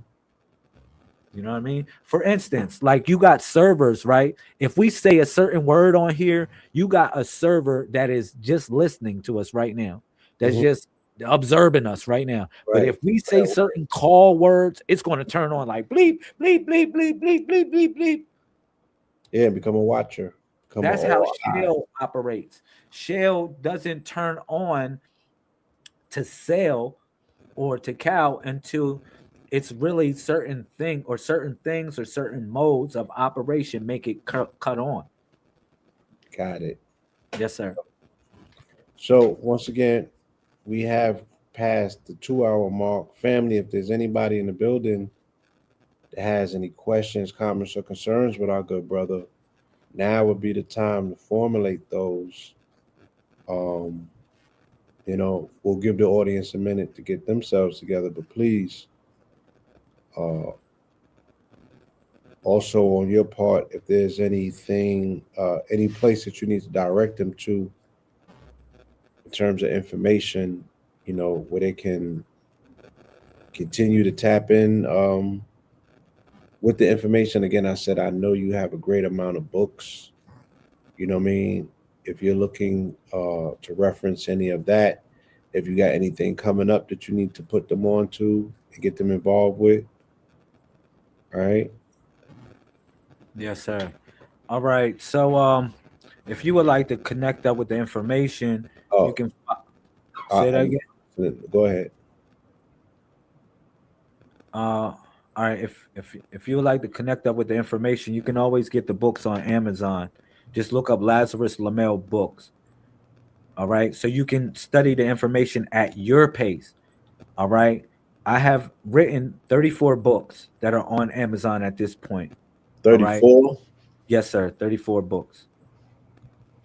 know what I mean? For instance, like you got servers, right? If we say a certain word on here, you got a server that is just listening to us right now. That's just observing us right now. But if we say certain call words, it's going to turn on like bleep, bleep, bleep, bleep, bleep, bleep, bleep, bleep. Yeah, become a watcher. That's how Shell operates. Shell doesn't turn on to Sail or to Cow until it's really certain thing or certain things or certain modes of operation make it cut on. Got it. Yes, sir. So once again, we have passed the 2-hour mark. Family, if there's anybody in the building that has any questions, comments, or concerns with our good brother, now would be the time to formulate those. You know, we'll give the audience a minute to get themselves together, but please, also on your part, if there's anything, any place that you need to direct them to in terms of information, you know, where they can continue to tap in with the information. Again, I said, I know you have a great amount of books. You know what I mean? If you're looking to reference any of that, if you got anything coming up that you need to put them on to and get them involved with. All right. Yes, sir. All right. So If you would like to connect up with the information, you Oh, can say that I, again. go ahead. All right. If you would like to connect up with the information, you can always get the books on Amazon. Just look up Lazarus Lamel books. All right. So you can study the information at your pace. All right. I have written 34 books that are on Amazon at this point. All right. 34. Yes, sir. 34 books.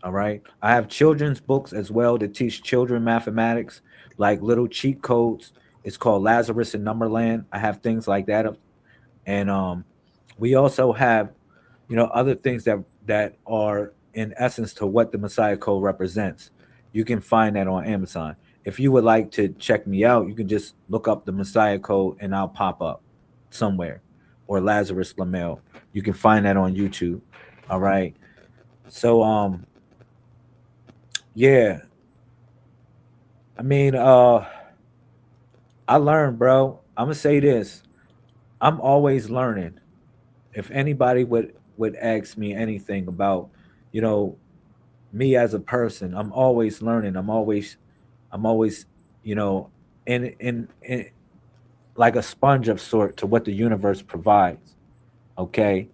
All right. I have children's books as well to teach children mathematics, like little cheat codes. It's called Lazarus in Numberland. I have things like that. And we also have, other things that are in essence to what the Messiah Code represents. You can find that on Amazon. If you would like to check me out, you can just look up the Messiah Code and I'll pop up somewhere, or Lazarus Lamel. You can find that on YouTube. All right. So yeah, I mean, I learned, bro. I'm gonna say this. I'm always learning. If anybody would ask me anything about, you know, me as a person, I'm always learning. I'm always, you know, in like a sponge of sort to what the universe provides. Okay.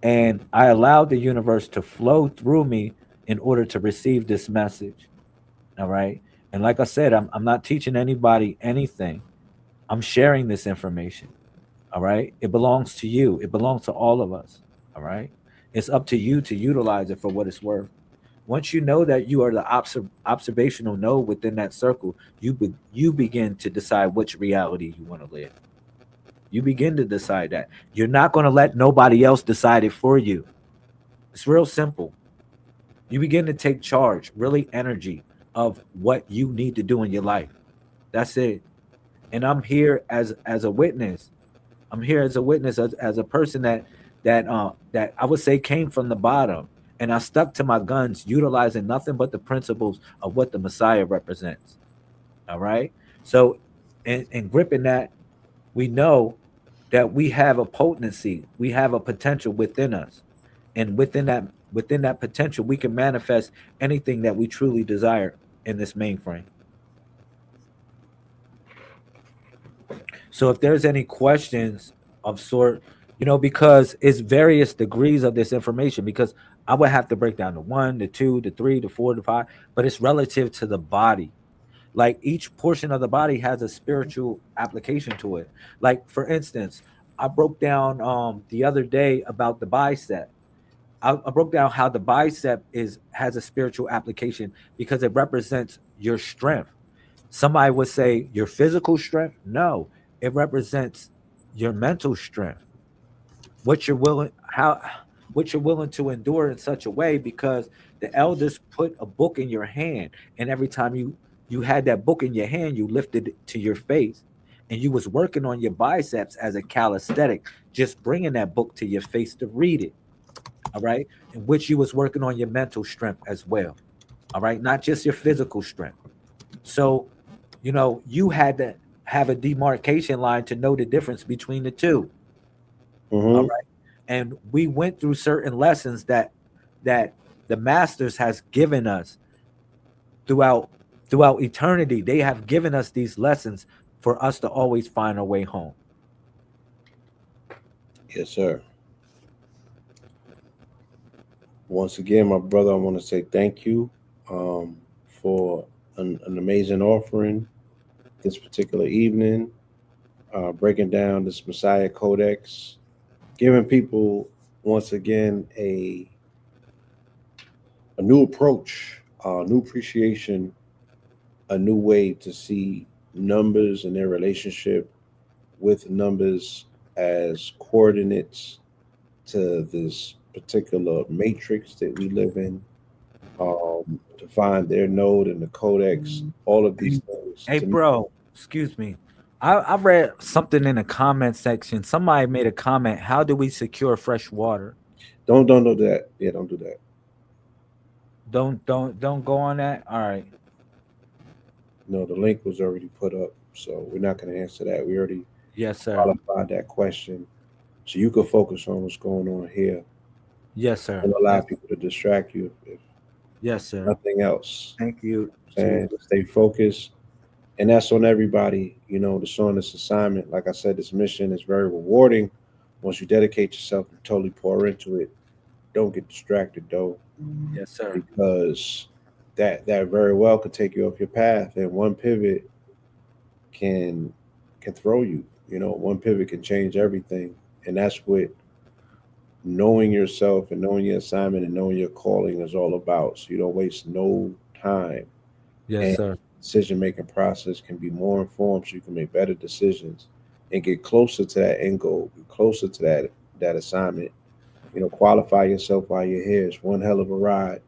And I allowed the universe to flow through me in order to receive this message. All right. And like I said, I'm not teaching anybody anything. I'm sharing this information. All right. It belongs to you. It belongs to all of us. All right. It's up to you to utilize it for what it's worth. Once you know that you are the observational node within that circle, you begin to decide which reality you want to live. You begin to decide that. You're not going to let nobody else decide it for you. It's real simple. You begin to take charge, really energy of what you need to do in your life. That's it. And I'm here as a witness. I'm here as a witness, as a person that I would say came from the bottom, and I stuck to my guns, utilizing nothing but the principles of what the Messiah represents. All right. So, in gripping that, we know that we have a potency, we have a potential within us, and within that potential, we can manifest anything that we truly desire in this mainframe. So if there's any questions of sort, because it's various degrees of this information, because I would have to break down the one, the two, the three, the four, the five, but it's relative to the body. Like each portion of the body has a spiritual application to it. Like for instance, I broke down the other day about the bicep. I broke down how the bicep has a spiritual application because it represents your strength. Somebody would say your physical strength. No, it represents your mental strength. What you're willing how what you're willing to endure in such a way, because the elders put a book in your hand, and every time you had that book in your hand, you lifted it to your face, and you was working on your biceps as a calisthenic, just bringing that book to your face to read it. All right, in which you was working on your mental strength as well. All right, not just your physical strength. So, you had to have a demarcation line to know the difference between the two. All Mm-hmm. right. And we went through certain lessons that the masters has given us throughout throughout eternity. They have given us these lessons for us to always find our way home. Yes, sir. Once again, my brother, I want to say thank you for an amazing offering this particular evening, breaking down this Messiah Codex, giving people once again a new approach, a new appreciation, a new way to see numbers and their relationship with numbers as coordinates to this particular matrix that we live in, to find their node in the codex, all of these things. Hey, To me, bro, excuse me. I read something in the comment section. Somebody made a comment. How do we secure fresh water? don't do that. Yeah, don't do that. Don't go on that. All right. No, the link was already put up, so we're not going to answer that. We already Yes, sir. qualified that question, so you can focus on what's going on here. Yes, sir. Don't allow Yes. people to distract you. If Yes, sir. Nothing else. Thank you. And stay focused. And that's on everybody, you know, that's on this assignment. Like I said, this mission is very rewarding. Once you dedicate yourself and totally pour into it, don't get distracted though, Yes, sir. because that very well could take you off your path. And one pivot can throw you. You know, one pivot can change everything. And that's what knowing yourself and knowing your assignment and knowing your calling is all about. So you don't waste no time. Yes, And sir. decision making process can be more informed so you can make better decisions and get closer to that end goal, get closer to that assignment. You know, qualify yourself while you're here. It's one hell of a ride.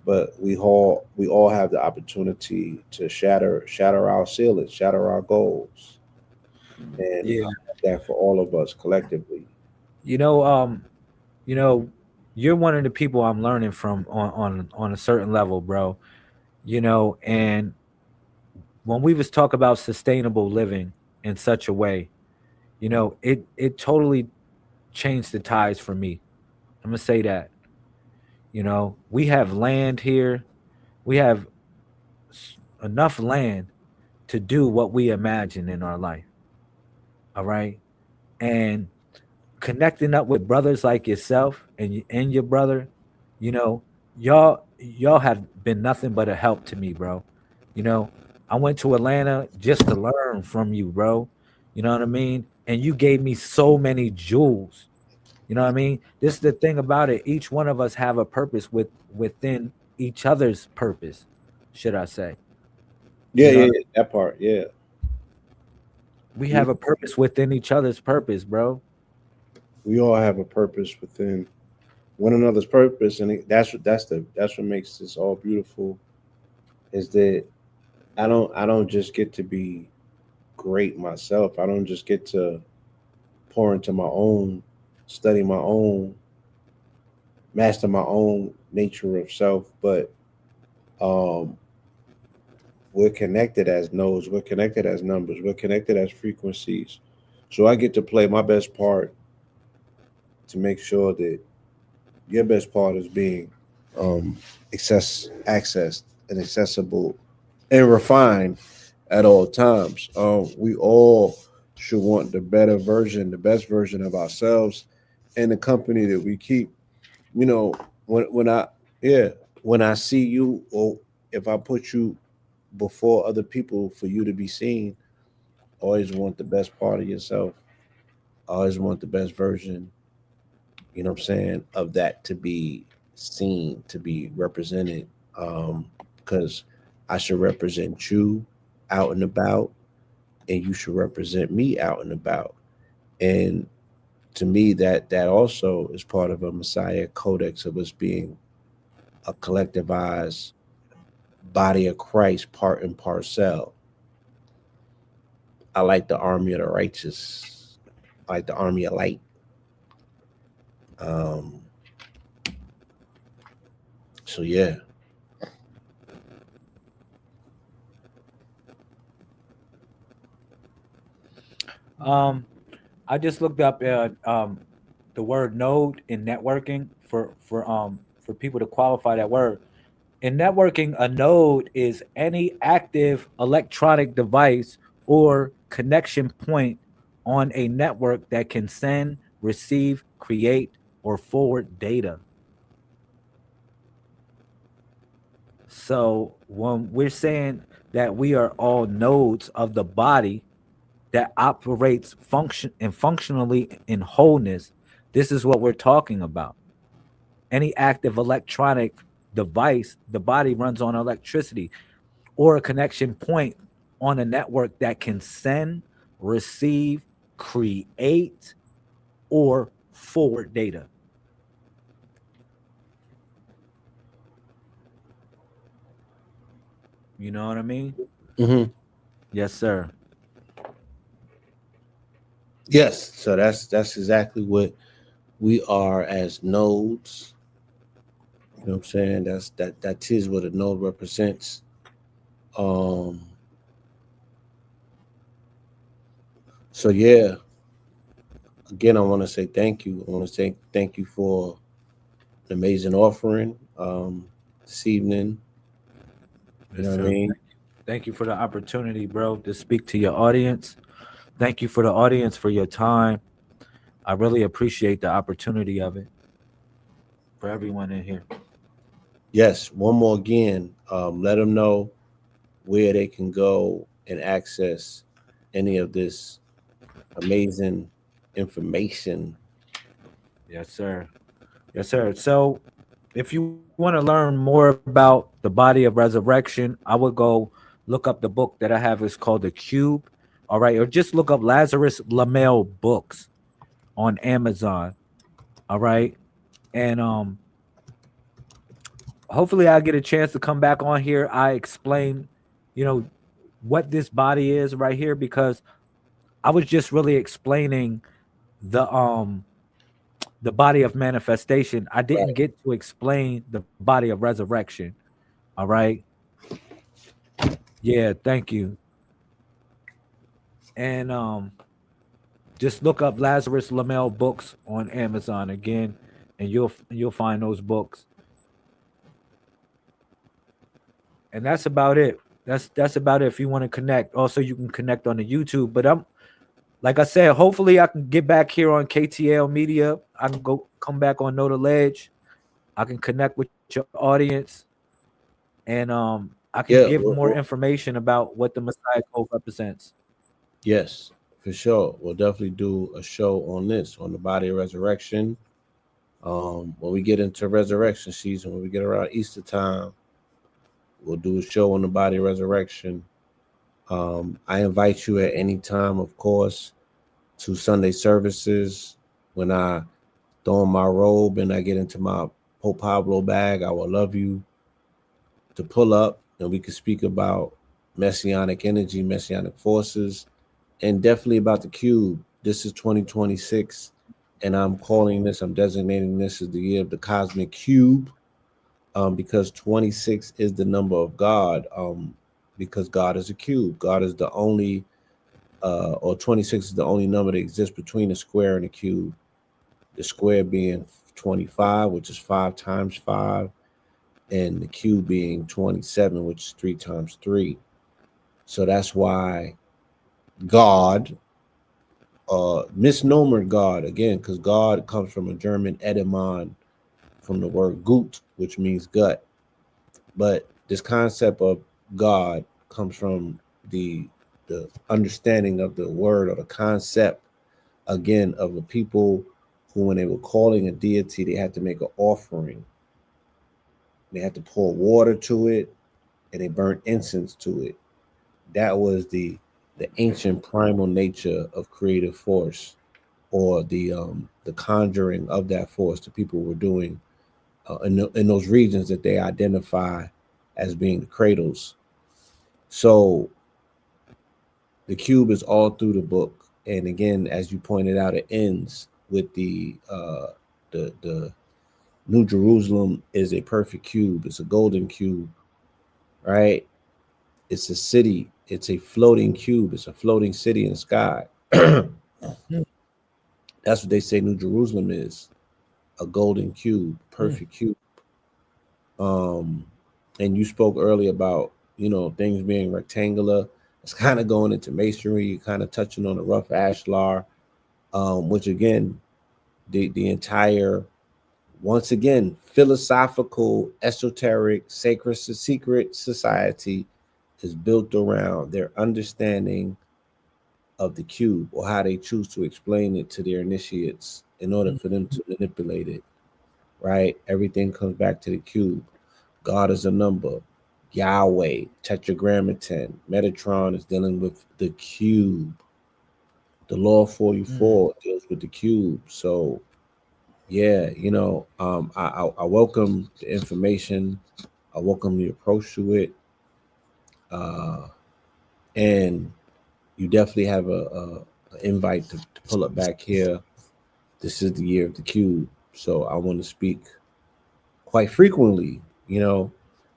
But we all have the opportunity to shatter our ceilings, shatter our goals. And Yeah. I want that for all of us collectively. You know, you know, you're one of the people I'm learning from on a certain level, bro. You know, and when we was talk about sustainable living in such a way, you know, it totally changed the ties for me. I'm gonna say that. You know, we have land here. We have enough land to do what we imagine in our life. All right, and connecting up with brothers like yourself and your brother, you know, y'all have been nothing but a help to me, bro. You know, I went to Atlanta just to learn from you, bro. You know what I mean? And you gave me so many jewels. You know what I mean? This is the thing about it. Each one of us have a purpose within each other's purpose, should I say? Yeah, You know, yeah, yeah, that part. Yeah. we We have a purpose within each other's purpose, bro. we all have a purpose within one another's purpose, and that's what makes this all beautiful. Is that I don't just get to be great myself. I don't just get to pour into my own, study my own, master my own nature of self, but um, we're connected as nodes, we're connected as numbers, we're connected as frequencies. So I get to play my best part to make sure that your best part is being accessed and accessible and refined at all times. We all should want the better version, the best version of ourselves and the company that we keep. You know, when I yeah, when I see you, or if I put you before other people for you to be seen, always want the best part of yourself. Always want the best version, you know what I'm saying, of that to be seen, to be represented. Because I should represent you out and about, and you should represent me out and about. And to me, that also is part of a Messiah codex of us being a collectivized body of Christ, part and parcel. I like the army of the righteous. I like the army of light. Um, so yeah. Um, I just looked up the word node in networking for people to qualify that word. In networking, a node is any active electronic device or connection point on a network that can send, receive, create, or forward data. So when we're saying that we are all nodes of the body that operates functionally in wholeness, this is what we're talking about. Any active electronic device, the body runs on electricity, or a connection point on a network that can send, receive, create, or forward data. You know what I mean? Hmm. Yes, sir. Yes. So that's exactly what we are as nodes. You know what I'm saying? That is what a node represents. Um, so yeah, again, I want to say thank you. I want to say thank you for an amazing offering. this evening. You Yes, know what I sir. mean? Thank you for the opportunity, bro, to speak to your audience. Thank you for the audience for your time. I really appreciate the opportunity of it for everyone in here. Yes, one more again. Let them know where they can go and access any of this amazing information. Yes, sir. Yes, sir. So, if you want to learn more about the body of resurrection, I would go look up the book that I have. It's called The Cube. All right. Or just look up Lazarus Lamel books on Amazon. All right. And hopefully I get a chance to come back on here. I explain, you know, what this body is right here, because I was just really explaining the the body of manifestation. I didn't Right. get to explain the body of resurrection. All right. Yeah, thank you. And just look up Lazarus Lamel books on Amazon again, and you'll find those books. And that's about it. That's about it. If you want to connect, also you can connect on the YouTube. But I'm like I said, hopefully I can get back here on KTL Media. I can go come back on Know the Ledge. I can connect with your audience, and I can Yeah. give more information about what the Messiah Code represents. Yes, for sure. We'll definitely do a show on this, on the body of resurrection. When we get into resurrection season, when we get around Easter time, we'll do a show on the body of resurrection. I invite you at any time, of course, to Sunday services. When I throw on my robe and I get into my Pope Pablo bag, I will love you to pull up and we can speak about messianic energy, messianic forces, and definitely about the cube. This is 2026, and I'm designating this as the year of the cosmic cube, because 26 is the number of God, because God is a cube. God is the only, or 26 is the only number that exists between a square and a cube. The square being 25, which is 5 times 5, and the cube being 27, which is 3 times 3. So that's why God, misnomer God, again, because God comes from a German etymon from the word gut, which means gut. But this concept of God comes from the understanding of the word or the concept, again, of the people who, when they were calling a deity, they had to make an offering. They had to pour water to it, and they burnt incense to it. That was the ancient primal nature of creative force, or the conjuring of that force the people were doing, in those regions that they identify as being the cradles. So the cube is all through the book, and again, as you pointed out, it ends with the New Jerusalem is a perfect cube. It's a golden cube, right? It's a city. It's a floating cube. It's a floating city in the sky. That's what they say New Jerusalem is, a golden cube, perfect cube. Um, and you spoke earlier about, things being rectangular. It's kind of going into masonry, kind of touching on the rough ashlar, which again, the entire, once again, philosophical, esoteric, sacred, secret society is built around their understanding of the cube, or how they choose to explain it to their initiates in order for them to manipulate it, right? Everything comes back to the cube. God is a number. Yahweh, Tetragrammaton, Metatron is dealing with the cube. The Law 44 deals with the cube. So, yeah, I welcome the information. I welcome the approach to it. Uh, and you definitely have a invite to pull it back here. This is the year of the cube. So I want to speak quite frequently,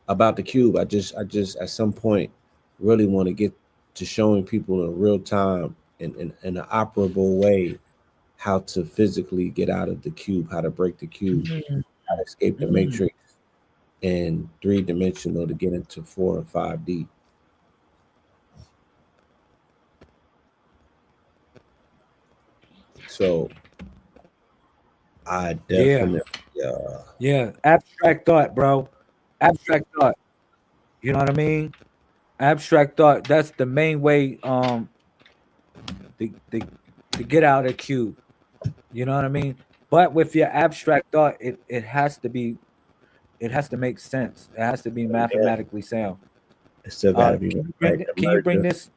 about the cube. I just at some point really want to get to showing people in real time, in an operable way, how to physically get out of the cube, how to break the cube, how to escape the matrix. and 3-dimensional to get into 4 and 5D. So I definitely Yeah, abstract thought, bro. Abstract thought. You know what I mean? Abstract thought. That's the main way to get out of cube. You know what I mean? But with your abstract thought, it has to be, it has to make sense. It has to be yeah, mathematically sound. it still got to be right. Can you bring this?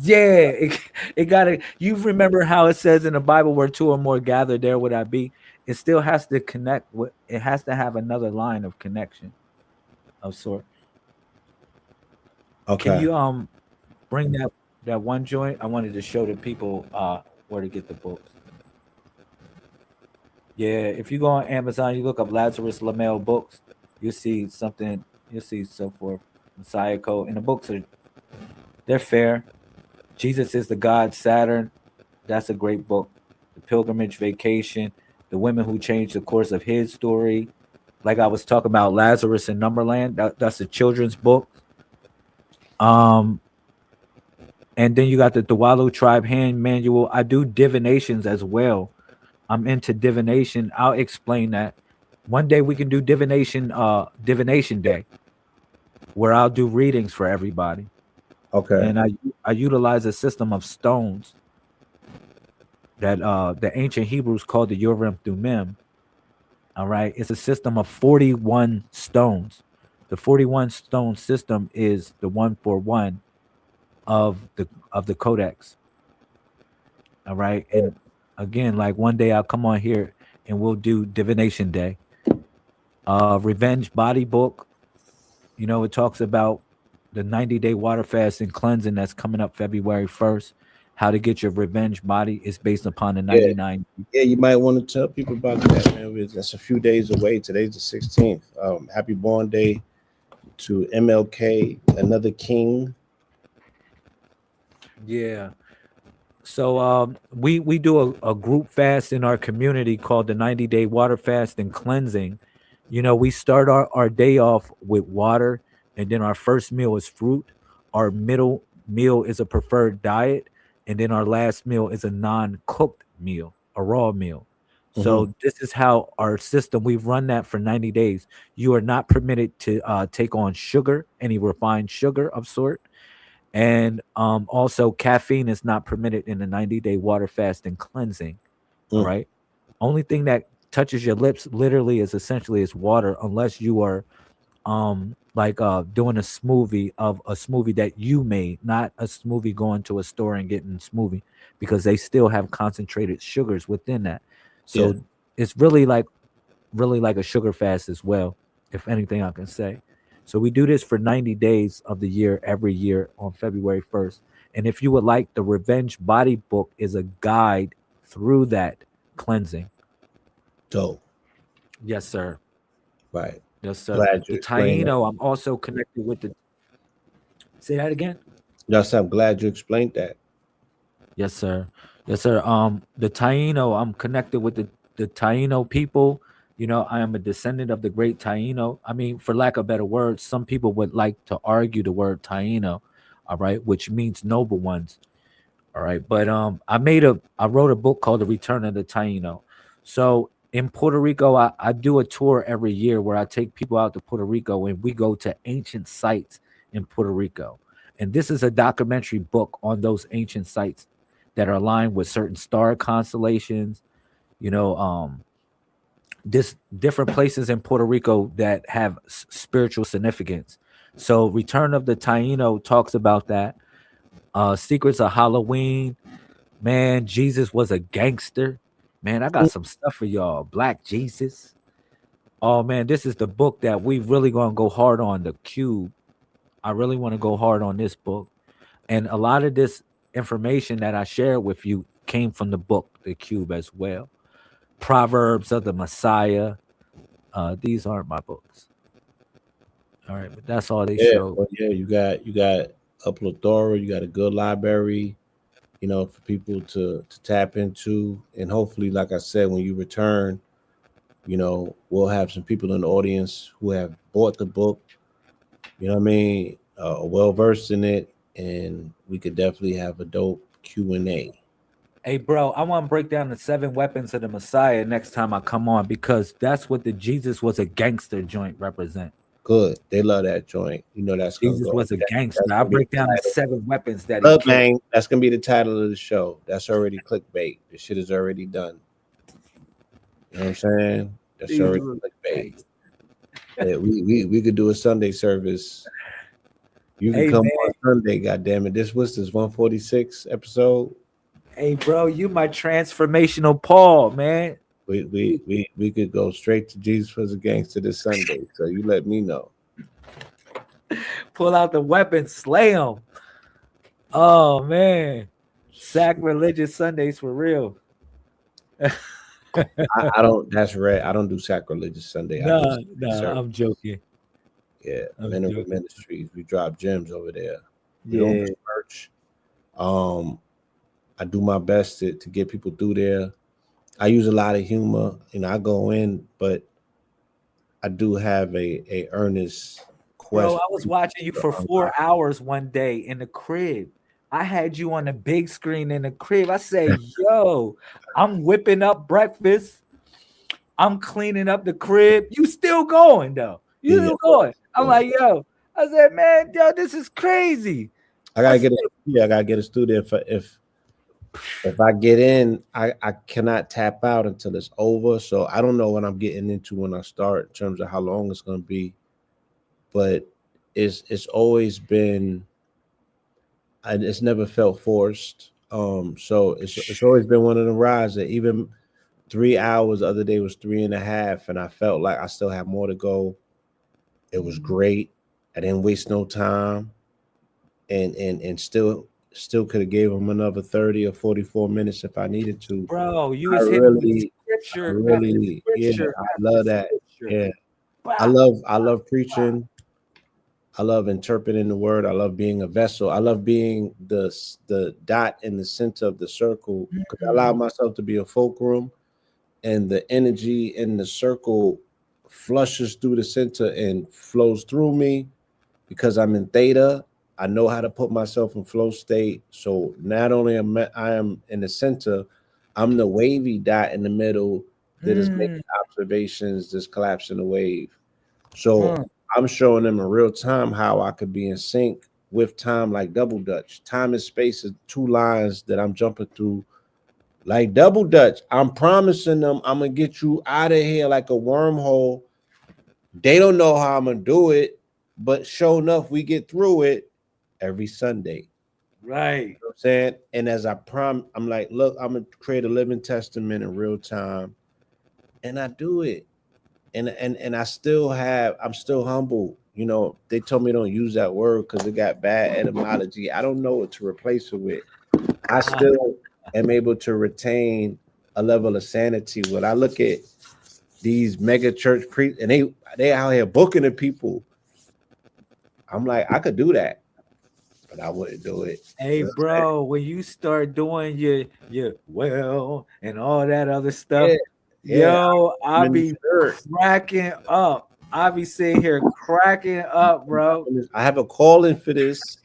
Yeah, it gotta. You remember how it says in the Bible, where two or more gather, there would I be. It still has to connect with. It has to have another line of connection of sort. Can Okay. you bring that one joint? I wanted to show the people where to get the books. Yeah, if you go on Amazon, you look up Lazarus Lamel books, you'll see something. You'll see so forth. Messiah Code, and the books are, they're fair. Jesus is the God Saturn. That's a great book. The Pilgrimage Vacation. The Women Who Changed the Course of His Story. Like I was talking about Lazarus in Numberland. That's a children's book. And then you got the Tuwalu Tribe Hand Manual. I do divinations as well. I'm into divination. I'll explain that. One day we can do divination day, where I'll do readings for everybody. Okay. And I utilize a system of stones that the ancient Hebrews called the Urim Thummim. All right, it's a system of 41 stones. The 41 stone system is the 1 for 1 of the Codex. All right, and again, like one day I'll come on here and we'll do divination day. Revenge body book. You know, it talks about the 90-day water fast and cleansing that's coming up February 1st. How to get your revenge body is based upon the 99. Yeah, you might want to tell people about that, man. That's a few days away. Today's the 16th. Happy born day to MLK, another king. Yeah. So we do a group fast in our community called the 90-day water fast and cleansing. You know, we start our day off with water, and then our first meal is fruit. Our middle meal is a preferred diet, and then our last meal is a non-cooked meal, a raw meal. So this is how our system, we've run that for 90 days. You are not permitted to take on sugar, any refined sugar of sort. And also caffeine is not permitted in the 90-day water fast and cleansing. All right. Only thing that touches your lips literally is essentially is water, unless you are doing a smoothie that you made, not a smoothie going to a store and getting a smoothie, because they still have concentrated sugars within that. So it's really like a sugar fast as well, if anything I can say. So we do this for 90 days of the year, every year on February 1st. And if you would like, the Revenge Body book is a guide through that cleansing. Dope. Yes, sir. Right. Yes, sir. Glad you The explained that. Taino, I'm also connected with the. Say that again. Yes, I'm glad you explained that. Yes, sir. Yes, sir. The Taino, I'm connected with the Taino people. You know, I am a descendant of the great Taino. I mean, for lack of better words, some people would like to argue the word Taino, all right, which means noble ones. All right. But I wrote a book called The Return of the Taino. So in Puerto Rico, I do a tour every year where I take people out to Puerto Rico and we go to ancient sites in Puerto Rico. And this is a documentary book on those ancient sites that are aligned with certain star constellations, you know, this different places in Puerto Rico that have spiritual significance. So Return of the Taino talks about that. Secrets of Halloween. Man, Jesus was a gangster. Man, I got some stuff for y'all. Black Jesus. Oh man, this is the book that we really gonna go hard on, the Cube. I really want to go hard on this book. And a lot of this information that I shared with you came from the book, The Cube, as well. Proverbs of the Messiah. These aren't my books. All right, but that's all they show. Well, you got a plethora, you got a good library, you know, for people to tap into. And hopefully, like I said, when you return, You know, we'll have some people in the audience who have bought the book, you know what I mean, well versed in it, and we could definitely have a dope Q&A. Hey, bro, I want to break down the 7 weapons of the Messiah next time I come on, because that's what the Jesus was a gangster joint represent. Good. They love that joint. You know that's gonna Jesus go. was a gangster. That's I'll gonna be break the down the title. 7 weapons that he killed. Bang. That's gonna be the title of the show. That's already clickbait. The shit is already done. You know what I'm saying? That's Jesus already was clickbait. Yeah, we could do a Sunday service. You can Hey, come man. on Sunday, goddamn it. This 146 episode. Hey, bro, you my transformational Paul, man. We could go straight to Jesus was a gangster this Sunday. So you let me know. Pull out the weapon, slay him. Oh man, sacrilegious Sundays for real. I don't. That's right. I don't do sacrilegious Sunday. I do Nah, Sunday service. I'm joking. Yeah, I'm Men and joking. Ministries. We drop gems over there. We don't Yeah, do merch. I do my best to get people through there. I use a lot of humor. You know, I go in, but I do have a earnest bro, quest. I was watching you for 4 hours one day in the crib. I had you on the big screen in the crib. I say, yo, I'm whipping up breakfast. I'm cleaning up the crib. You still going though? You Yeah, still going? I'm yeah. like, yo. I said, man, yo, this is crazy. I gotta get a studio. If I get in, I cannot tap out until it's over. So I don't know what I'm getting into when I start in terms of how long it's gonna be. But it's always been, and it's never felt forced. So it's always been one of the rides that even 3 hours the other day was 3.5, and I felt like I still have more to go. It was great. I didn't waste no time, and still could have gave them another 30 or 44 minutes if I needed to. Bro, you I was hitting with really, scripture after yeah, scripture I after love that. scripture. Yeah, Bah, I love preaching. I love interpreting the word. I love being a vessel. I love being the dot in the center of the circle, because I allow myself to be a fulcrum, and the energy in the circle flushes through the center and flows through me because I'm in theta. I know how to put myself in flow state. So not only am I in the center, I'm the wavy dot in the middle that is making observations, just collapsing the wave. So I'm showing them in real time how I could be in sync with time, like double dutch. Time and space is 2 lines that I'm jumping through like double dutch. I'm promising them I'm gonna get you out of here like a wormhole. They don't know how I'm gonna do it, but sure enough, we get through it every Sunday. right. You know what I'm saying? And as I'm like, look, I'm gonna create a living testament in real time. And I do it. And I'm still humble. You know, they told me don't use that word because it got bad etymology. I don't know what to replace it with. I still am able to retain a level of sanity. When I look at these mega church priests and they out here booking the people, I'm like, I could do that, but I wouldn't do it. Hey, bro, when you start doing your well and all that other stuff, yo, I be cracking up. I be sitting here cracking up, bro. I have a calling for this,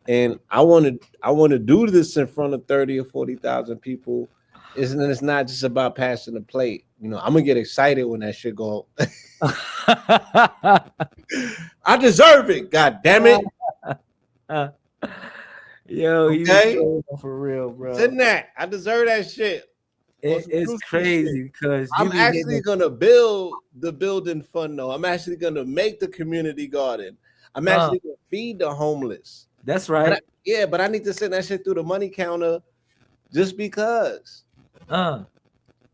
and I want to do this in front of 30 or 40,000 people. It's not just about passing the plate. You know, I'm gonna get excited when that shit go. I deserve it. God damn it. Yo, Okay? you for real, bro. Sitting that. I deserve that shit. It's crazy because I'm actually gonna build the building fund though. I'm actually gonna make the community garden. I'm actually gonna feed the homeless. That's right. But I need to send that shit through the money counter just because.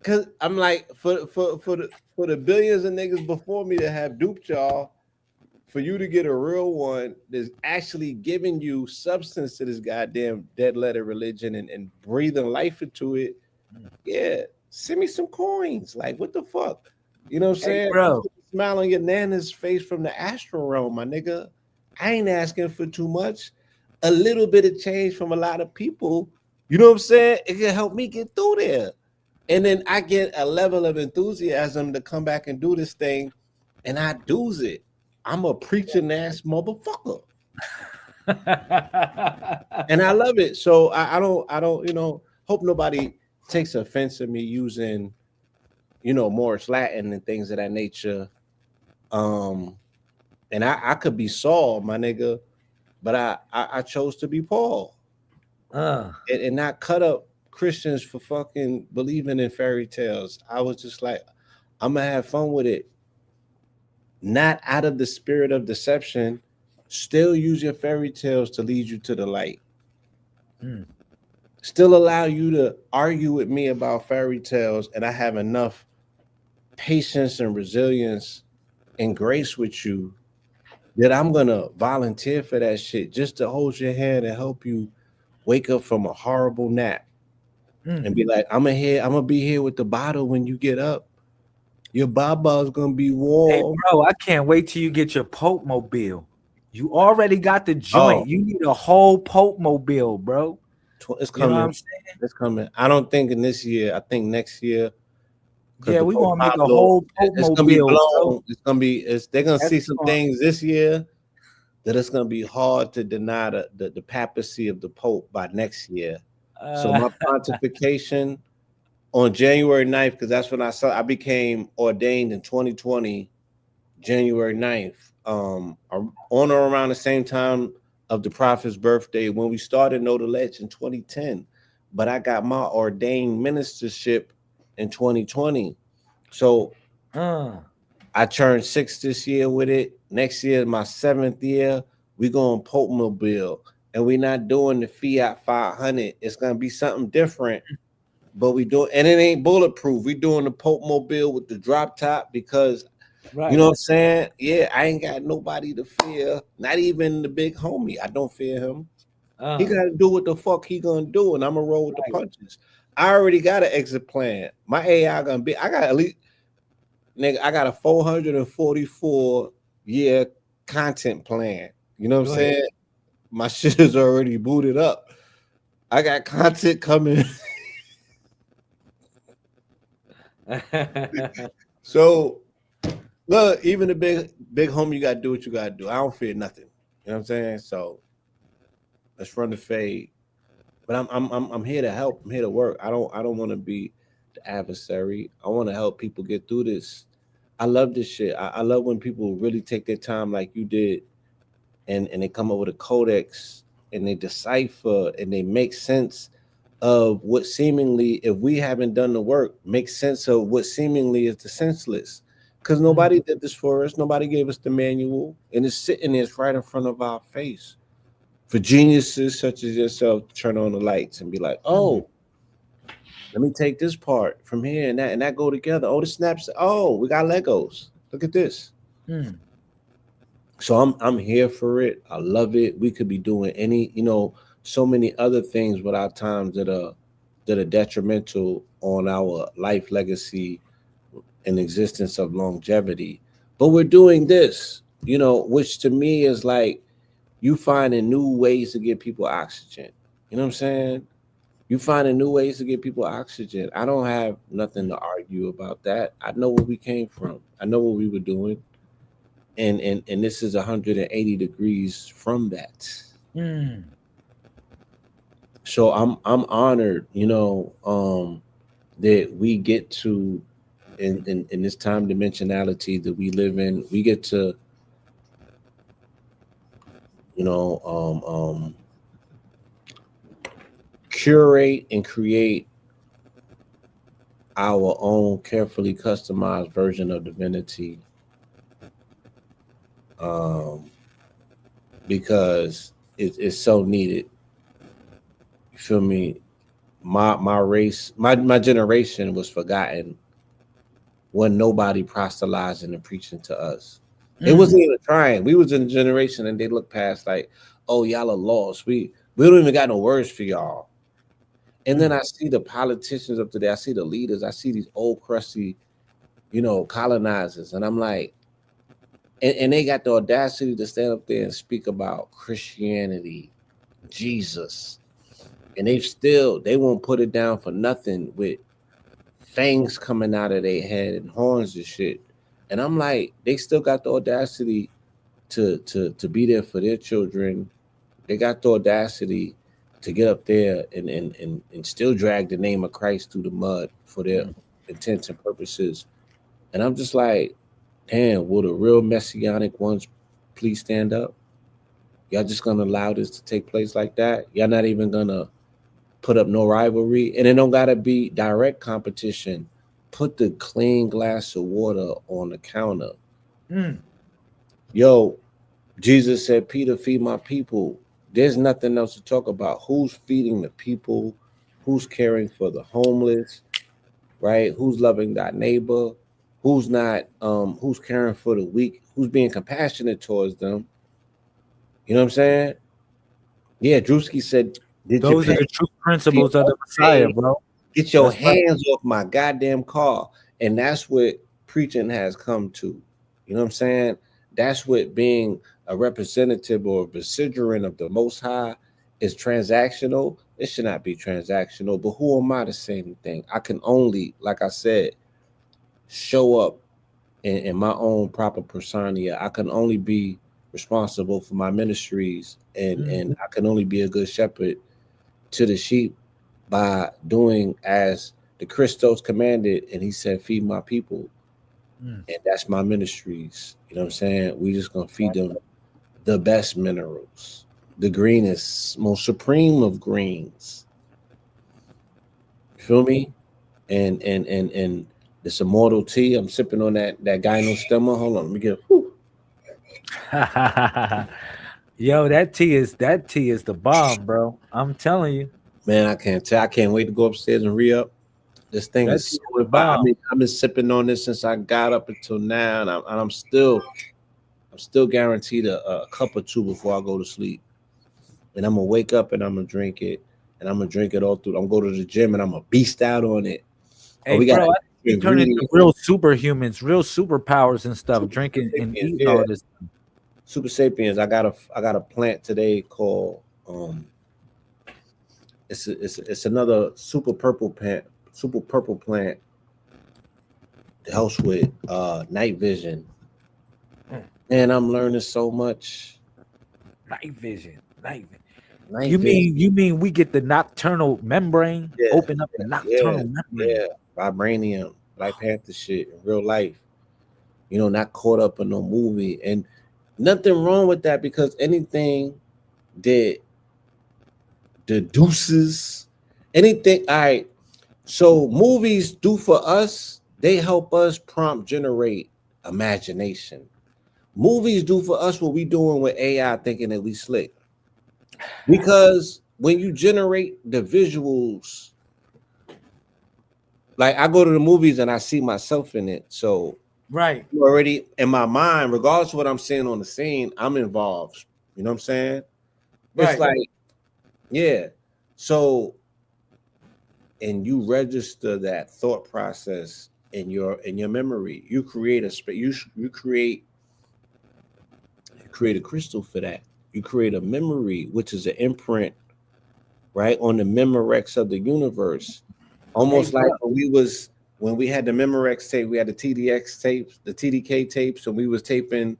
Cause I'm like, for the billions of niggas before me that have duped y'all, for you to get a real one that's actually giving you substance to this goddamn dead letter religion and breathing life into it. Yeah, send me some coins. Like, what the fuck? You know what I'm saying? Bro. Smile on your nana's face from the astral realm, my nigga. I ain't asking for too much. A little bit of change from a lot of people. You know what I'm saying? It can help me get through there. And then I get a level of enthusiasm to come back and do this thing, and I do's it. I'm a preaching ass motherfucker. And I love it. So I don't, hope nobody takes offense at me using, Morris Latin and things of that nature. And I could be Saul, my nigga, but I chose to be Paul. And not cut up Christians for fucking believing in fairy tales. I was just like, I'm gonna have fun with it. Not out of the spirit of deception. Still use your fairy tales to lead you to the light. Still allow you to argue with me about fairy tales, and I have enough patience and resilience and grace with you that I'm gonna volunteer for that shit just to hold your hand and help you wake up from a horrible nap. And be like, I'm gonna be here with the bottle when you get up. Your baba's gonna be warm. Hey, bro, I can't wait till you get your Pope Mobile. You already got the joint. Oh. You need a whole Pope Mobile, bro. It's coming. You know what I'm saying? It's coming. I don't think in this year. I think next year. Yeah, we want to make a Pablo, whole Pope it's Mobile. gonna be blown. Bro. It's gonna be. They're gonna see some things this year that it's gonna be hard to deny the papacy of the Pope by next year. So my pontification on January 9th, because that's when I became ordained in 2020, January 9th. On or around the same time of the prophet's birthday when we started Know the Ledge in 2010. But I got my ordained ministership in 2020. So I turned 6 this year with it. Next year is my 7th year. We going Pope Mobile. And we're not doing the Fiat 500. It's gonna be something different. But we do, and it ain't bulletproof. We doing the Pope Mobile with the drop top because, you know what I'm saying? Yeah, I ain't got nobody to fear. Not even the big homie. I don't fear him. He got to do what the fuck he gonna do, and I'm gonna roll with the punches. I already got an exit plan. My AI gonna be. I got at least, nigga. I got a 444 year content plan. You know what I'm saying? My shit is already booted up. I got content coming. So look, even the big homie, you gotta do what you gotta do. I don't fear nothing. You know what I'm saying? So let's run the fade. But I'm here to help. I'm here to work. I don't want to be the adversary. I want to help people get through this. I love this shit. I love when people really take their time like you did, and they come up with a codex and they decipher and they make sense of what seemingly, if we haven't done the work, makes sense of what seemingly is the senseless. Because nobody did this for us. Nobody gave us the manual. And it's sitting there, it's right in front of our face. For geniuses such as yourself to turn on the lights and be like, oh, let me take this part from here and that go together. Oh, the snaps. Oh, we got Legos. Look at this. So I'm here for it. I love it. We could be doing any, so many other things with our times that are detrimental on our life legacy and existence of longevity. But we're doing this, which to me is like you finding new ways to get people oxygen. You know what I'm saying? You finding new ways to get people oxygen. I don't have nothing to argue about that. I know where we came from. I know what we were doing. And this is 180 degrees from that. So I'm honored, that we get to in this time dimensionality that we live in, we get to, curate and create our own carefully customized version of divinity. Because it's so needed. You feel me? My race, my generation was forgotten when nobody proselytizing and preaching to us. It wasn't even trying. We was in a generation and they look past like, oh, y'all are lost. We don't even got no words for y'all. And then I see the politicians up today. I see the leaders. I see these old crusty, colonizers. And I'm like, and they got the audacity to stand up there and speak about Christianity, Jesus. And they won't put it down for nothing with fangs coming out of their head and horns and shit. And I'm like, they still got the audacity to be there for their children. They got the audacity to get up there and still drag the name of Christ through the mud for their intents and purposes. And I'm just like, damn, will the real messianic ones please stand up? Y'all just gonna allow this to take place like that? Y'all not even gonna put up no rivalry? And it don't gotta be direct competition. Put the clean glass of water on the counter. Yo, Jesus said, Peter, feed my people. There's nothing else to talk about. Who's feeding the people? Who's caring for the homeless? Right? Who's loving thy neighbor? Who's not? Who's caring for the weak? Who's being compassionate towards them? You know what I'm saying? Yeah, Drewski said, those are the true principles of the Messiah, bro. Get your hands off my goddamn car. And that's what preaching has come to. You know what I'm saying? That's what being a representative or a vicegerent of the Most High is transactional. It should not be transactional. But who am I to say anything? I can only, like I said, show up in my own proper persona. I can only be responsible for my ministries, and I can only be a good shepherd to the sheep by doing as the Christos commanded, and he said, feed my people. And that's my ministries. You know what I'm saying? We just gonna feed them the best minerals, the greenest, most supreme of greens. You feel me? And this immortal tea. I'm sipping on that gynostemma. Hold on, let me get Yo, that tea is the bomb, bro. I'm telling you. Man, I can't wait to go upstairs and re-up. This thing is so bomb. I've been sipping on this since I got up until now, and I'm still guaranteed a cup or two before I go to sleep. And I'm gonna wake up and I'm gonna drink it, and I'm gonna drink it all through. I'm gonna go to the gym and I'm gonna beast out on it. Hey, bro, you turn into real superhumans, real superpowers and stuff, drinking and eating all this. Super Sapiens. I got a plant today called it's another super purple plant that helps with night vision. And I'm learning so much. Night vision. You mean we get the nocturnal membrane? Open up the nocturnal membrane. Yeah, vibranium, Black Panther shit in real life. You know, not caught up in no movie. And nothing wrong with that, because anything that deduces anything. All right. So movies do for us, they help us prompt generate imagination. Movies do for us what we doing with AI, thinking that we slick. Because when you generate the visuals, like I go to the movies and I see myself in it. So right, already in my mind, regardless of what I'm seeing on the scene, I'm involved. You know what I'm saying? Right. It's like, yeah. So, and you register that thought process in your memory. You create a space. You create a crystal for that. You create a memory, which is an imprint, right, on the Memorex of the universe. Almost like when we had the Memorex tape, we had the TDX tapes, the TDK tapes, and we was taping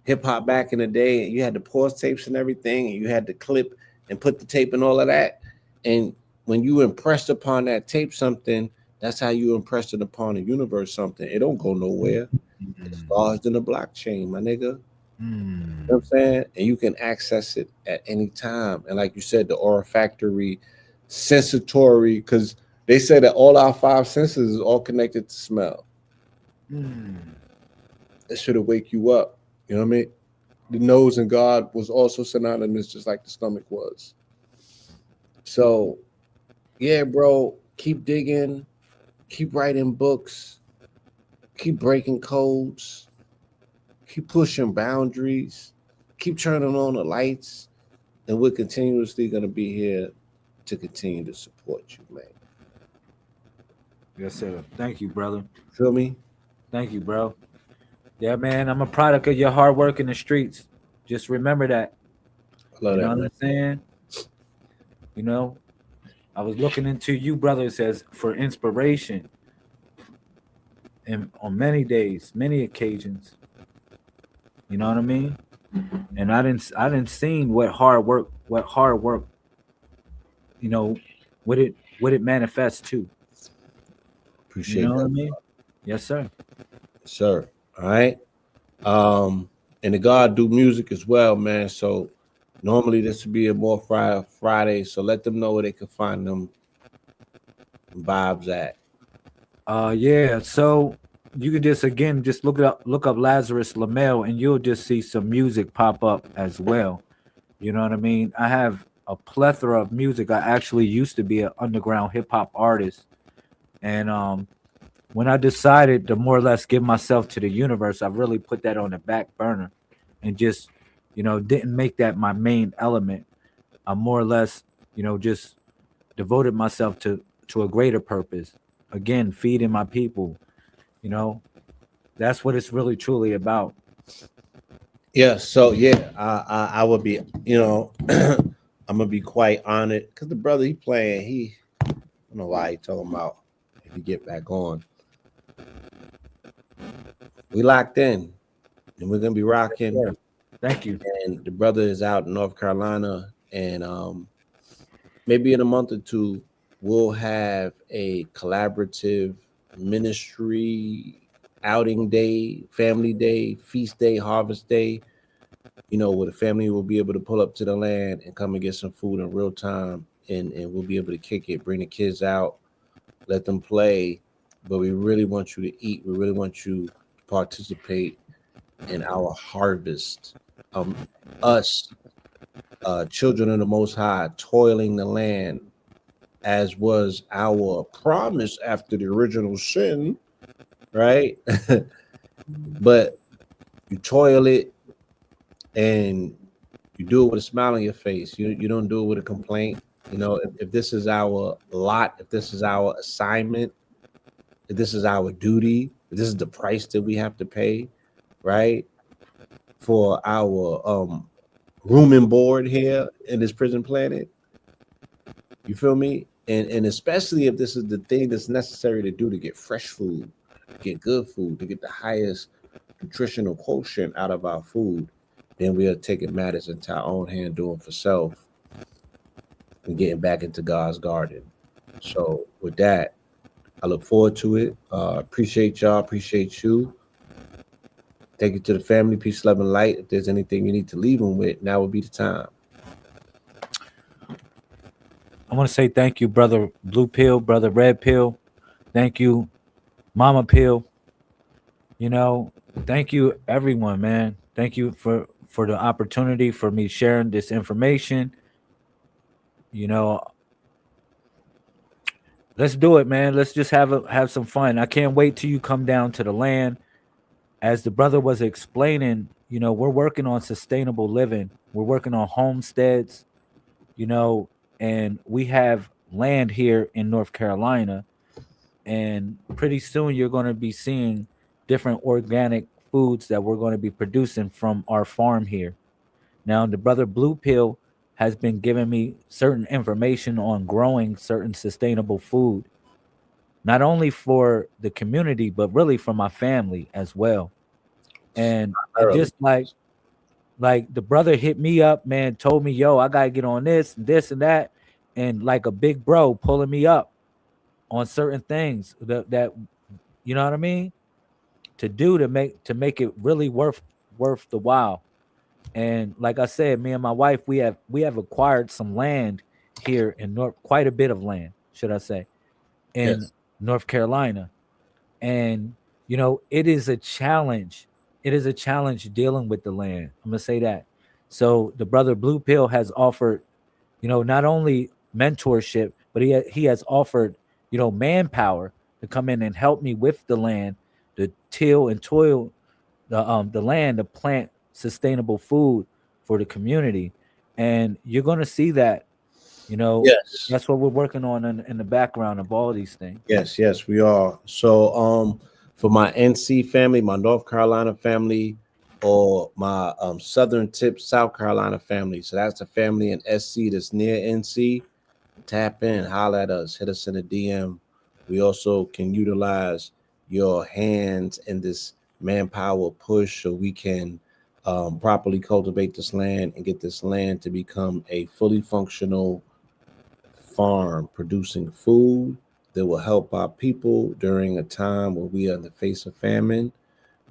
hip hop back in the day, and you had the pause tapes and everything, and you had to clip and put the tape and all of that. And when you impressed upon that tape something, that's how you impressed it upon the universe something. It don't go nowhere. It's lodged in the blockchain, my nigga. You know what I'm saying? And you can access it at any time. And like you said, the olfactory, sensory, because they said that all our five senses is all connected to smell. That should wake you up. You know what I mean? The nose and God was also synonymous, just like the stomach was. So, yeah, bro, keep digging, keep writing books, keep breaking codes, keep pushing boundaries, keep turning on the lights, and we're continuously going to be here to continue to support you, man. Yes, sir. Thank you, brother. Feel me? Thank you, bro. Yeah, man, I'm a product of your hard work in the streets. Just remember that. Love you that, know man. what I'm saying? You know, I was looking into you brothers as for inspiration. on many days, many occasions. You know what I mean? And I didn't seen what hard work, you know, what it manifests to. You Appreciate know what I that, mean? Yes, sir. sir. All right. And the God do music as well, man. So normally this would be a more Friday. So let them know where they can find them vibes at. Yeah. So you can just look up Lazarus Lamel, and you'll just see some music pop up as well. You know what I mean? I have a plethora of music. I actually used to be an underground hip hop artist, and when I decided to more or less give myself to the universe, I really put that on the back burner, and just didn't make that my main element. I more or less just devoted myself to a greater purpose. Again, feeding my people. You know, that's what it's really truly about. Yeah. So yeah, I would be, I'm gonna be quite honored because the brother he playing, I don't know why he talking about if he get back on. We locked in and we're gonna be rocking. Yeah. Thank you. And the brother is out in North Carolina, and maybe in a month or two we'll have a collaborative ministry outing day, family day, feast day, harvest day, where the family will be able to pull up to the land and come and get some food in real time, and we'll be able to kick it, bring the kids out, let them play. But we really want you to eat. We really want you to participate in our harvest. Us, children of the Most High, toiling the land, as was our promise after the original sin, right? But you toil it and you do it with a smile on your face. You don't do it with a complaint. If this is our lot, if this is our assignment, if this is our duty, if this is the price that we have to pay, right? For our room and board here in this prison planet. You feel me? And especially if this is the thing that's necessary to do to get fresh food, to get good food, to get the highest nutritional quotient out of our food, then we are taking matters into our own hand, doing for self, and getting back into God's garden. So with that, I look forward to it. Appreciate y'all. Appreciate you. Take it to the family. Peace, love, and light. If there's anything you need to leave them with, now would be the time. I want to say thank you, brother Blue Pill, brother Red Pill. Thank you, Mama Pill. Thank you, everyone, man. Thank you for the opportunity for me sharing this information. You know, let's do it, man. Let's just have some fun. I can't wait till you come down to the land. As the brother was explaining, we're working on sustainable living. We're working on homesteads, you know, and we have land here in North Carolina. And pretty soon you're going to be seeing different organic foods that we're going to be producing from our farm here. Now, the brother Blue Pill has been giving me certain information on growing certain sustainable food, not only for the community, but really for my family as well. And it just like the brother hit me up, man, told me, yo, I gotta get on this and that, and like a big bro pulling me up on certain things that you know what I mean, to do to make it really worth the while. And like I said, me and my wife, we have acquired some land here in quite a bit of land, should I say, in Yes. North Carolina. And it is a challenge. It is a challenge dealing with the land. I'm gonna say that. So the brother Blue Pill has offered, not only mentorship, but he has offered, manpower to come in and help me with the land, to till and toil the land, to plant sustainable food for the community. And you're gonna see that, Yes. that's what we're working on in the background of all these things. Yes, we are. So for my NC family, my North Carolina family, or my Southern Tip South Carolina family. So that's the family in SC that's near NC. Tap in, holler at us, hit us in a DM. We also can utilize your hands in this manpower push so we can properly cultivate this land and get this land to become a fully functional farm producing food that will help our people during a time when we are in the face of famine.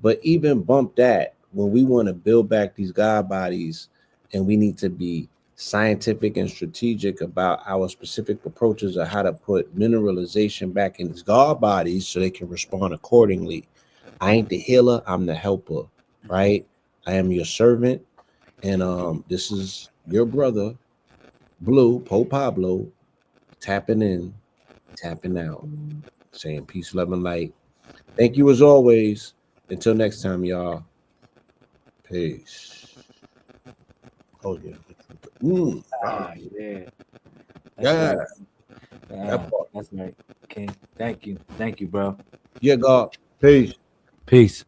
But even bump that, when we want to build back these God bodies and we need to be scientific and strategic about our specific approaches of how to put mineralization back in these God bodies so they can respond accordingly. I ain't the healer, I'm the helper, right? I am your servant, and this is your brother, Blue, Pope Pablo, tapping in, tapping out, saying peace, love, and light. Thank you as always. Until next time, y'all. Peace. Oh yeah. Yeah. That's Yeah. right. That's right. Okay. Thank you. Thank you, bro. Yeah, God. Peace. Peace.